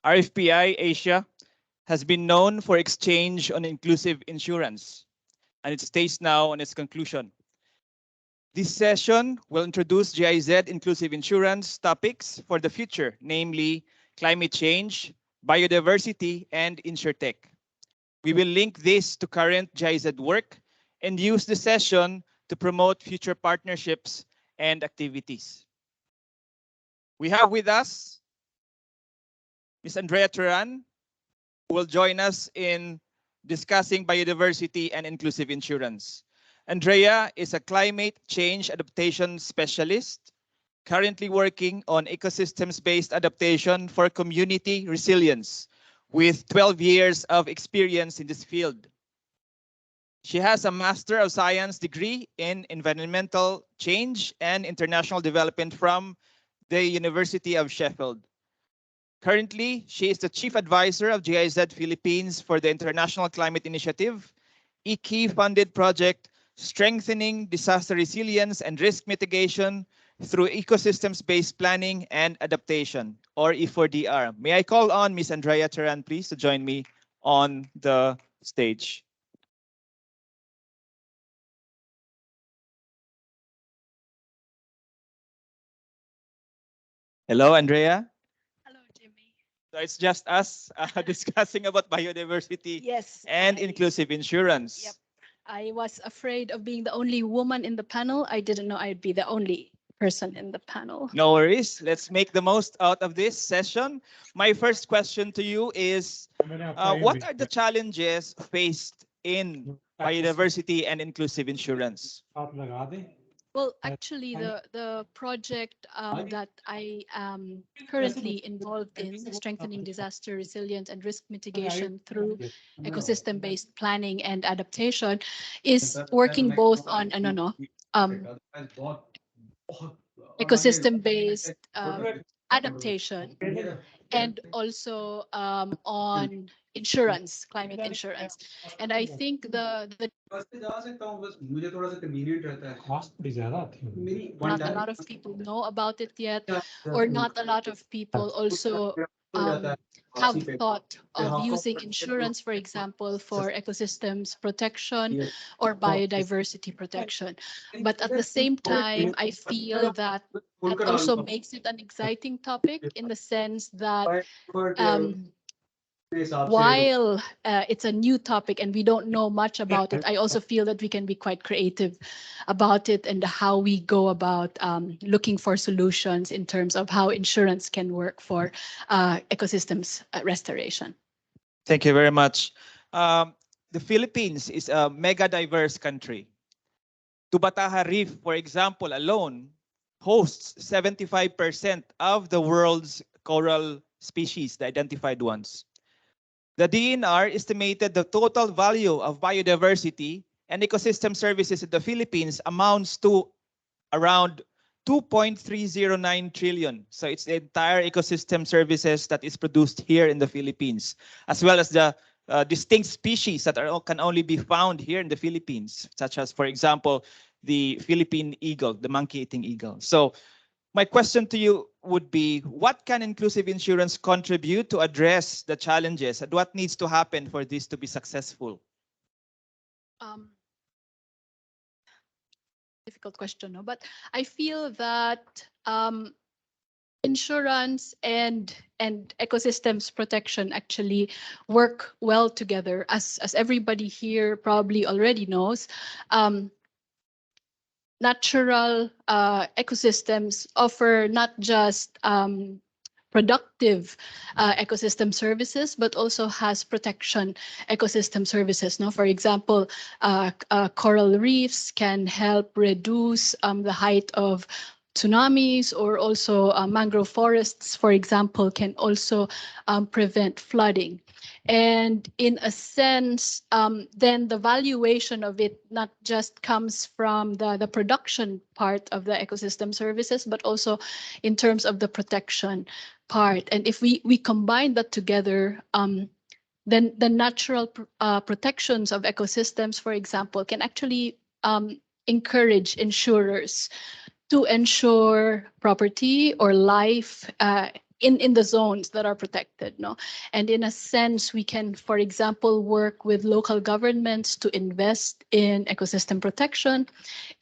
RFPI Asia has been known for exchange on inclusive insurance, and it stays now on its conclusion. This session will introduce GIZ inclusive insurance topics for the future, namely climate change, biodiversity, and InsurTech. We will link this to current GIZ work and use the session to promote future partnerships and activities. We have with us Ms. Andrea Turan, who will join us in discussing biodiversity and inclusive insurance. Andrea is a climate change adaptation specialist, currently working on ecosystems-based adaptation for community resilience, with 12 years of experience in this field. She has a Master of Science degree in Environmental Change and International Development from the University of Sheffield. Currently, she is the Chief Advisor of GIZ Philippines for the International Climate Initiative, a key-funded project strengthening disaster resilience and risk mitigation through ecosystems-based planning and adaptation, or E4DR. May I call on Ms. Andrea Turan, please, to join me on the stage. Hello, Andrea. Hello, Jimmy. So it's just us discussing about biodiversity Yes, and inclusive insurance. Yep. I was afraid of being the only woman in the panel. I didn't know I'd be the only person in the panel. No worries. Let's make the most out of this session. My first question to you is, what are the challenges faced in biodiversity and inclusive insurance? Well, actually, the project that I am currently involved in, strengthening disaster resilience and risk mitigation through ecosystem-based planning and adaptation, is working both on ecosystem-based adaptation and also on insurance, climate insurance. And I think the not a lot of people know about it yet, or not a lot of people also have thought of using insurance, for example, for ecosystems protection or biodiversity protection. But at the same time, I feel that that also makes it an exciting topic in the sense that while it's a new topic and we don't know much about it, I also feel that we can be quite creative about it and how we go about looking for solutions in terms of how insurance can work for ecosystems restoration. Thank you very much. The Philippines is a mega diverse country. Tubataha Reef, for example, alone hosts 75% of the world's coral species, the identified ones. The DNR estimated the total value of biodiversity and ecosystem services in the Philippines amounts to around 2.309 trillion. So it's the entire ecosystem services that is produced here in the Philippines, as well as the distinct species that can only be found here in the Philippines, such as, for example, the Philippine eagle, the monkey-eating eagle. So my question to you would be, what can inclusive insurance contribute to address the challenges, and what needs to happen for this to be successful? Difficult question, no? But I feel that insurance and ecosystems protection actually work well together. As everybody here probably already knows, natural ecosystems offer not just productive ecosystem services, but also has protection ecosystem services. No, for example, coral reefs can help reduce the height of tsunamis, or also mangrove forests, for example, can also prevent flooding. And in a sense, then the valuation of it not just comes from the production part of the ecosystem services, but also in terms of the protection part. And if we combine that together, then the natural protections of ecosystems, for example, can actually encourage insurers to ensure property or life in the zones that are protected. No? And in a sense, we can, for example, work with local governments to invest in ecosystem protection,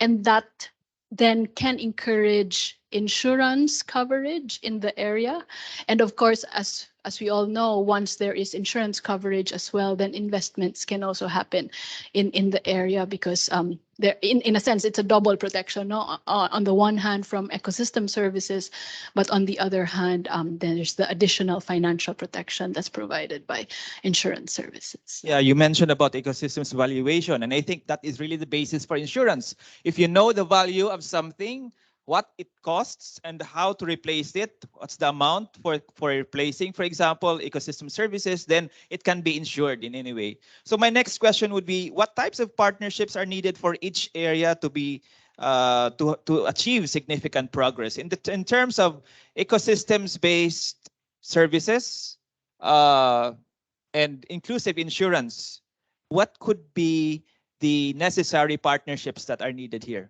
and that then can encourage insurance coverage in the area. And of course, as we all know, once there is insurance coverage as well, then investments can also happen in the area, because there, in a sense, it's a double protection. No? On the one hand, from ecosystem services, but on the other hand, then there's the additional financial protection that's provided by insurance services. Yeah, you mentioned about ecosystems valuation, and I think that is really the basis for insurance. If you know the value of something, what it costs and how to replace it, what's the amount for replacing, for example, ecosystem services, then it can be insured in any way. So my next question would be, what types of partnerships are needed for each area to be to achieve significant progress in terms of ecosystems-based services and inclusive insurance? What could be the necessary partnerships that are needed here?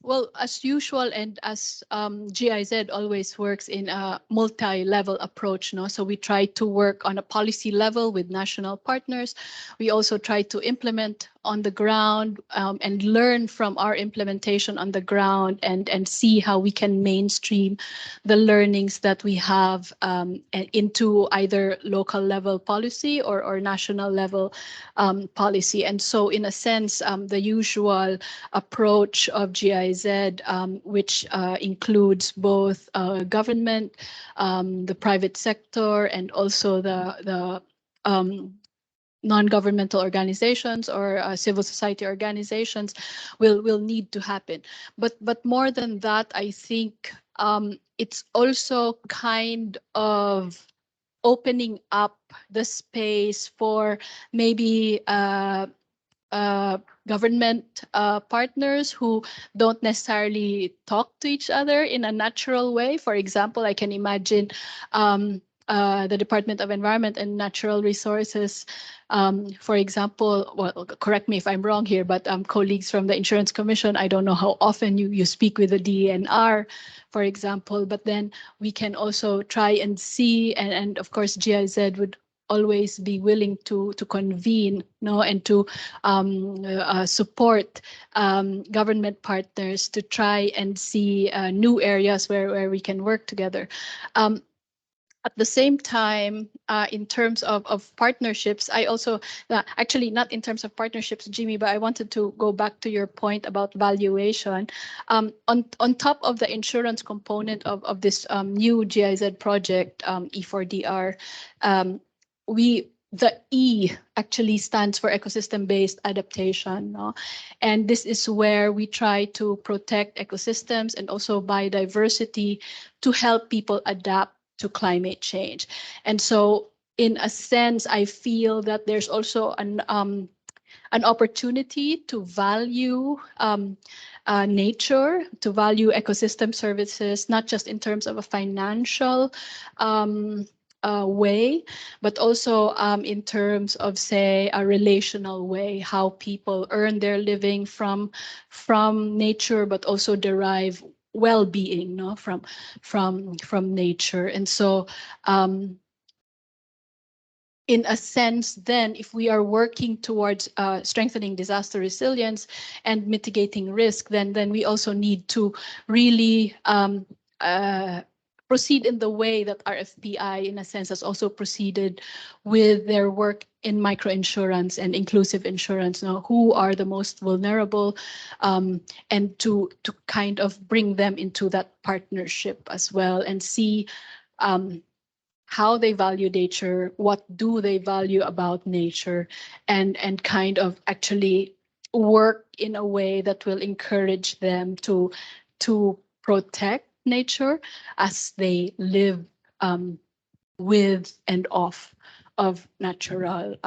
Well, as usual, and as GIZ always works in a multi-level approach, no? So we try to work on a policy level with national partners. We also try to implement on the ground and learn from our implementation on the ground, and see how we can mainstream the learnings that we have into either local level policy or national level policy. And so in a sense, the usual approach of GIZ, which includes both government, the private sector, and also the non-governmental organizations or civil society organizations will need to happen. But more than that, I think it's also kind of opening up the space for maybe government partners who don't necessarily talk to each other in a natural way. For example, I can imagine the Department of Environment and Natural Resources, for example, well, correct me if I'm wrong here, but colleagues from the Insurance Commission, I don't know how often you speak with the DENR, for example, but then we can also try and see, and of course GIZ would always be willing to convene, no, and to support government partners to try and see new areas where we can work together. At the same time, in terms of partnerships, I also, actually not in terms of partnerships, Jimmy, but I wanted to go back to your point about valuation. On top of the insurance component of this new GIZ project, E4DR, the E actually stands for ecosystem-based adaptation, no? And this is where we try to protect ecosystems and also biodiversity to help people adapt to climate change. And so in a sense, I feel that there's also an opportunity to value nature, to value ecosystem services, not just in terms of a financial way, but also in terms of, say, a relational way, how people earn their living from nature, but also derive well-being, no, from nature. And so in a sense, then, if we are working towards strengthening disaster resilience and mitigating risk, then we also need to really proceed in the way that RFPI, in a sense, has also proceeded with their work in microinsurance and inclusive insurance. Now, who are the most vulnerable, and to kind of bring them into that partnership as well and see how they value nature, what do they value about nature, and kind of actually work in a way that will encourage them to protect nature as they live with and off of natural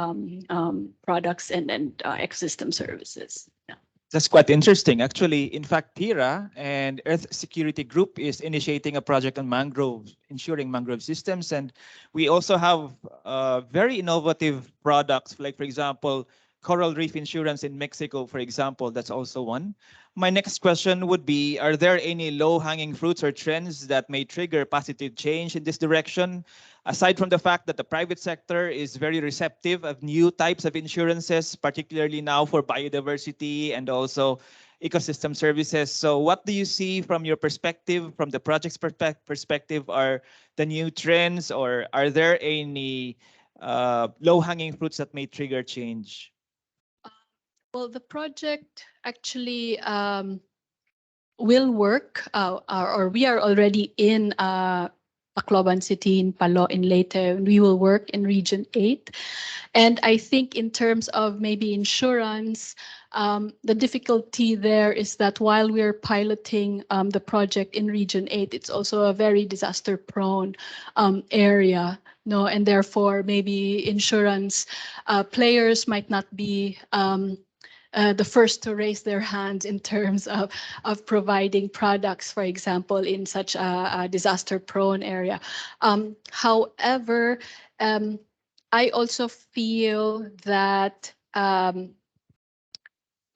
products and ecosystem services. Yeah. That's quite interesting. Actually, in fact, PIRA and Earth Security Group is initiating a project on mangroves, ensuring mangrove systems. And we also have very innovative products, like, for example, coral reef insurance in Mexico, for example. That's also one. My next question would be, are there any low-hanging fruits or trends that may trigger positive change in this direction? Aside from the fact that the private sector is very receptive of new types of insurances, particularly now for biodiversity and also ecosystem services. So what do you see from your perspective, from the project's perspective, are the new trends, or are there any low-hanging fruits that may trigger change? Well, the project actually will work, or we are already in Tacloban City, in Palo, in Leyte, and we will work in Region 8. And I think in terms of maybe insurance, the difficulty there is that while we're piloting the project in Region 8, it's also a very disaster-prone area. No, and therefore maybe insurance players might not be the first to raise their hands in terms of providing products, for example, in such a disaster-prone area. However, I also feel that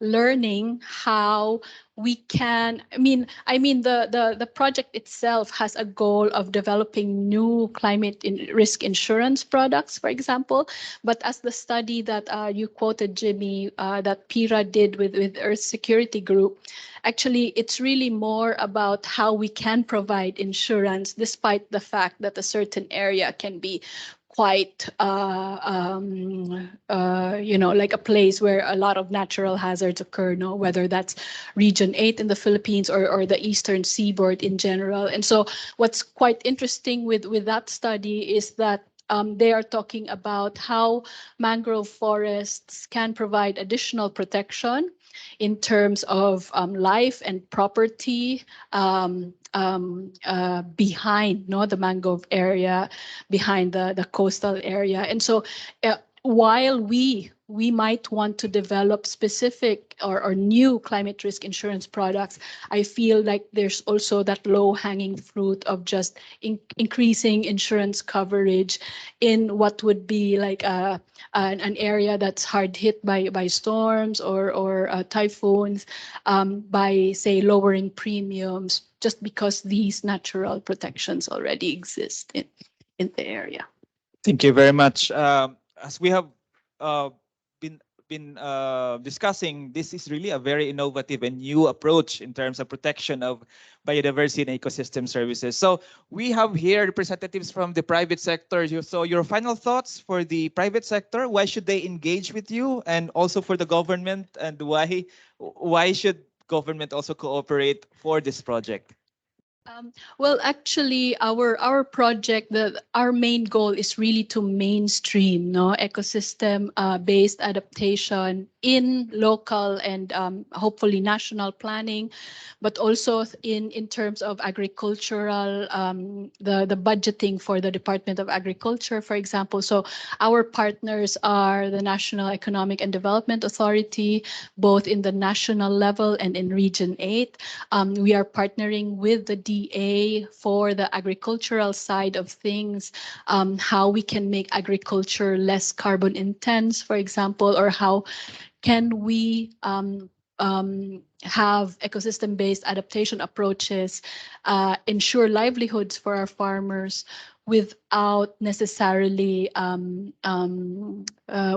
learning how we can, I mean the project itself has a goal of developing new climate risk insurance products, for example, but as the study that you quoted, Jimmy, that PIRA did with Earth Security Group, actually it's really more about how we can provide insurance despite the fact that a certain area can be quite, like a place where a lot of natural hazards occur, no? Whether that's Region 8 in the Philippines or the Eastern Seaboard in general. And so what's quite interesting with that study is that they are talking about how mangrove forests can provide additional protection in terms of life and property behind the mangrove area, behind the coastal area. And so while we might want to develop specific or new climate risk insurance products, I feel like there's also that low-hanging fruit of just increasing insurance coverage in what would be like an area that's hard hit by storms or typhoons, by, say, lowering premiums just because these natural protections already exist in the area. Thank you very much. As we have uh, been discussing, this is really a very innovative and new approach in terms of protection of biodiversity and ecosystem services. So we have here representatives from the private sector. So your final thoughts for the private sector, why should they engage with you, and also for the government, and why should government also cooperate for this project? Well, actually, our project, our main goal is really to mainstream ecosystem based adaptation in local and hopefully national planning, but also in terms of agricultural, the budgeting for the Department of Agriculture, for example. So our partners are the National Economic and Development Authority, both in the national level and in Region 8. We are partnering with the DA for the agricultural side of things, how we can make agriculture less carbon intense, for example, or how can we have ecosystem-based adaptation approaches, ensure livelihoods for our farmers without necessarily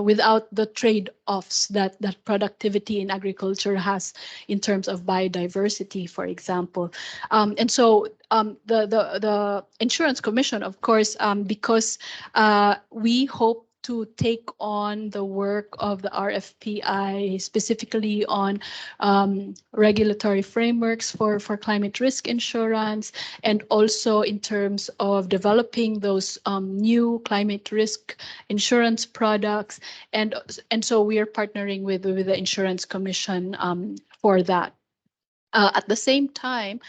without the trade-offs that productivity in agriculture has in terms of biodiversity, for example. And so the Insurance Commission, of course, because we hope to take on the work of the RFPI, specifically on regulatory frameworks for climate risk insurance, and also in terms of developing those new climate risk insurance products. And so we are partnering with the Insurance Commission for that. At the same time,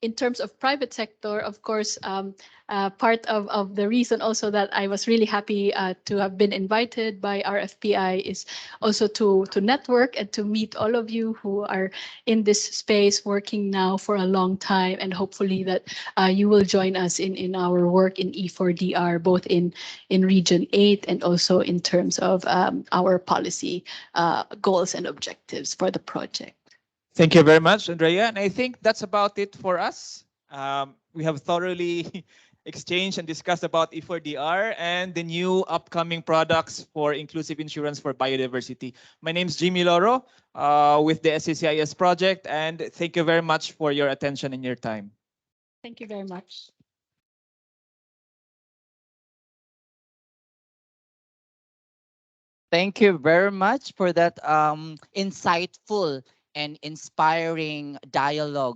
in terms of private sector, of course, part of the reason also that I was really happy to have been invited by RFPI is also to network and to meet all of you who are in this space working now for a long time, and hopefully that you will join us in our work in E4DR, both in Region 8 and also in terms of our policy goals and objectives for the project. Thank you very much, Andrea. And I think that's about it for us. We have thoroughly exchanged and discussed about E4DR and the new upcoming products for inclusive insurance for biodiversity. My name is Jimmy Loro with the SCCIS project, and thank you very much for your attention and your time. Thank you very much. Thank you very much for that insightful and inspiring dialogue